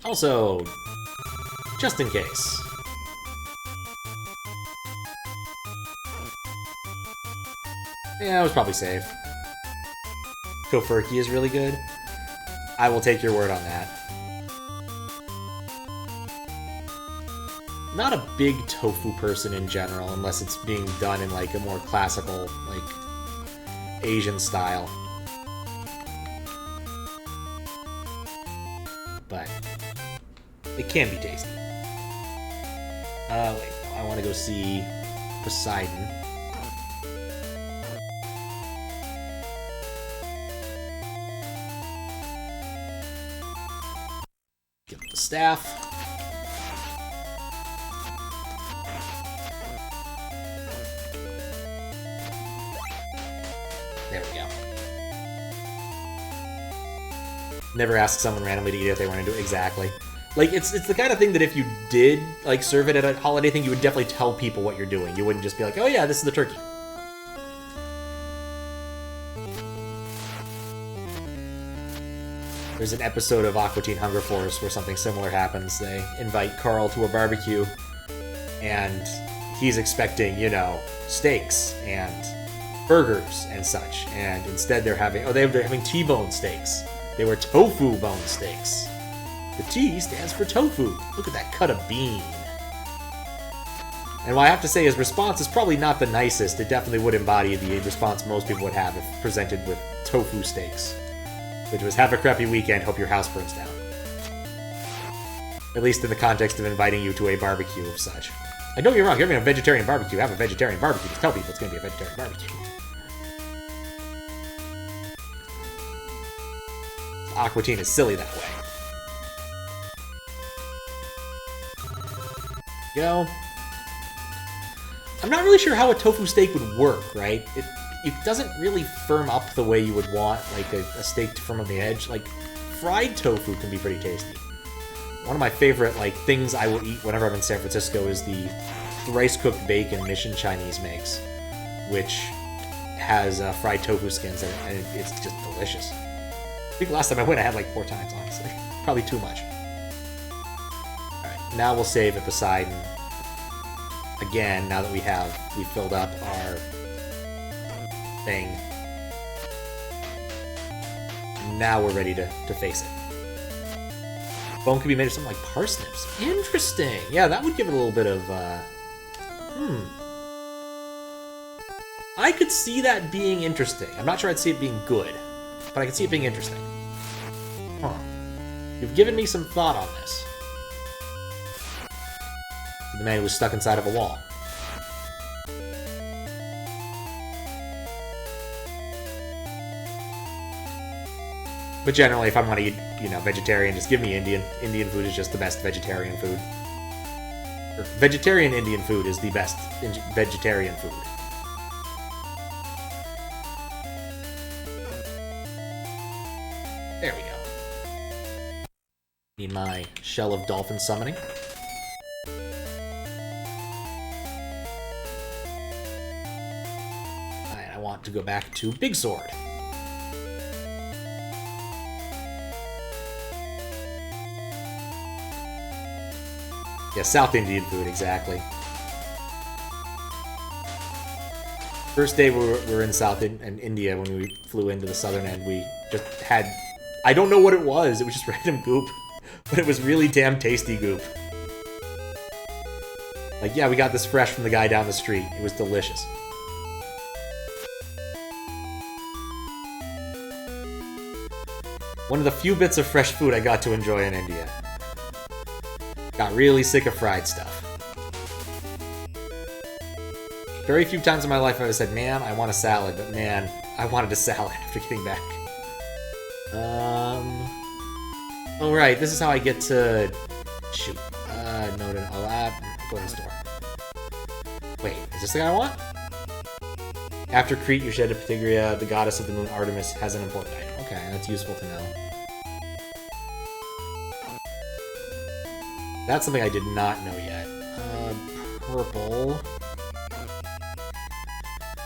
Also, just in case. Yeah, it was probably safe. Tofurkey is really good. I will take your word on that. Not a big tofu person in general, unless it's being done in like a more classical, like Asian style. But it can be tasty. Wait, I want to go see Poseidon. Get the staff. There we go. Never ask someone randomly to eat it if they want to do it. Exactly. Like, it's the kind of thing that if you did, like, serve it at a holiday thing, you would definitely tell people what you're doing. You wouldn't just be like, oh yeah, this is the turkey. There's an episode of Aqua Teen Hunger Force where something similar happens. They invite Carl to a barbecue, and he's expecting, you know, steaks and burgers and such. And instead they're having, they're having T-bone steaks. They were tofu bone steaks. The T stands for tofu. Look at that cut of bean. And what I have to say, his response is probably not the nicest. It definitely would embody the response most people would have if presented with tofu steaks. Which was, have a crappy weekend, hope your house burns down. At least in the context of inviting you to a barbecue of such. And don't get me wrong, if you're having a vegetarian barbecue, have a vegetarian barbecue. Just tell people it's going to be a vegetarian barbecue. Aqua Teen is silly that way. You know, I'm not really sure how a tofu steak would work, right? It doesn't really firm up the way you would want, like, a steak to firm on the edge. Like, fried tofu can be pretty tasty. One of my favorite, like, things I will eat whenever I'm in San Francisco is the rice-cooked bacon Mission Chinese makes, which has fried tofu skins in it, and it's just delicious. I think last time I went, I had like 4 times, honestly. Probably too much. Alright, now we'll save at Poseidon. Again, now that we filled up our thing. Now we're ready to face it. Bone could be made of something like parsnips. Interesting! Yeah, that would give it a little bit of, I could see that being interesting. I'm not sure I'd see it being good, but I could see it being interesting. Huh. You've given me some thought on this. The man who was stuck inside of a wall. But generally, if I want to eat, you know, vegetarian, just give me Indian. Indian food is just the best vegetarian food. Or vegetarian Indian food is the best vegetarian food. There we go. Need my shell of dolphin summoning. Alright, I want to go back to Big Sword. Yeah, South Indian food, exactly. First day we were in India when we flew into the southern end, we just had... I don't know what it was just random goop. But it was really damn tasty goop. Like, yeah, we got this fresh from the guy down the street. It was delicious. One of the few bits of fresh food I got to enjoy in India. Got really sick of fried stuff. Very few times in my life I've said, man, I want a salad, but man, I wanted a salad after getting back. Oh right, this is how I get to... Shoot. No, go to the store. Wait, is this the guy I want? After Crete, you shed to Phthyia, the goddess of the moon, Artemis, has an important item. Okay, that's useful to know. That's something I did not know yet. Purple...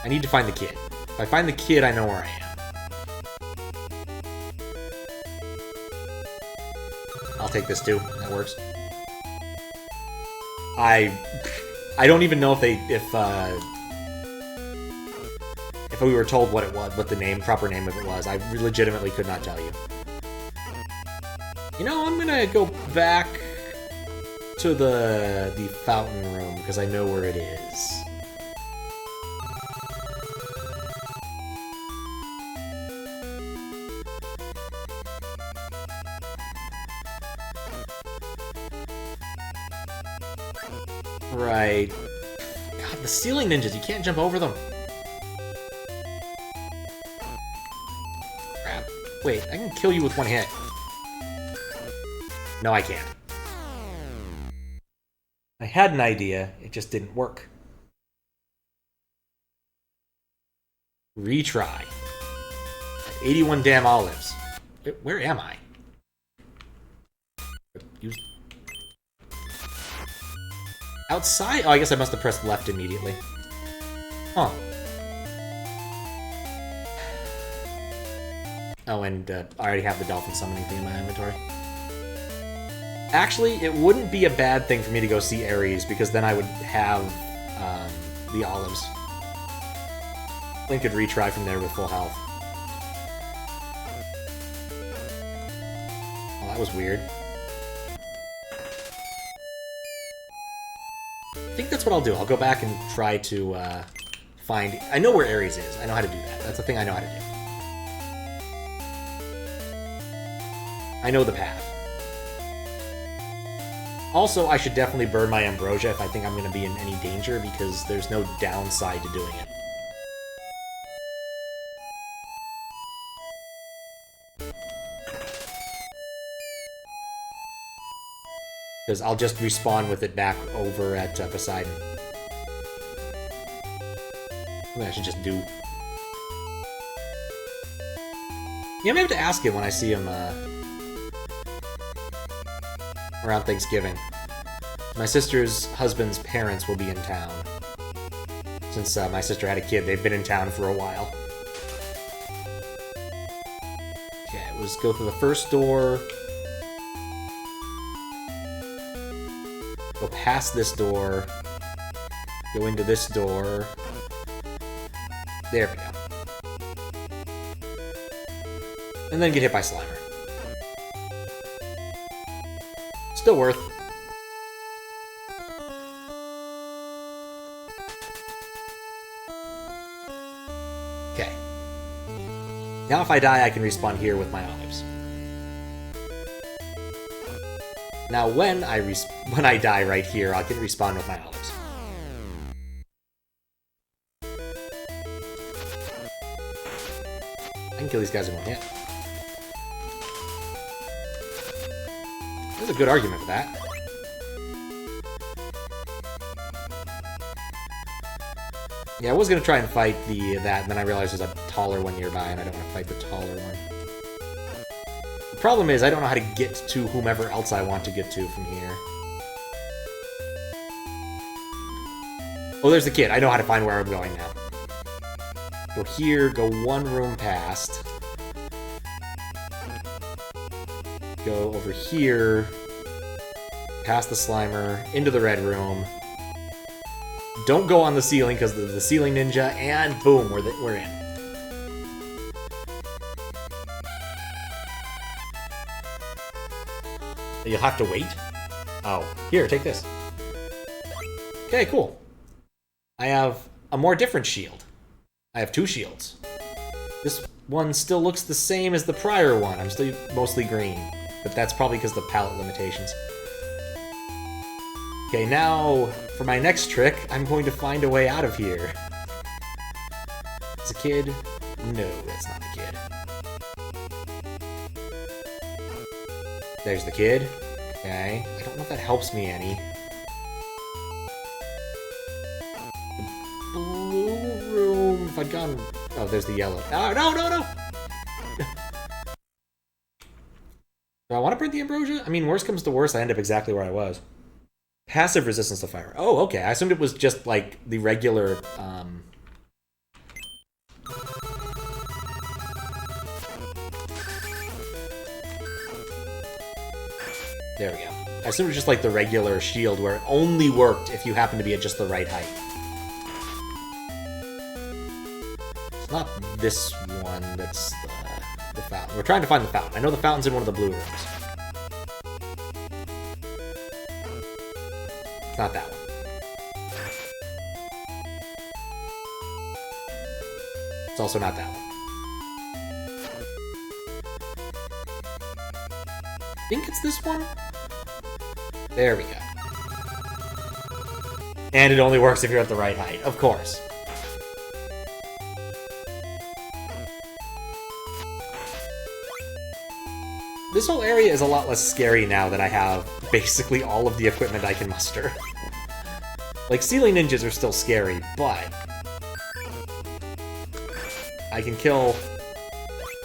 I need to find the kid. If I find the kid, I know where I am. I'll take this too. That works. I don't even know if we were told what it was, what the proper name of it was. I legitimately could not tell you. You know, I'm gonna go back to the fountain room because I know where it is. Right. God, the ceiling ninjas, you can't jump over them. Crap. Wait, I can kill you with one hit. No, I can't. I had an idea, it just didn't work. Retry. 81 damn olives. Where am I? Use... Outside? Oh, I guess I must have pressed left immediately. Huh. Oh, and I already have the dolphin summoning thing in my inventory. Actually, it wouldn't be a bad thing for me to go see Ares, because then I would have the olives. Link could retry from there with full health. Oh, that was weird. I think that's what I'll do. I'll go back and try to find... I know where Ares is. I know how to do that. That's the thing I know how to do. I know the path. Also, I should definitely burn my ambrosia if I think I'm going to be in any danger, because there's no downside to doing it. Because I'll just respawn with it back over at Poseidon. Something I should just do. Yeah, maybe I have to ask him when I see him around Thanksgiving. My sister's husband's parents will be in town. Since my sister had a kid, they've been in town for a while. Okay, let's go through the first door. Go past this door. Go into this door. There we go. And then get hit by Slimer. Still worth. Okay. Now if I die, I can respawn here with my olives. Now when I die right here, I can respawn with my olives. I can kill these guys in one hit. There's a good argument for that. Yeah, I was going to try and fight that, and then I realized there's a taller one nearby, and I don't want to fight the taller one. The problem is, I don't know how to get to whomever else I want to get to from here. Oh, there's the kid. I know how to find where I'm going now. Go here, go one room past. Go over here, past the Slimer, into the red room. Don't go on the ceiling, because the ceiling ninja, and boom, we're in. You'll have to wait? Oh, here, take this. Okay, cool. I have a more different shield. I have two shields. This one still looks the same as the prior one. I'm still mostly green, but that's probably because of the palette limitations. Okay, now, for my next trick, I'm going to find a way out of here. Is a kid? No, that's not the kid. There's the kid. Okay. I don't know if that helps me any. The blue room. If I'd gone... Oh, there's the yellow. Oh, no, no, no! Do I want to print the ambrosia? I mean, worst comes to worst, I end up exactly where I was. Passive resistance to fire. Oh, okay. I assumed it was just, like, the regular, There we go. I assumed it was just, like, the regular shield where it only worked if you happen to be at just the right height. It's not this one that's the fountain. We're trying to find the fountain. I know the fountain's in one of the blue rooms. It's not that one. It's also not that one. I think it's this one? There we go. And it only works if you're at the right height, of course. This whole area is a lot less scary now that I have basically all of the equipment I can muster. Like, ceiling ninjas are still scary, but I can kill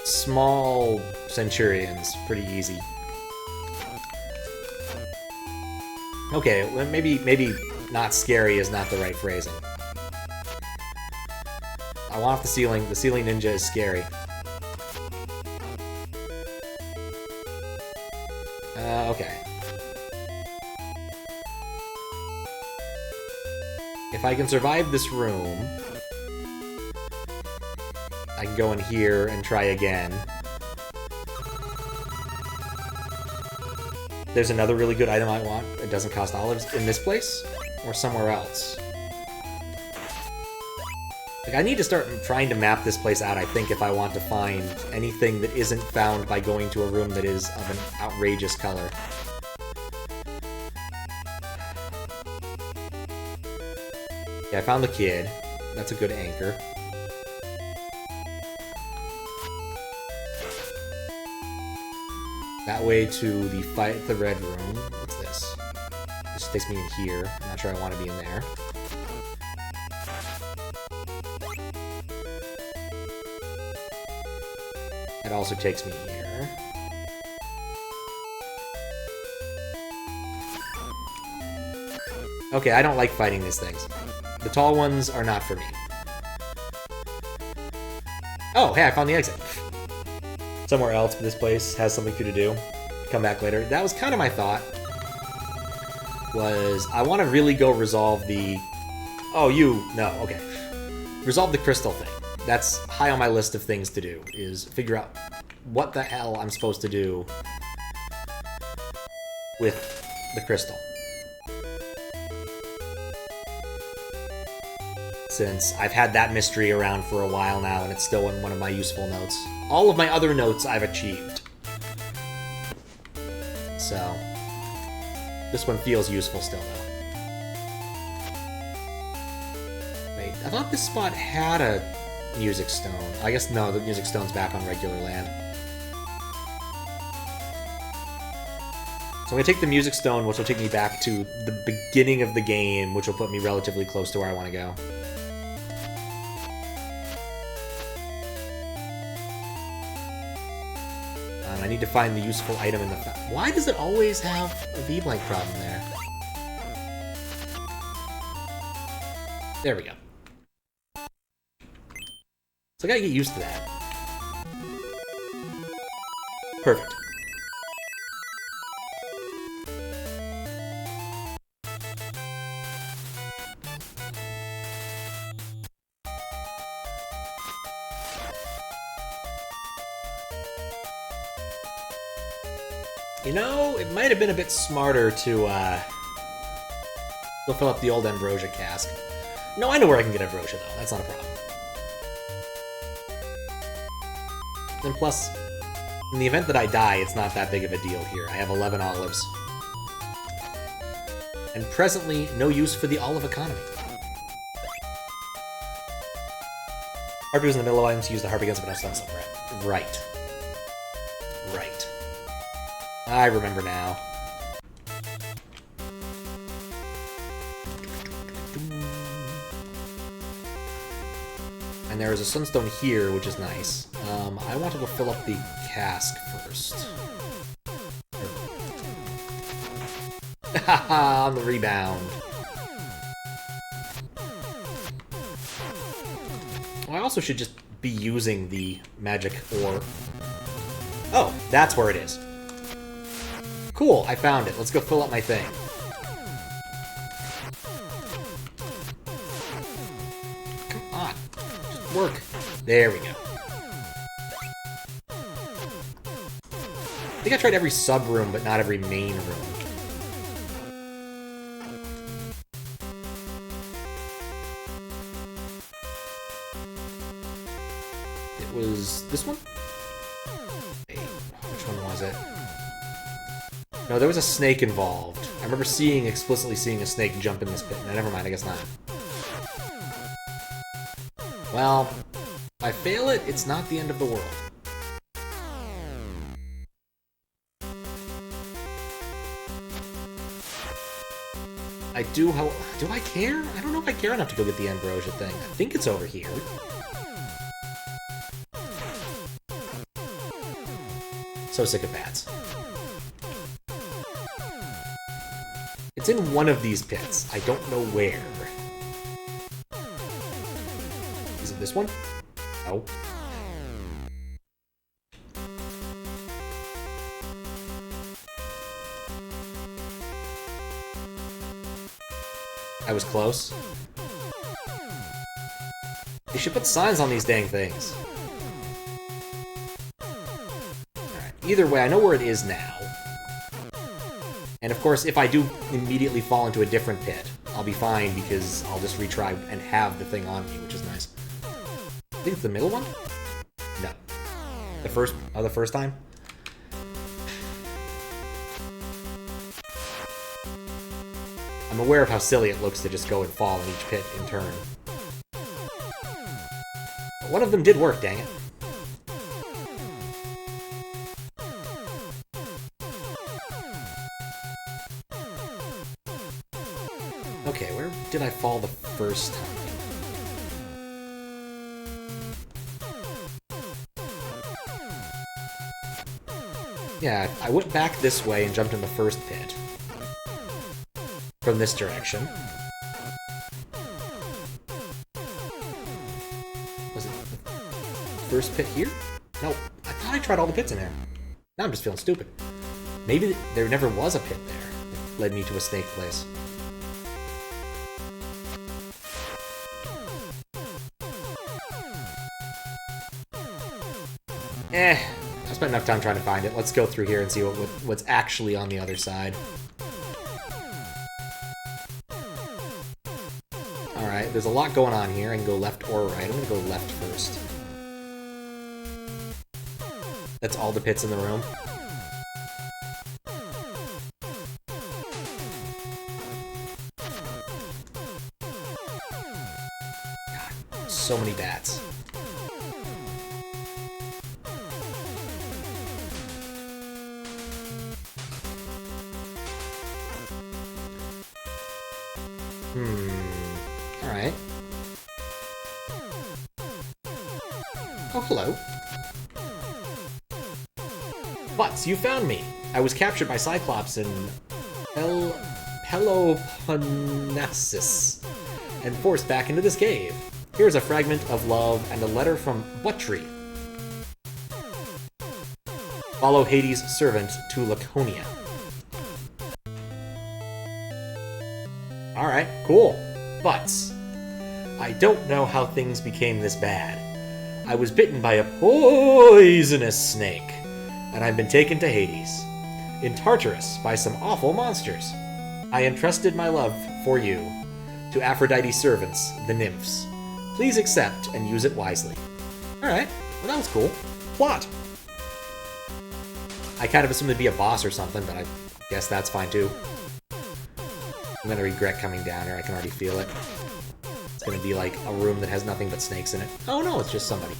small centurions pretty easy. Okay, maybe not scary is not the right phrasing. I want off the ceiling. The ceiling ninja is scary. Okay. If I can survive this room, I can go in here and try again. There's another really good item I want. It doesn't cost olives in this place or somewhere else. Like, I need to start trying to map this place out, I think, if I want to find anything that isn't found by going to a room that is of an outrageous color. Yeah, I found the kid. That's a good anchor. That way to the fight at the red room. What's this? This takes me in here. I'm not sure I want to be in there. It also takes me here. Okay, I don't like fighting these things. The tall ones are not for me. Oh, hey, I found the exit. Somewhere else, but this place has something to do. Come back later. That was kind of my thought. Was I want to really go resolve the... Oh, you... No, okay. Resolve the crystal thing. That's high on my list of things to do, is figure out what the hell I'm supposed to do with the crystal. Since I've had that mystery around for a while now, and it's still in one of my useful notes. All of my other notes I've achieved. So, this one feels useful still, though. Wait, I thought this spot had a music stone. I guess no, the music stone's back on regular land. So I'm going to take the music stone, which will take me back to the beginning of the game, which will put me relatively close to where I want to go. I need to find the useful item in the... Why does it always have a V-blank problem there? There we go. So I gotta get used to that. Perfect. You know, it might have been a bit smarter to go fill up the old ambrosia cask. No, I know where I can get ambrosia, though. That's not a problem. And plus, in the event that I die, it's not that big of a deal here. I have 11 olives. and presently no use for the olive economy. Harpy was in the middle of items to use the harp against, but no stun somewhere. Right. Right. I remember now. And there is a sunstone here, which is nice. I want to go fill up the cask first. Haha, on the rebound. Well, I also should just be using the magic ore. Oh, that's where it is. Cool, I found it. Let's go fill up my thing. Come on. Just work. There we go. I think I tried every sub-room, but not every main room. It was this one? Hey, which one was it? No, there was a snake involved. I remember explicitly seeing a snake jump in this pit. No, never mind, I guess not. Well, if I fail it, it's not the end of the world. Do I care? I don't know if I care enough to go get the ambrosia thing. I think it's over here. So sick of bats. It's in one of these pits. I don't know where. Is it this one? No. I was close. They should put signs on these dang things. Alright, either way, I know where it is now. And of course, if I do immediately fall into a different pit, I'll be fine because I'll just retry and have the thing on me, which is nice. I think it's the middle one? No. The first time? I'm aware of how silly it looks to just go and fall in each pit in turn. But one of them did work, dang it. Okay, where did I fall the first time? Yeah, I went back this way and jumped in the first pit. From this direction. Was it the first pit here? No, I thought I tried all the pits in there. Now I'm just feeling stupid. Maybe there never was a pit there that led me to a snake place. I spent enough time trying to find it. Let's go through here and see what's actually on the other side. Alright, there's a lot going on here. I can go left or right. I'm gonna go left first. That's all the pits in the room. God, so many bats. Alright. Oh, hello. Butts, you found me! I was captured by Cyclops in Peloponnesus and forced back into this cave. Here's a fragment of love and a letter from Buttry. Follow Hades' servant to Laconia. Alright, cool. Butts. I don't know how things became this bad. I was bitten by a poisonous snake, and I've been taken to Hades, in Tartarus, by some awful monsters. I entrusted my love for you to Aphrodite's servants, the nymphs. Please accept and use it wisely. Alright, well that was cool. Plot. I kind of assumed it'd be a boss or something, but I guess that's fine too. I'm gonna regret coming down here, I can already feel it. It's gonna be like a room that has nothing but snakes in it. Oh no, it's just somebody.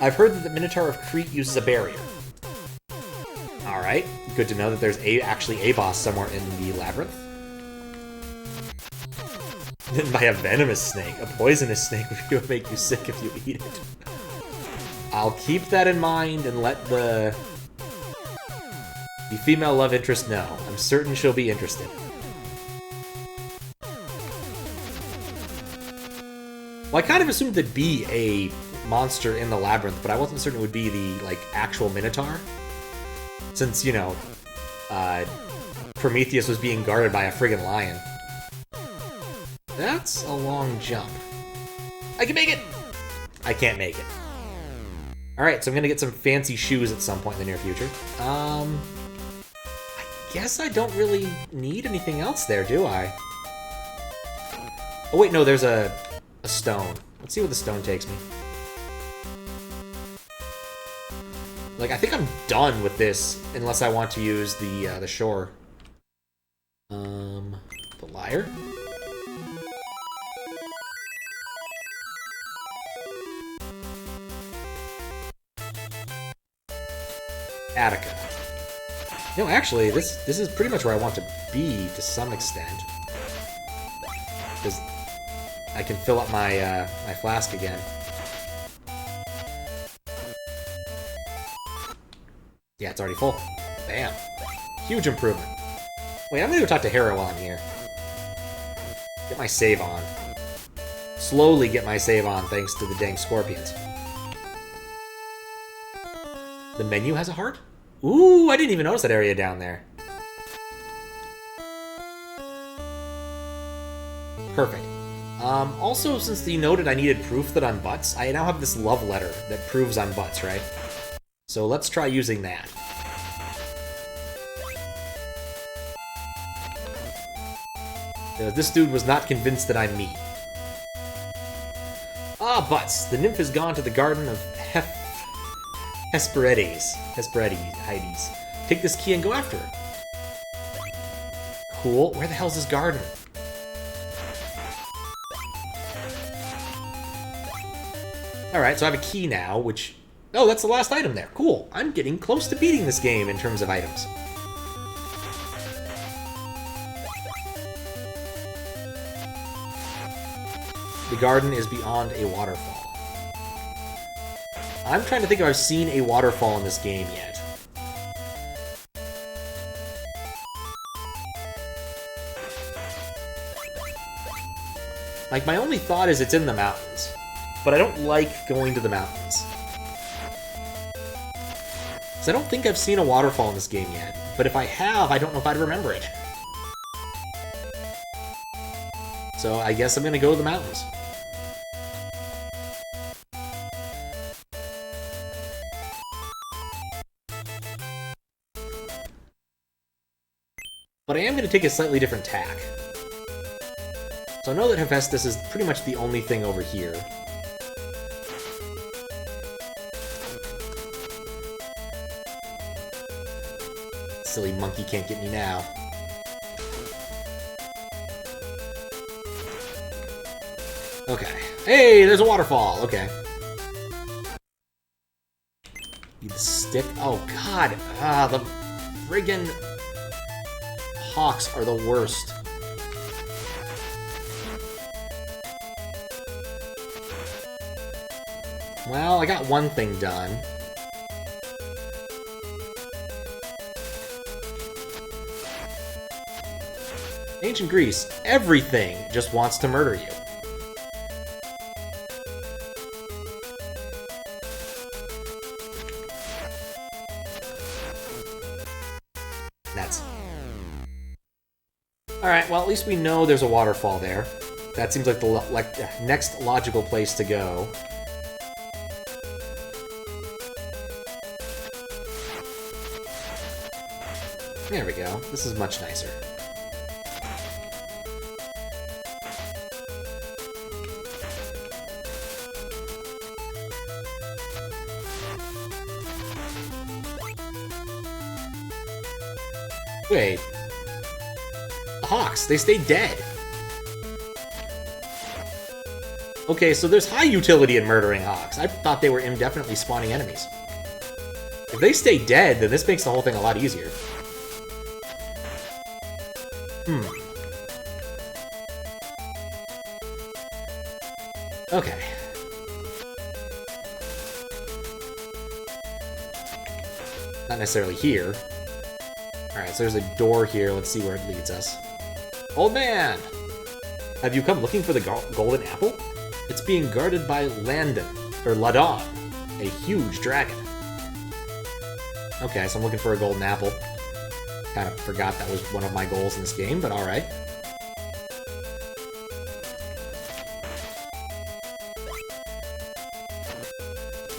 I've heard that the Minotaur of Crete uses a barrier. Alright, good to know that there's actually a boss somewhere in the labyrinth. Then by a venomous snake. A poisonous snake would make you sick if you eat it. I'll keep that in mind and let the female love interest know. I'm certain she'll be interested. Well, I kind of assumed there'd be a monster in the labyrinth, but I wasn't certain it would be the, like, actual Minotaur. Since, you know, Prometheus was being guarded by a friggin' lion. That's a long jump. I can make it! I can't make it. Alright, so I'm gonna get some fancy shoes at some point in the near future. I guess I don't really need anything else there, do I? Oh wait, no, there's a stone. Let's see what the stone takes me. Like, I think I'm done with this, unless I want to use the shore. The lyre? Attica. No, actually, this is pretty much where I want to be to some extent. Because I can fill up my my flask again. Yeah, it's already full. Bam. Huge improvement. Wait, I'm gonna go talk to Hera while I'm here. Get my save on. Slowly get my save on thanks to the dang scorpions. The menu has a heart? Ooh, I didn't even notice that area down there. Perfect. Also, since you noted I needed proof that I'm butts, I now have this love letter that proves I'm butts, right? So let's try using that. This dude was not convinced that I'm meat. Ah, butts! The nymph has gone to the garden of Hesperides. Take this key and go after her. Cool. Where the hell's this garden? Alright, so I have a key now, which... Oh, that's the last item there. Cool. I'm getting close to beating this game in terms of items. The garden is beyond a waterfall. I'm trying to think if I've seen a waterfall in this game yet. Like, my only thought is it's in the mountains. But I don't like going to the mountains. So I don't think I've seen a waterfall in this game yet. But if I have, I don't know if I'd remember it. So I guess I'm gonna go to the mountains. But I am going to take a slightly different tack. So I know that Hephaestus is pretty much the only thing over here. Silly monkey can't get me now. Okay. Hey, there's a waterfall! Okay. Need the stick? Oh, God! Ah, the friggin' hawks are the worst. Well, I got one thing done. Ancient Greece, everything just wants to murder you. Nuts. Alright, well, at least we know there's a waterfall there. That seems like the next logical place to go. There we go. This is much nicer. Wait. The hawks, they stay dead. Okay, so there's high utility in murdering hawks. I thought they were indefinitely spawning enemies. If they stay dead, then this makes the whole thing a lot easier. Okay. Not necessarily here. Alright, so there's a door here. Let's see where it leads us. Old man! Have you come looking for the golden apple? It's being guarded by Ladon, a huge dragon. Okay, so I'm looking for a golden apple. Kind of forgot that was one of my goals in this game, but alright.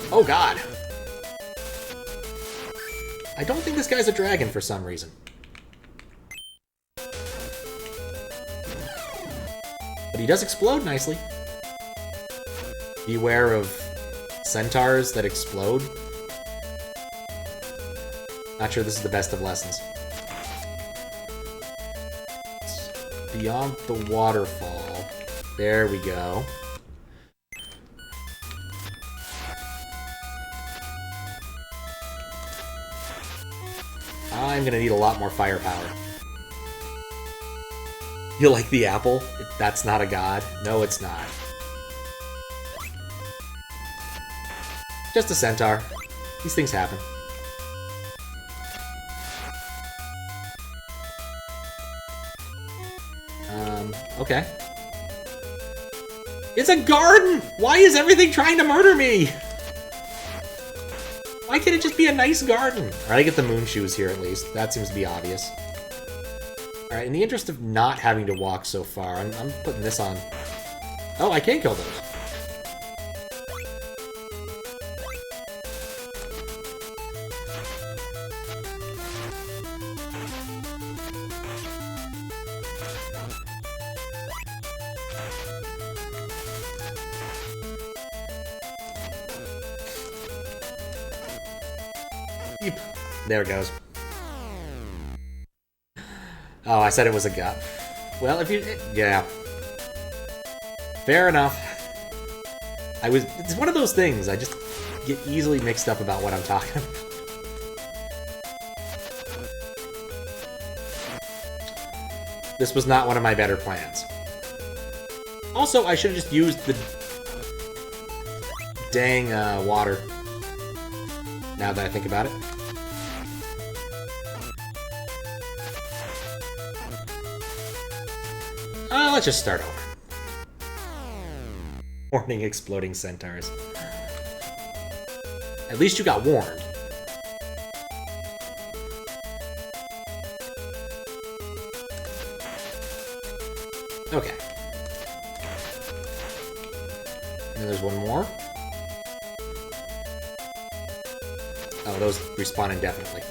Oh god! I don't think this guy's a dragon for some reason. But he does explode nicely. Beware of centaurs that explode. Not sure this is the best of lessons. It's beyond the waterfall. There we go. I'm gonna need a lot more firepower. You like the apple? That's not a god. No, it's not. Just a centaur. These things happen. Okay. It's a garden! Why is everything trying to murder me? Why can't it just be a nice garden? Alright, I get the moon shoes here at least. That seems to be obvious. Alright, in the interest of not having to walk so far, I'm putting this on. Oh, I can kill those. There it goes. Oh, I said it was a gut. Well, if you... yeah. Fair enough. It's one of those things, I just get easily mixed up about what I'm talking about. This was not one of my better plans. Also, I should have just used the dang water. Now that I think about it. Let's just start over. Warning exploding centaurs. At least you got warned. Okay. And there's one more. Oh, those respawn indefinitely.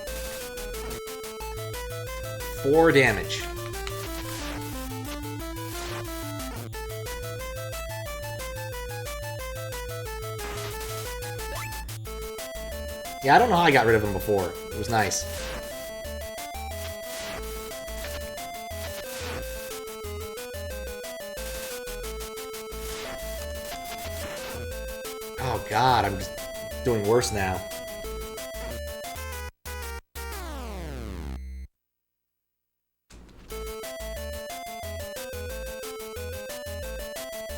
4 damage. Yeah, I don't know how I got rid of him before. It was nice. Oh god, I'm just doing worse now.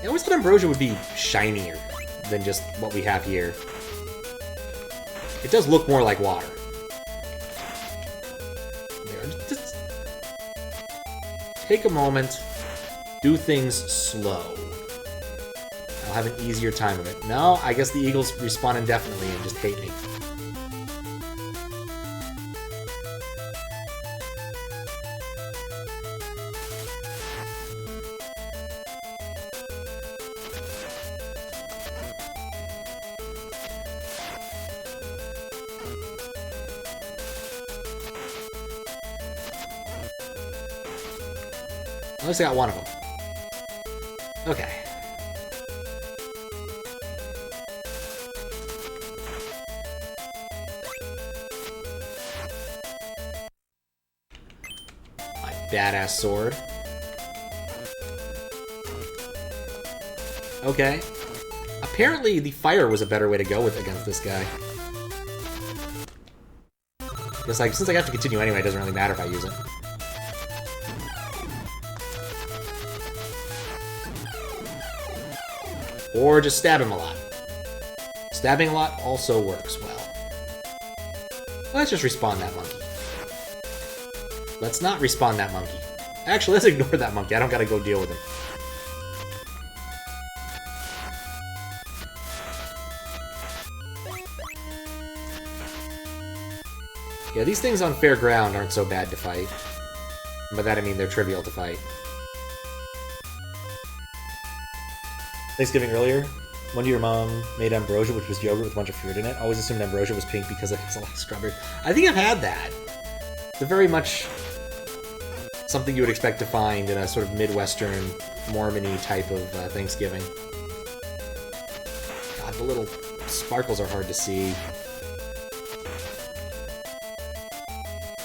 I always thought Ambrosia would be shinier than just what we have here. It does look more like water. There, just take a moment, do things slow. I'll have an easier time of it. No, I guess the eagles respawn indefinitely and just hate me. At least I got one of them. Okay. I badass sword. Okay. Apparently, the fire was a better way to go with against this guy. Because, like, since I have to continue anyway, it doesn't really matter if I use it. Or just stab him a lot. Stabbing a lot also works well. Let's just respawn that monkey. Let's not respawn that monkey. Actually, let's ignore that monkey. I don't gotta go deal with him. Yeah, these things on fair ground aren't so bad to fight. By that I mean they're trivial to fight. Thanksgiving earlier, one day your mom made ambrosia, which was yogurt with a bunch of fruit in it. I always assumed ambrosia was pink because it has a lot of strawberries. I think I've had that. It's a very much something you would expect to find in a sort of Midwestern, Mormon-y type of Thanksgiving. God, the little sparkles are hard to see.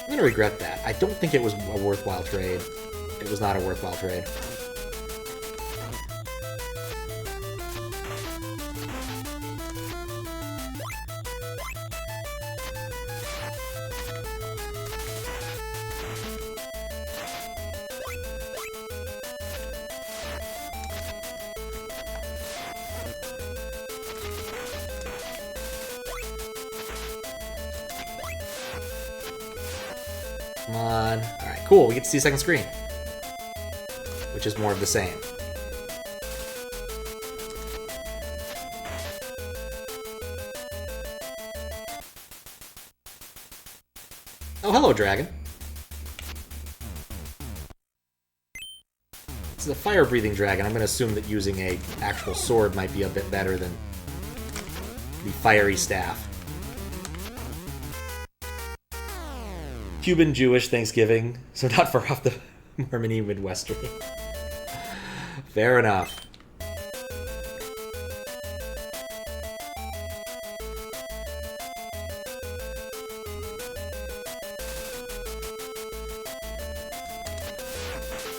I'm gonna regret that. I don't think it was a worthwhile trade. It was not a worthwhile trade. Come on. Alright, cool. We get to see a second screen. Which is more of the same. Oh, hello, dragon. This is a fire-breathing dragon. I'm going to assume that using a actual sword might be a bit better than the fiery staff. Cuban Jewish Thanksgiving, so not far off the Mormon-y Midwestern. Fair enough.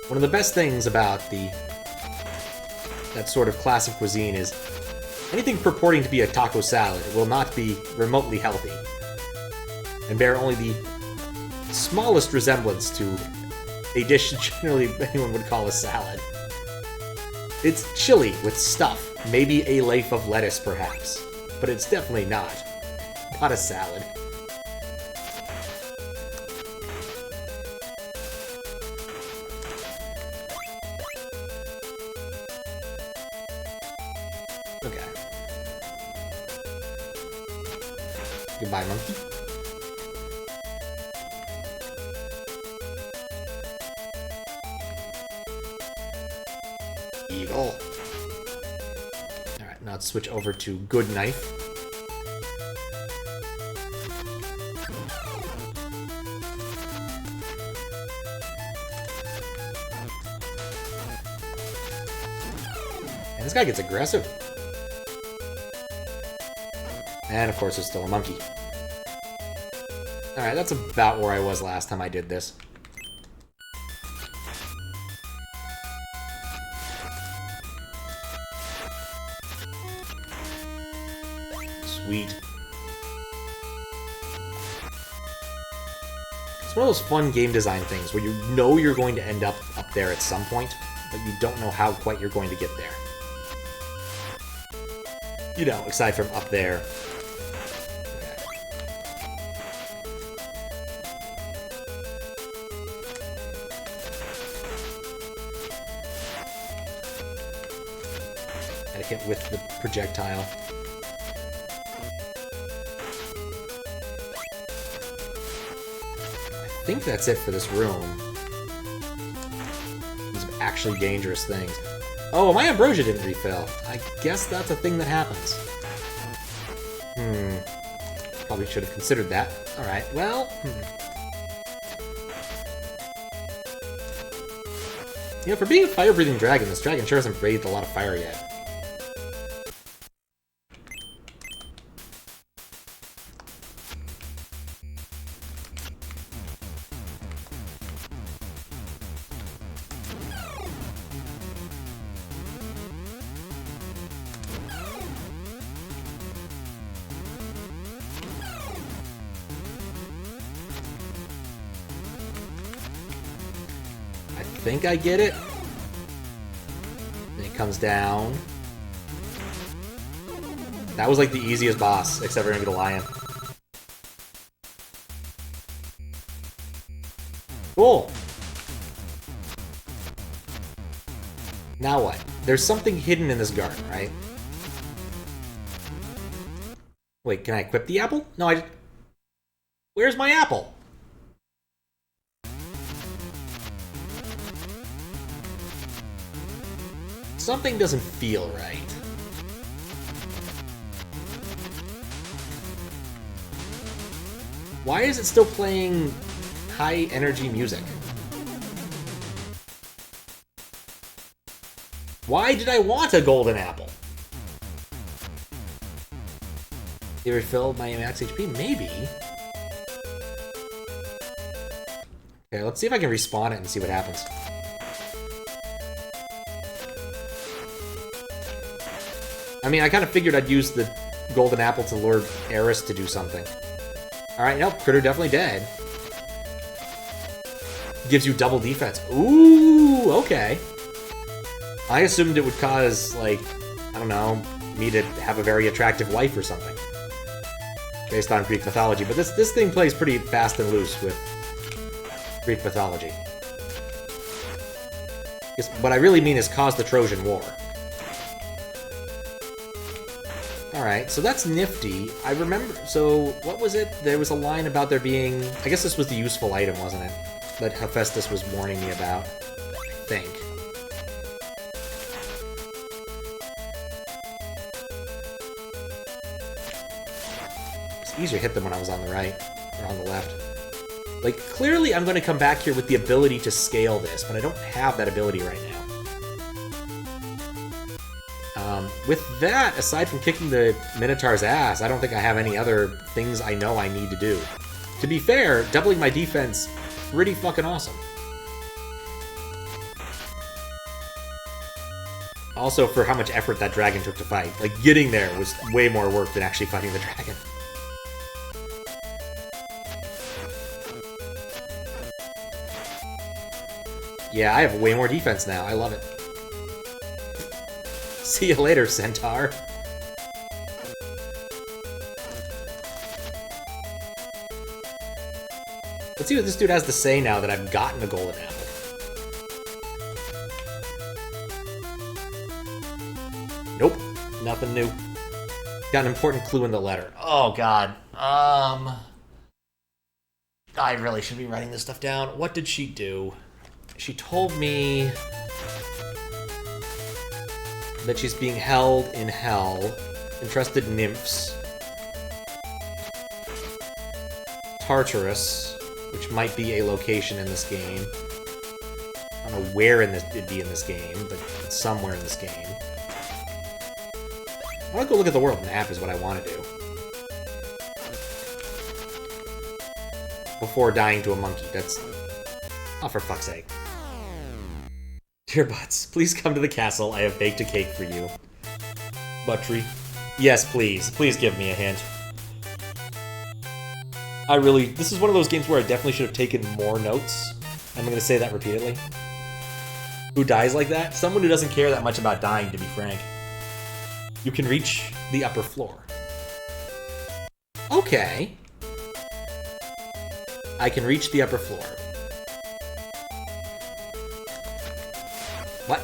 One of the best things about that sort of classic cuisine is anything purporting to be a taco salad will not be remotely healthy and bear only the smallest resemblance to a dish generally anyone would call a salad. It's chili with stuff, maybe a leaf of lettuce perhaps, but it's definitely not a salad. Okay. Goodbye, monkey. Evil. Alright, now let's switch over to Good Knife. And this guy gets aggressive. And of course, there's still a monkey. Alright, that's about where I was last time I did this. Sweet. It's one of those fun game design things where you know you're going to end up there at some point, but you don't know how quite you're going to get there. You know, aside from up there. Gotta hit with the projectile. I think that's it for this room. These actually dangerous things. Oh, my ambrosia didn't refill. I guess that's a thing that happens. Probably should have considered that. Alright, well... You know, for being a fire-breathing dragon, this dragon sure hasn't breathed a lot of fire yet. think I get it. And it comes down. That was like the easiest boss, except for gonna get a lion. Cool. Now what? There's something hidden in this garden, right? Wait, can I equip the apple? No, I... Where's my apple? Something doesn't feel right. Why is it still playing high energy music? Why did I want a golden apple? It refilled my max HP? Maybe. Okay, let's see if I can respawn it and see what happens. I mean, I kind of figured I'd use the golden apple to lure Eris to do something. Alright, nope, critter definitely dead. Gives you double defense. Ooh, okay. I assumed it would cause, like, I don't know, me to have a very attractive wife or something. Based on Greek mythology, but this thing plays pretty fast and loose with Greek mythology. What I really mean is cause the Trojan War. Alright, so that's nifty. I remember, so what was it? There was a line about there being, I guess this was the useful item, wasn't it? That Hephaestus was warning me about, I think. It's easier to hit them when I was on the right, or on the left. Like, clearly I'm going to come back here with the ability to scale this, but I don't have that ability right now. With that, aside from kicking the Minotaur's ass, I don't think I have any other things I know I need to do. To be fair, doubling my defense, pretty fucking awesome. Also, for how much effort that dragon took to fight. Like, getting there was way more work than actually fighting the dragon. Yeah, I have way more defense now. I love it. See you later, Centaur. Let's see what this dude has to say now that I've gotten a golden apple. Nope, nothing new. Got an important clue in the letter. Oh, God. I really should be writing this stuff down. What did she do? She told me that she's being held in hell. Entrusted nymphs. Tartarus, which might be a location in this game. I don't know where it'd be in this game, but it's somewhere in this game. I want to go look at the world map is what I want to do. Before dying to a monkey. That's... Oh, for fuck's sake. Dear Butts, please come to the castle. I have baked a cake for you. Buttry. Yes, please. Please give me a hint. This is one of those games where I definitely should have taken more notes. I'm going to say that repeatedly. Who dies like that? Someone who doesn't care that much about dying, to be frank. You can reach the upper floor. Okay. I can reach the upper floor. What?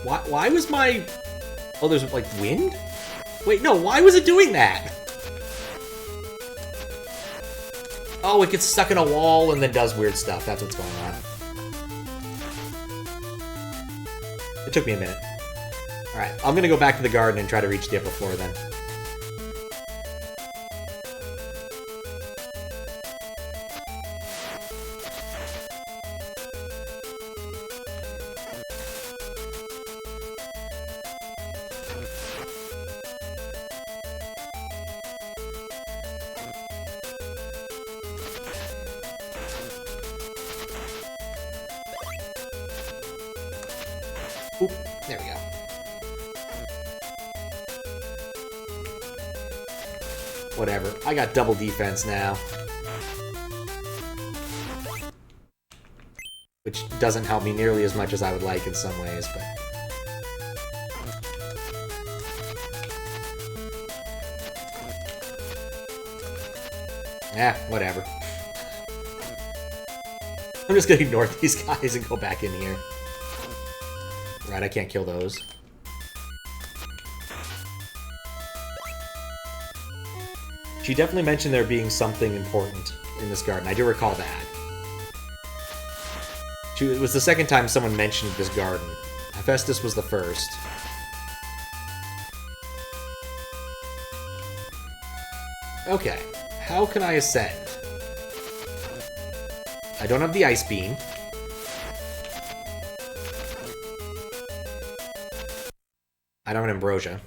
What? Why was my... Oh, there's, like, wind? Wait, no, why was it doing that? Oh, it gets stuck in a wall and then does weird stuff. That's what's going on. It took me a minute. Alright, I'm gonna go back to the garden and try to reach the upper floor then. Oop, there we go. Whatever. I got double defense now. which doesn't help me nearly as much as I would like in some ways, but... whatever. I'm just gonna ignore these guys and go back in here. Right, I can't kill those. She definitely mentioned there being something important in this garden. I do recall that. It was the second time someone mentioned this garden. Hephaestus was the first. Okay, how can I ascend? I don't have the ice beam. I don't have an ambrosia.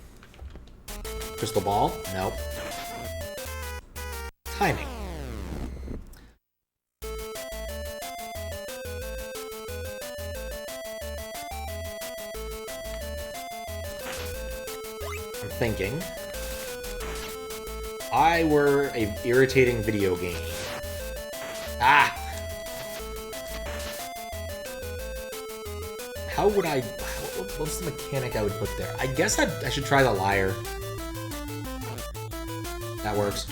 Crystal ball? Nope. Timing. I'm thinking. I were an irritating video game. Ah! How would I... What's the mechanic I would put there? I guess I should try the lyre. That works.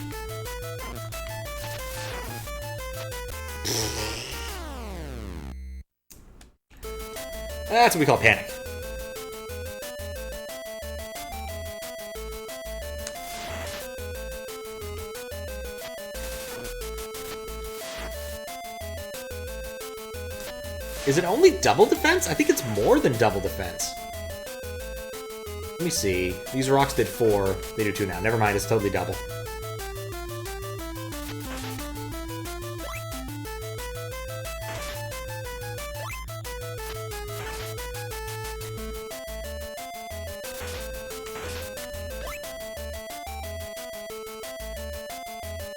That's what we call panic. Is it only double defense? I think it's more than double defense. Let me see. These rocks did 4. They do 2 now. Never mind, it's totally double.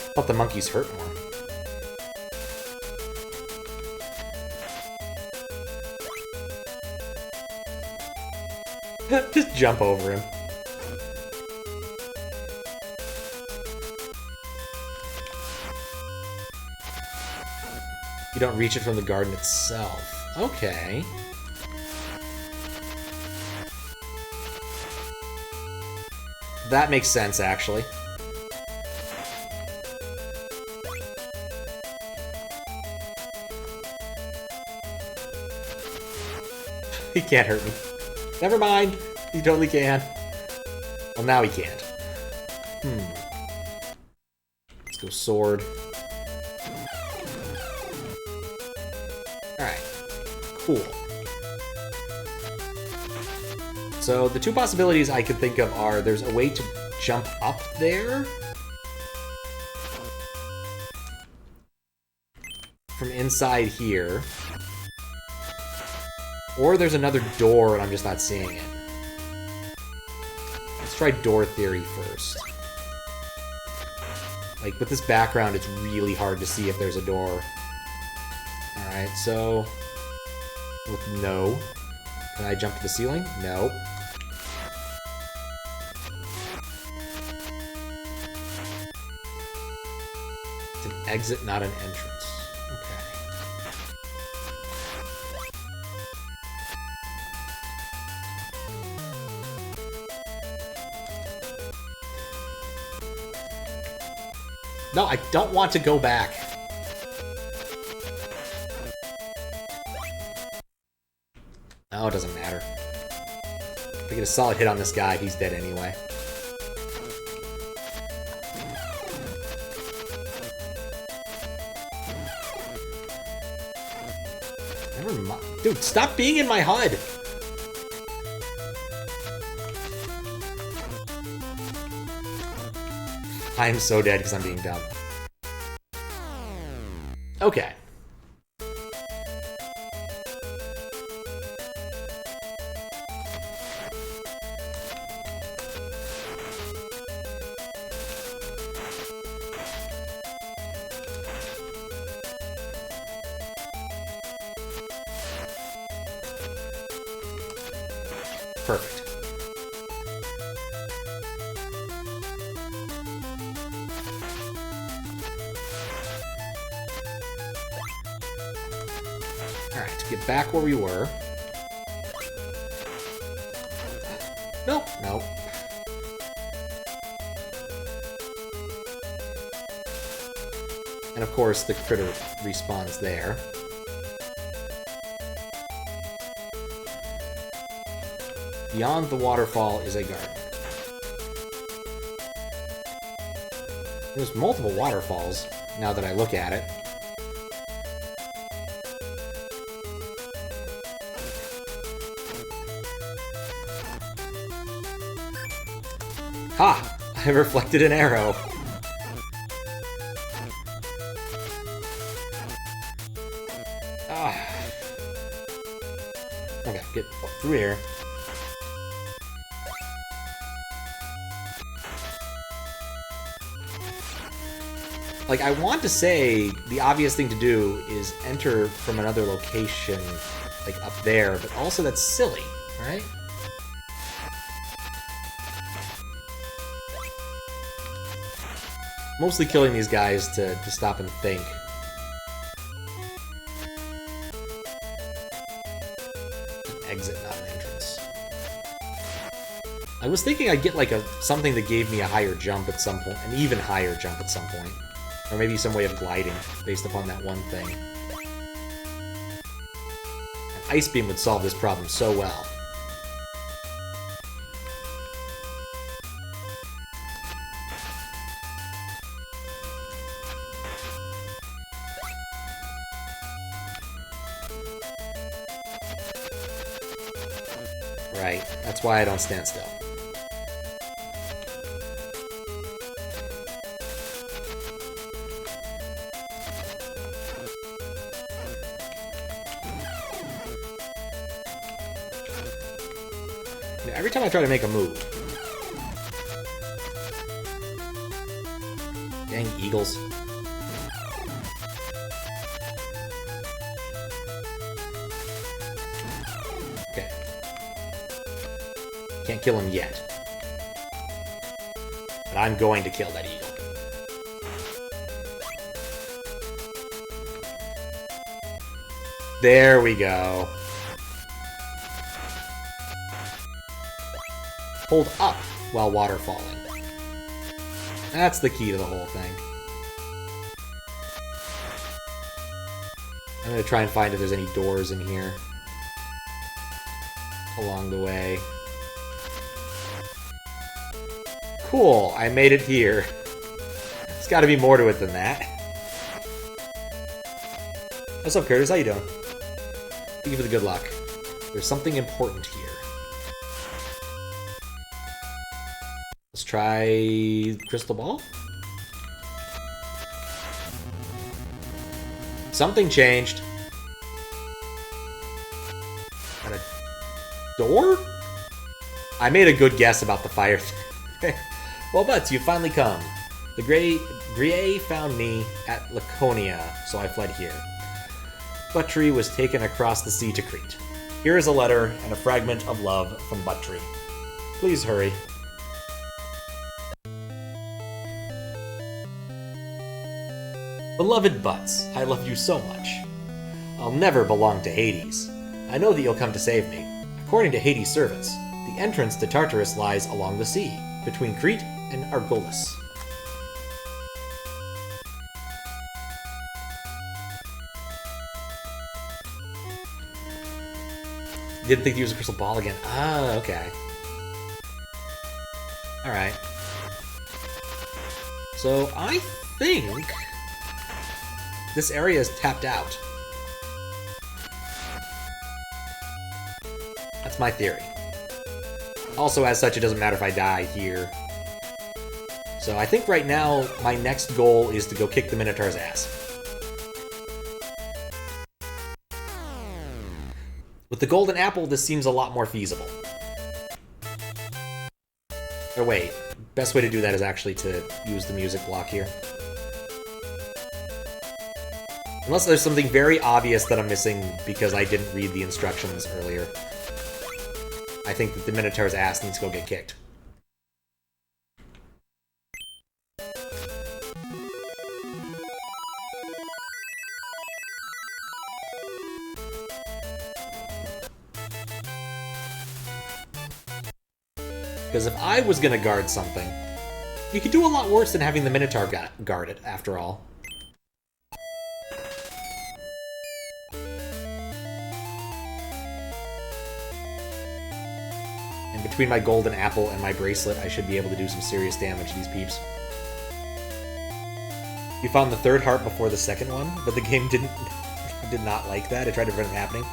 I thought the monkeys hurt more. Just jump over him. You don't reach it from the garden itself. Okay. That makes sense, actually. He can't hurt me. Never mind. He totally can. Well, now he can't. Let's go sword. Alright. Cool. So, the 2 possibilities I could think of are there's a way to jump up there from inside here. Or there's another door and I'm just not seeing it. Let's try door theory first. Like, with this background, it's really hard to see if there's a door. Alright, so... with no. Can I jump to the ceiling? No. It's an exit, not an entrance. No, I don't want to go back. No, it doesn't matter. If I get a solid hit on this guy, he's dead anyway. Never mind. Dude, stop being in my HUD! I am so dead because I'm being dumb. Okay. Perfect. Alright, get back where we were. Nope, nope. And of course, the critter respawns there. Beyond the waterfall is a garden. There's multiple waterfalls, now that I look at it. Ha! I reflected an arrow. Ah. Okay, get through here. Like, I want to say the obvious thing to do is enter from another location, like up there, but also that's silly, right? Mostly killing these guys to stop and think. An exit, not an entrance. I was thinking I'd get like something that gave me a higher jump at some point, an even higher jump at some point. Or maybe some way of gliding, based upon that one thing. An ice beam would solve this problem so well. Right, that's why I don't stand still. Every time I try to make a move. Dang eagles. Okay. Can't kill him yet. But I'm going to kill that eagle. There we go. Hold up while waterfalling. That's the key to the whole thing. I'm gonna try and find if there's any doors in here along the way. Cool, I made it here. There's gotta be more to it than that. What's up, Curtis? How you doing? Thank you for the good luck. There's something important here. Let's try crystal ball. Something changed. And a door? I made a good guess about the fire. Well, Butts, you've finally come. The Grier found me at Laconia, so I fled here. Buttry was taken across the sea to Crete. Here is a letter and a fragment of love from Buttry. Please hurry. Beloved Butts, I love you so much. I'll never belong to Hades. I know that you'll come to save me. According to Hades' servants, the entrance to Tartarus lies along the sea, between Crete and Argolis. Didn't think he was a crystal ball again. Ah, okay. Alright. So, I think this area is tapped out. That's my theory. Also, as such, it doesn't matter if I die here. So I think right now, my next goal is to go kick the Minotaur's ass. With the golden apple, this seems a lot more feasible. Or wait, best way to do that is actually to use the music block here. Unless there's something very obvious that I'm missing because I didn't read the instructions earlier. I think that the Minotaur's ass needs to go get kicked. Because if I was going to guard something, you could do a lot worse than having the Minotaur guard it, after all. And between my golden apple and my bracelet, I should be able to do some serious damage to these peeps. You found the third heart before the second one, but the game did not like that. It tried to prevent it happening.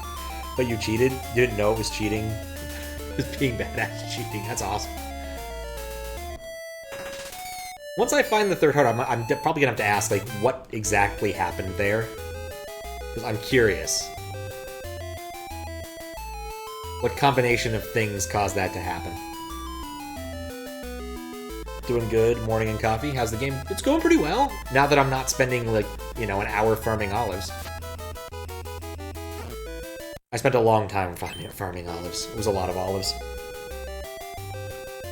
But you cheated? You didn't know it was cheating? It was being badass cheating. That's awesome. Once I find the third heart, I'm probably gonna have to ask, like, what exactly happened there? Because I'm curious. What combination of things caused that to happen? Doing good, morning and coffee. How's the game? It's going pretty well, now that I'm not spending, like, you know, an hour farming olives. I spent a long time farming olives. It was a lot of olives.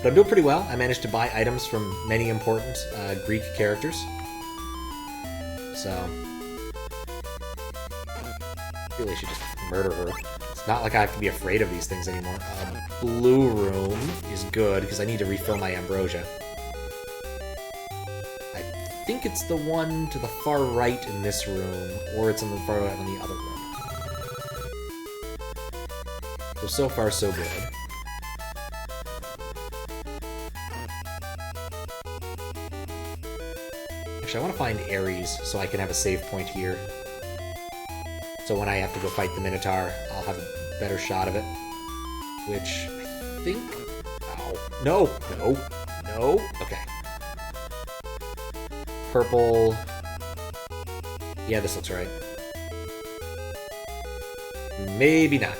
But I'm doing pretty well. I managed to buy items from many important Greek characters. So, I really should just murder her. It's not like I have to be afraid of these things anymore. Blue room is good, because I need to refill my ambrosia. I think it's the one to the far right in this room, or it's on the far right in the other room. So far, so good. Actually, I want to find Ares so I can have a save point here. So when I have to go fight the Minotaur, I'll have a better shot of it. Which, I think... Ow. No! No! No! Okay. Purple... Yeah, this looks right. Maybe not.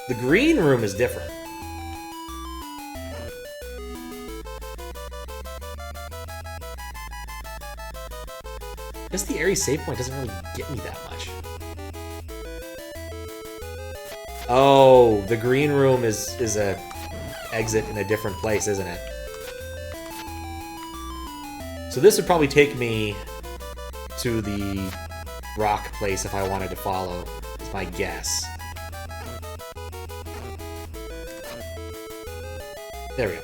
The green room is different. I guess the Ares save point doesn't really get me that much. Oh, the green room is a exit in a different place, isn't it? So this would probably take me to the rock place if I wanted to follow, is my guess. There we go.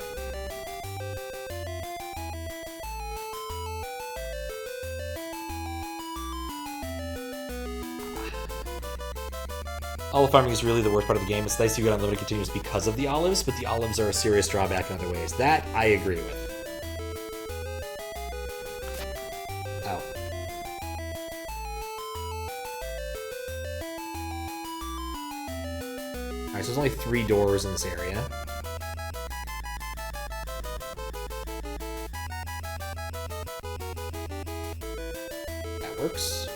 Olive farming is really the worst part of the game. It's nice you get unlimited continuous because of the olives, but the olives are a serious drawback in other ways. That, I agree with. Ow. Alright, so there's only 3 doors in this area. That works.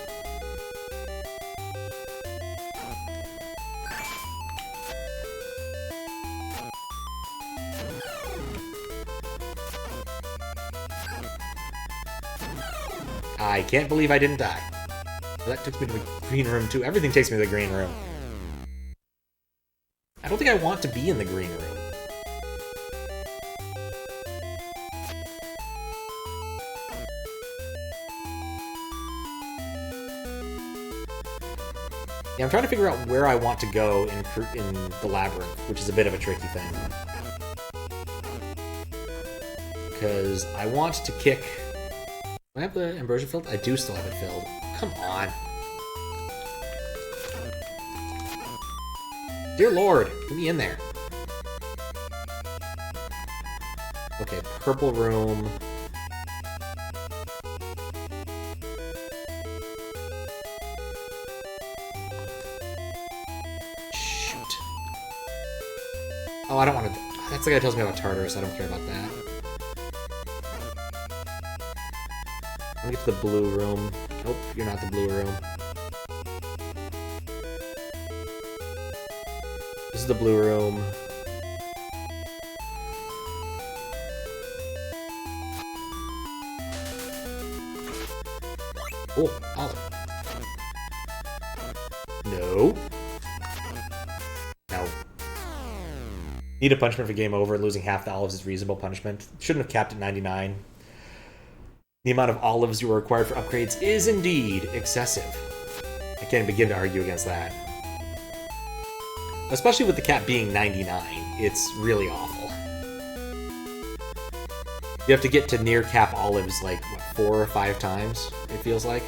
I can't believe I didn't die. Well, that took me to the green room, too. Everything takes me to the green room. I don't think I want to be in the green room. Yeah, I'm trying to figure out where I want to go in the labyrinth, which is a bit of a tricky thing. Because I want to kick... Do I have the ambrosia filled? I do still have it filled. Come on. Dear Lord, get me in there. Okay, purple room. Shoot. Oh, I don't want to... That's the guy who tells me about Tartarus. I don't care about that. Let me get to the blue room. Nope, you're not the blue room. This is the blue room. Oh, olive. No. No. Need a punishment for game over. Losing half the olives is reasonable punishment. Shouldn't have capped at 99. The amount of olives you are required for upgrades is indeed excessive. I can't begin to argue against that. Especially with the cap being 99, it's really awful. You have to get to near cap olives like, what, 4 or 5 times, it feels like.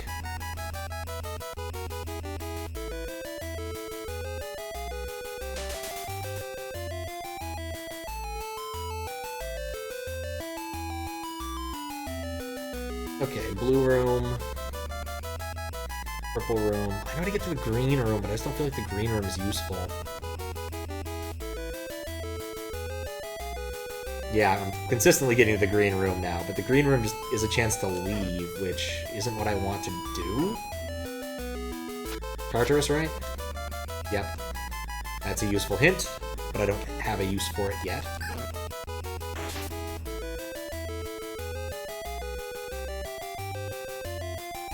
Okay, blue room. Purple room. I know how to get to the green room, but I just don't feel like the green room is useful. Yeah, I'm consistently getting to the green room now, but the green room just is a chance to leave, which isn't what I want to do. Tartarus, right? Yep. That's a useful hint, but I don't have a use for it yet.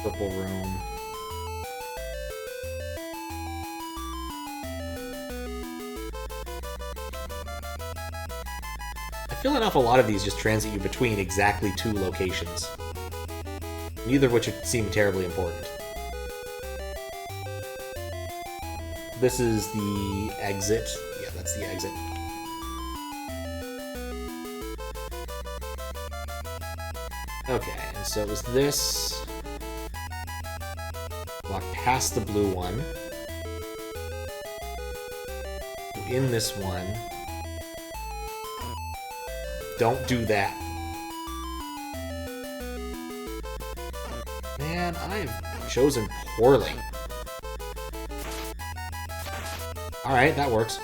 Purple room. I feel enough a lot of these just transit you between exactly 2 locations, neither of which seem terribly important. This is the exit. Yeah, that's the exit. Okay, and so it was this. Walk past the blue one. In this one. Don't do that. Man, I've chosen poorly. Alright, that works.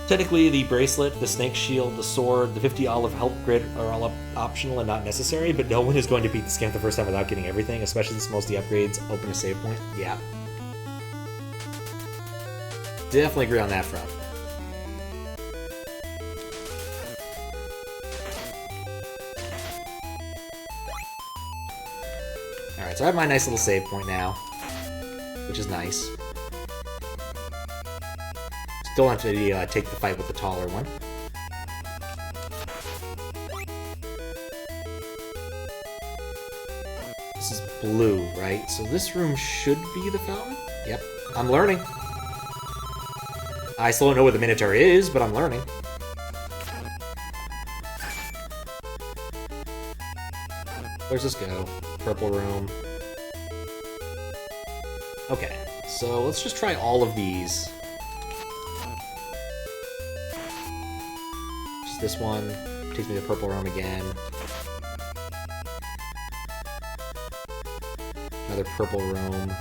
Technically, the bracelet, the snake shield, the sword, the 50 olive health grid are all optional and not necessary, but no one is going to beat the scamp the first time without getting everything, especially since most of the upgrades open a save point. Yeah. Definitely agree on that front. Alright, so I have my nice little save point now, which is nice. Still have to take the fight with the taller one. This is blue, right? So this room should be the fountain? Yep, I'm learning. I still don't know where the Minotaur is, but I'm learning. Where's this go? Purple room. Okay, so let's just try all of these. Just this one. Takes me to the purple room again. Another purple room.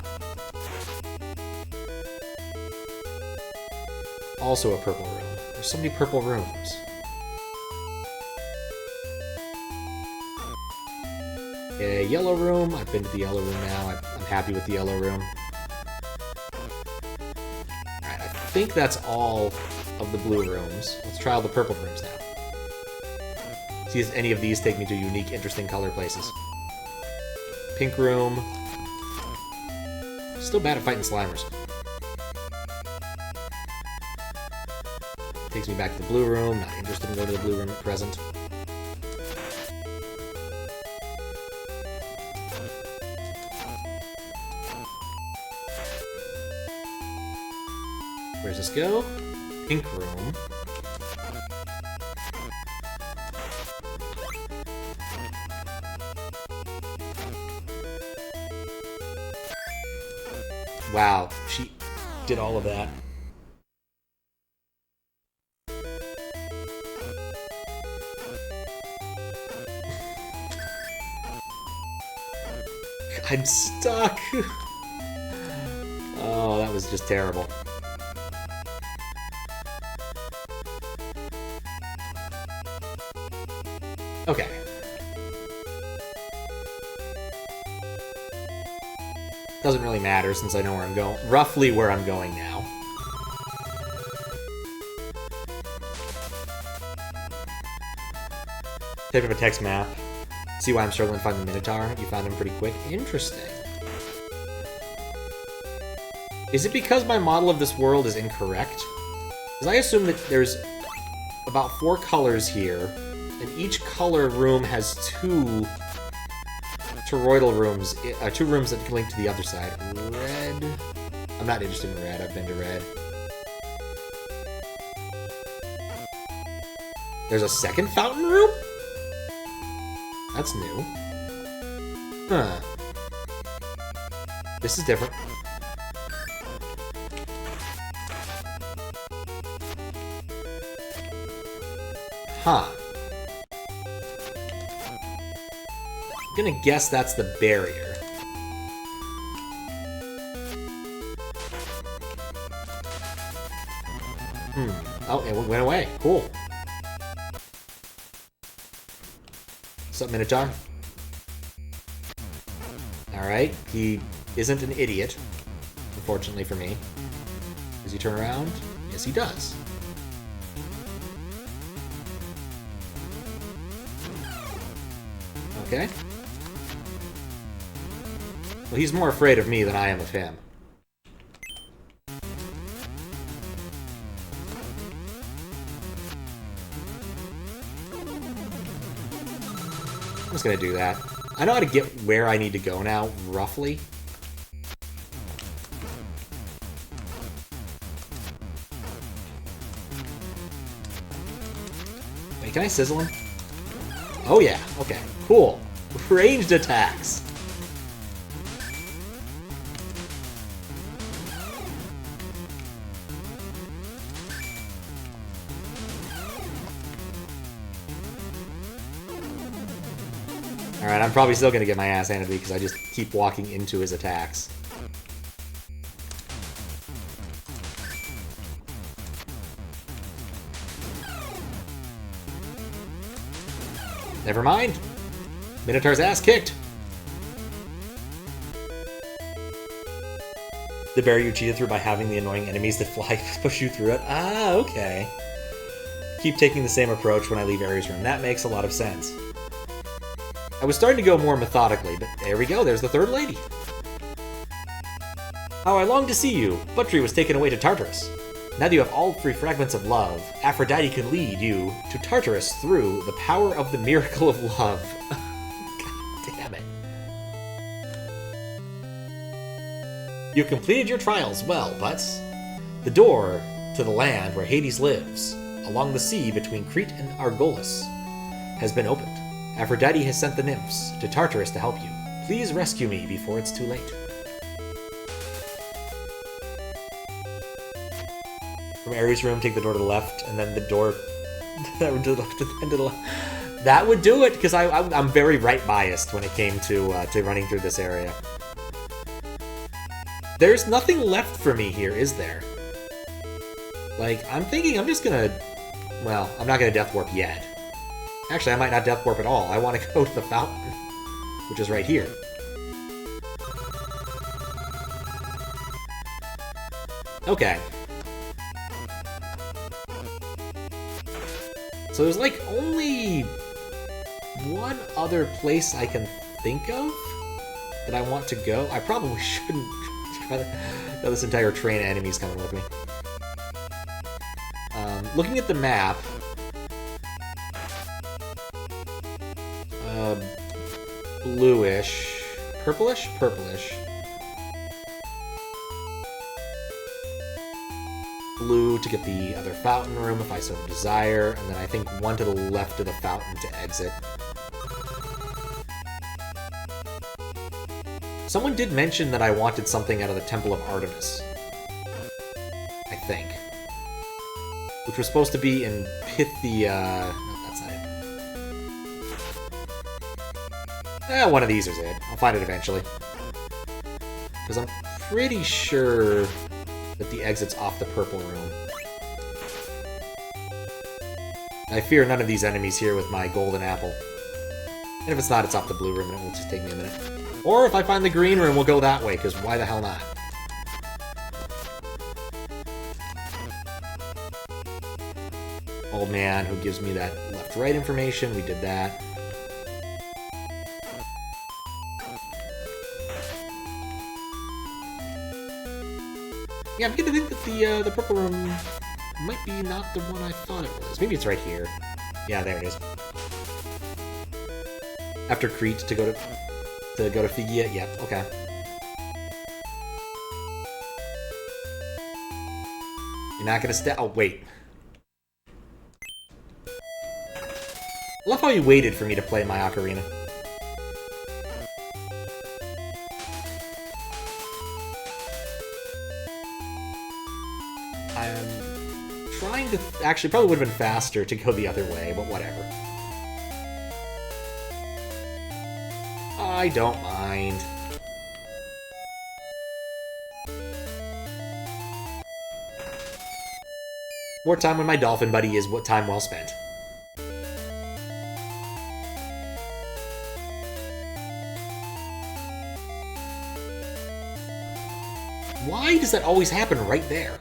Also a purple room. There's so many purple rooms. A yellow room. I've been to the yellow room now. I'm happy with the yellow room. Alright, I think that's all of the blue rooms. Let's try all the purple rooms now. See if any of these take me to unique, interesting color places. Pink room. Still bad at fighting Slimers. Takes me back to the blue room. Not interested in going to the blue room at present. Where's this go? Pink room. Wow, she did all of that. I'm stuck! Oh, that was just terrible. Okay. Doesn't really matter since I know where I'm going. Roughly where I'm going now. Type of a text map. See why I'm struggling to find the Minotaur? You found him pretty quick. Interesting. Is it because my model of this world is incorrect? Because I assume that there's about 4 colors here, and each color room has 2 toroidal rooms, 2 rooms that can link to the other side. Red. I'm not interested in red. I've been to red. There's a second fountain room? That's new. Huh. This is different. Huh. I'm gonna guess that's the barrier. Oh, it went away. Cool. What's up, Minotaur? Alright, he isn't an idiot, unfortunately for me. Does he turn around? Yes, he does. Okay. Well, he's more afraid of me than I am of him. I'm just gonna do that. I know how to get where I need to go now, roughly. Wait, can I sizzle him? Oh yeah, okay, cool. Ranged attacks. Alright, I'm probably still gonna get my ass handed to me because I just keep walking into his attacks. Never mind. Minotaur's ass kicked. The barrier you cheated through by having the annoying enemies that fly push you through it? Ah, okay. Keep taking the same approach when I leave Ares' room. That makes a lot of sense. I was starting to go more methodically, but there we go, there's the third lady. How I long to see you. Buttrey was taken away to Tartarus. Now that you have all 3 fragments of love, Aphrodite can lead you to Tartarus through the power of the miracle of love. God damn it. You completed your trials well, but the door to the land where Hades lives, along the sea between Crete and Argolis, has been opened. Aphrodite has sent the nymphs to Tartarus to help you. Please rescue me before it's too late. From Ares' room, take the door to the left, and then the door to the left, and to the left. That would do it, because I'm very right-biased when it came to running through this area. There's nothing left for me here, is there? Like, I'm thinking I'm just gonna... Well, I'm not gonna Death Warp yet. Actually, I might not Death Warp at all. I want to go to the fountain, which is right here. Okay. So there's like only one other place I can think of that I want to go. I probably shouldn't try to know this entire train of enemies coming with me. Looking at the map, bluish, purplish, blue to get the other fountain room if I so desire, and then I think one to the left of the fountain to exit. Someone did mention that I wanted something out of the Temple of Artemis, I think, which was supposed to be in Phthia. No, that's not it. One of these is it. I'll find it eventually, because I'm pretty sure that the exit's off the purple room. I fear none of these enemies here with my golden apple. And if it's not, it's off the blue room, and it will just take me a minute. Or if I find the green room, we'll go that way, because why the hell not? Old man who gives me that left-right information, we did that. Yeah, I'm beginning to think that the purple room might be not the one I thought it was. Maybe it's right here. Yeah, there it is. After Crete to go to... To go to Phthyia? Yep, okay. You're not gonna stay. Oh, wait. I love how you waited for me to play my ocarina. I'm trying to... Actually, probably would have been faster to go the other way, but whatever. I don't mind. More time with my dolphin buddy is what time well spent. Why does that always happen right there?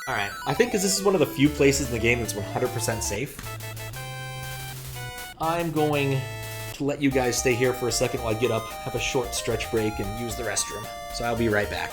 Alright, I think because this is one of the few places in the game that's 100% safe, I'm going to let you guys stay here for a second while I get up, have a short stretch break, and use the restroom. So I'll be right back.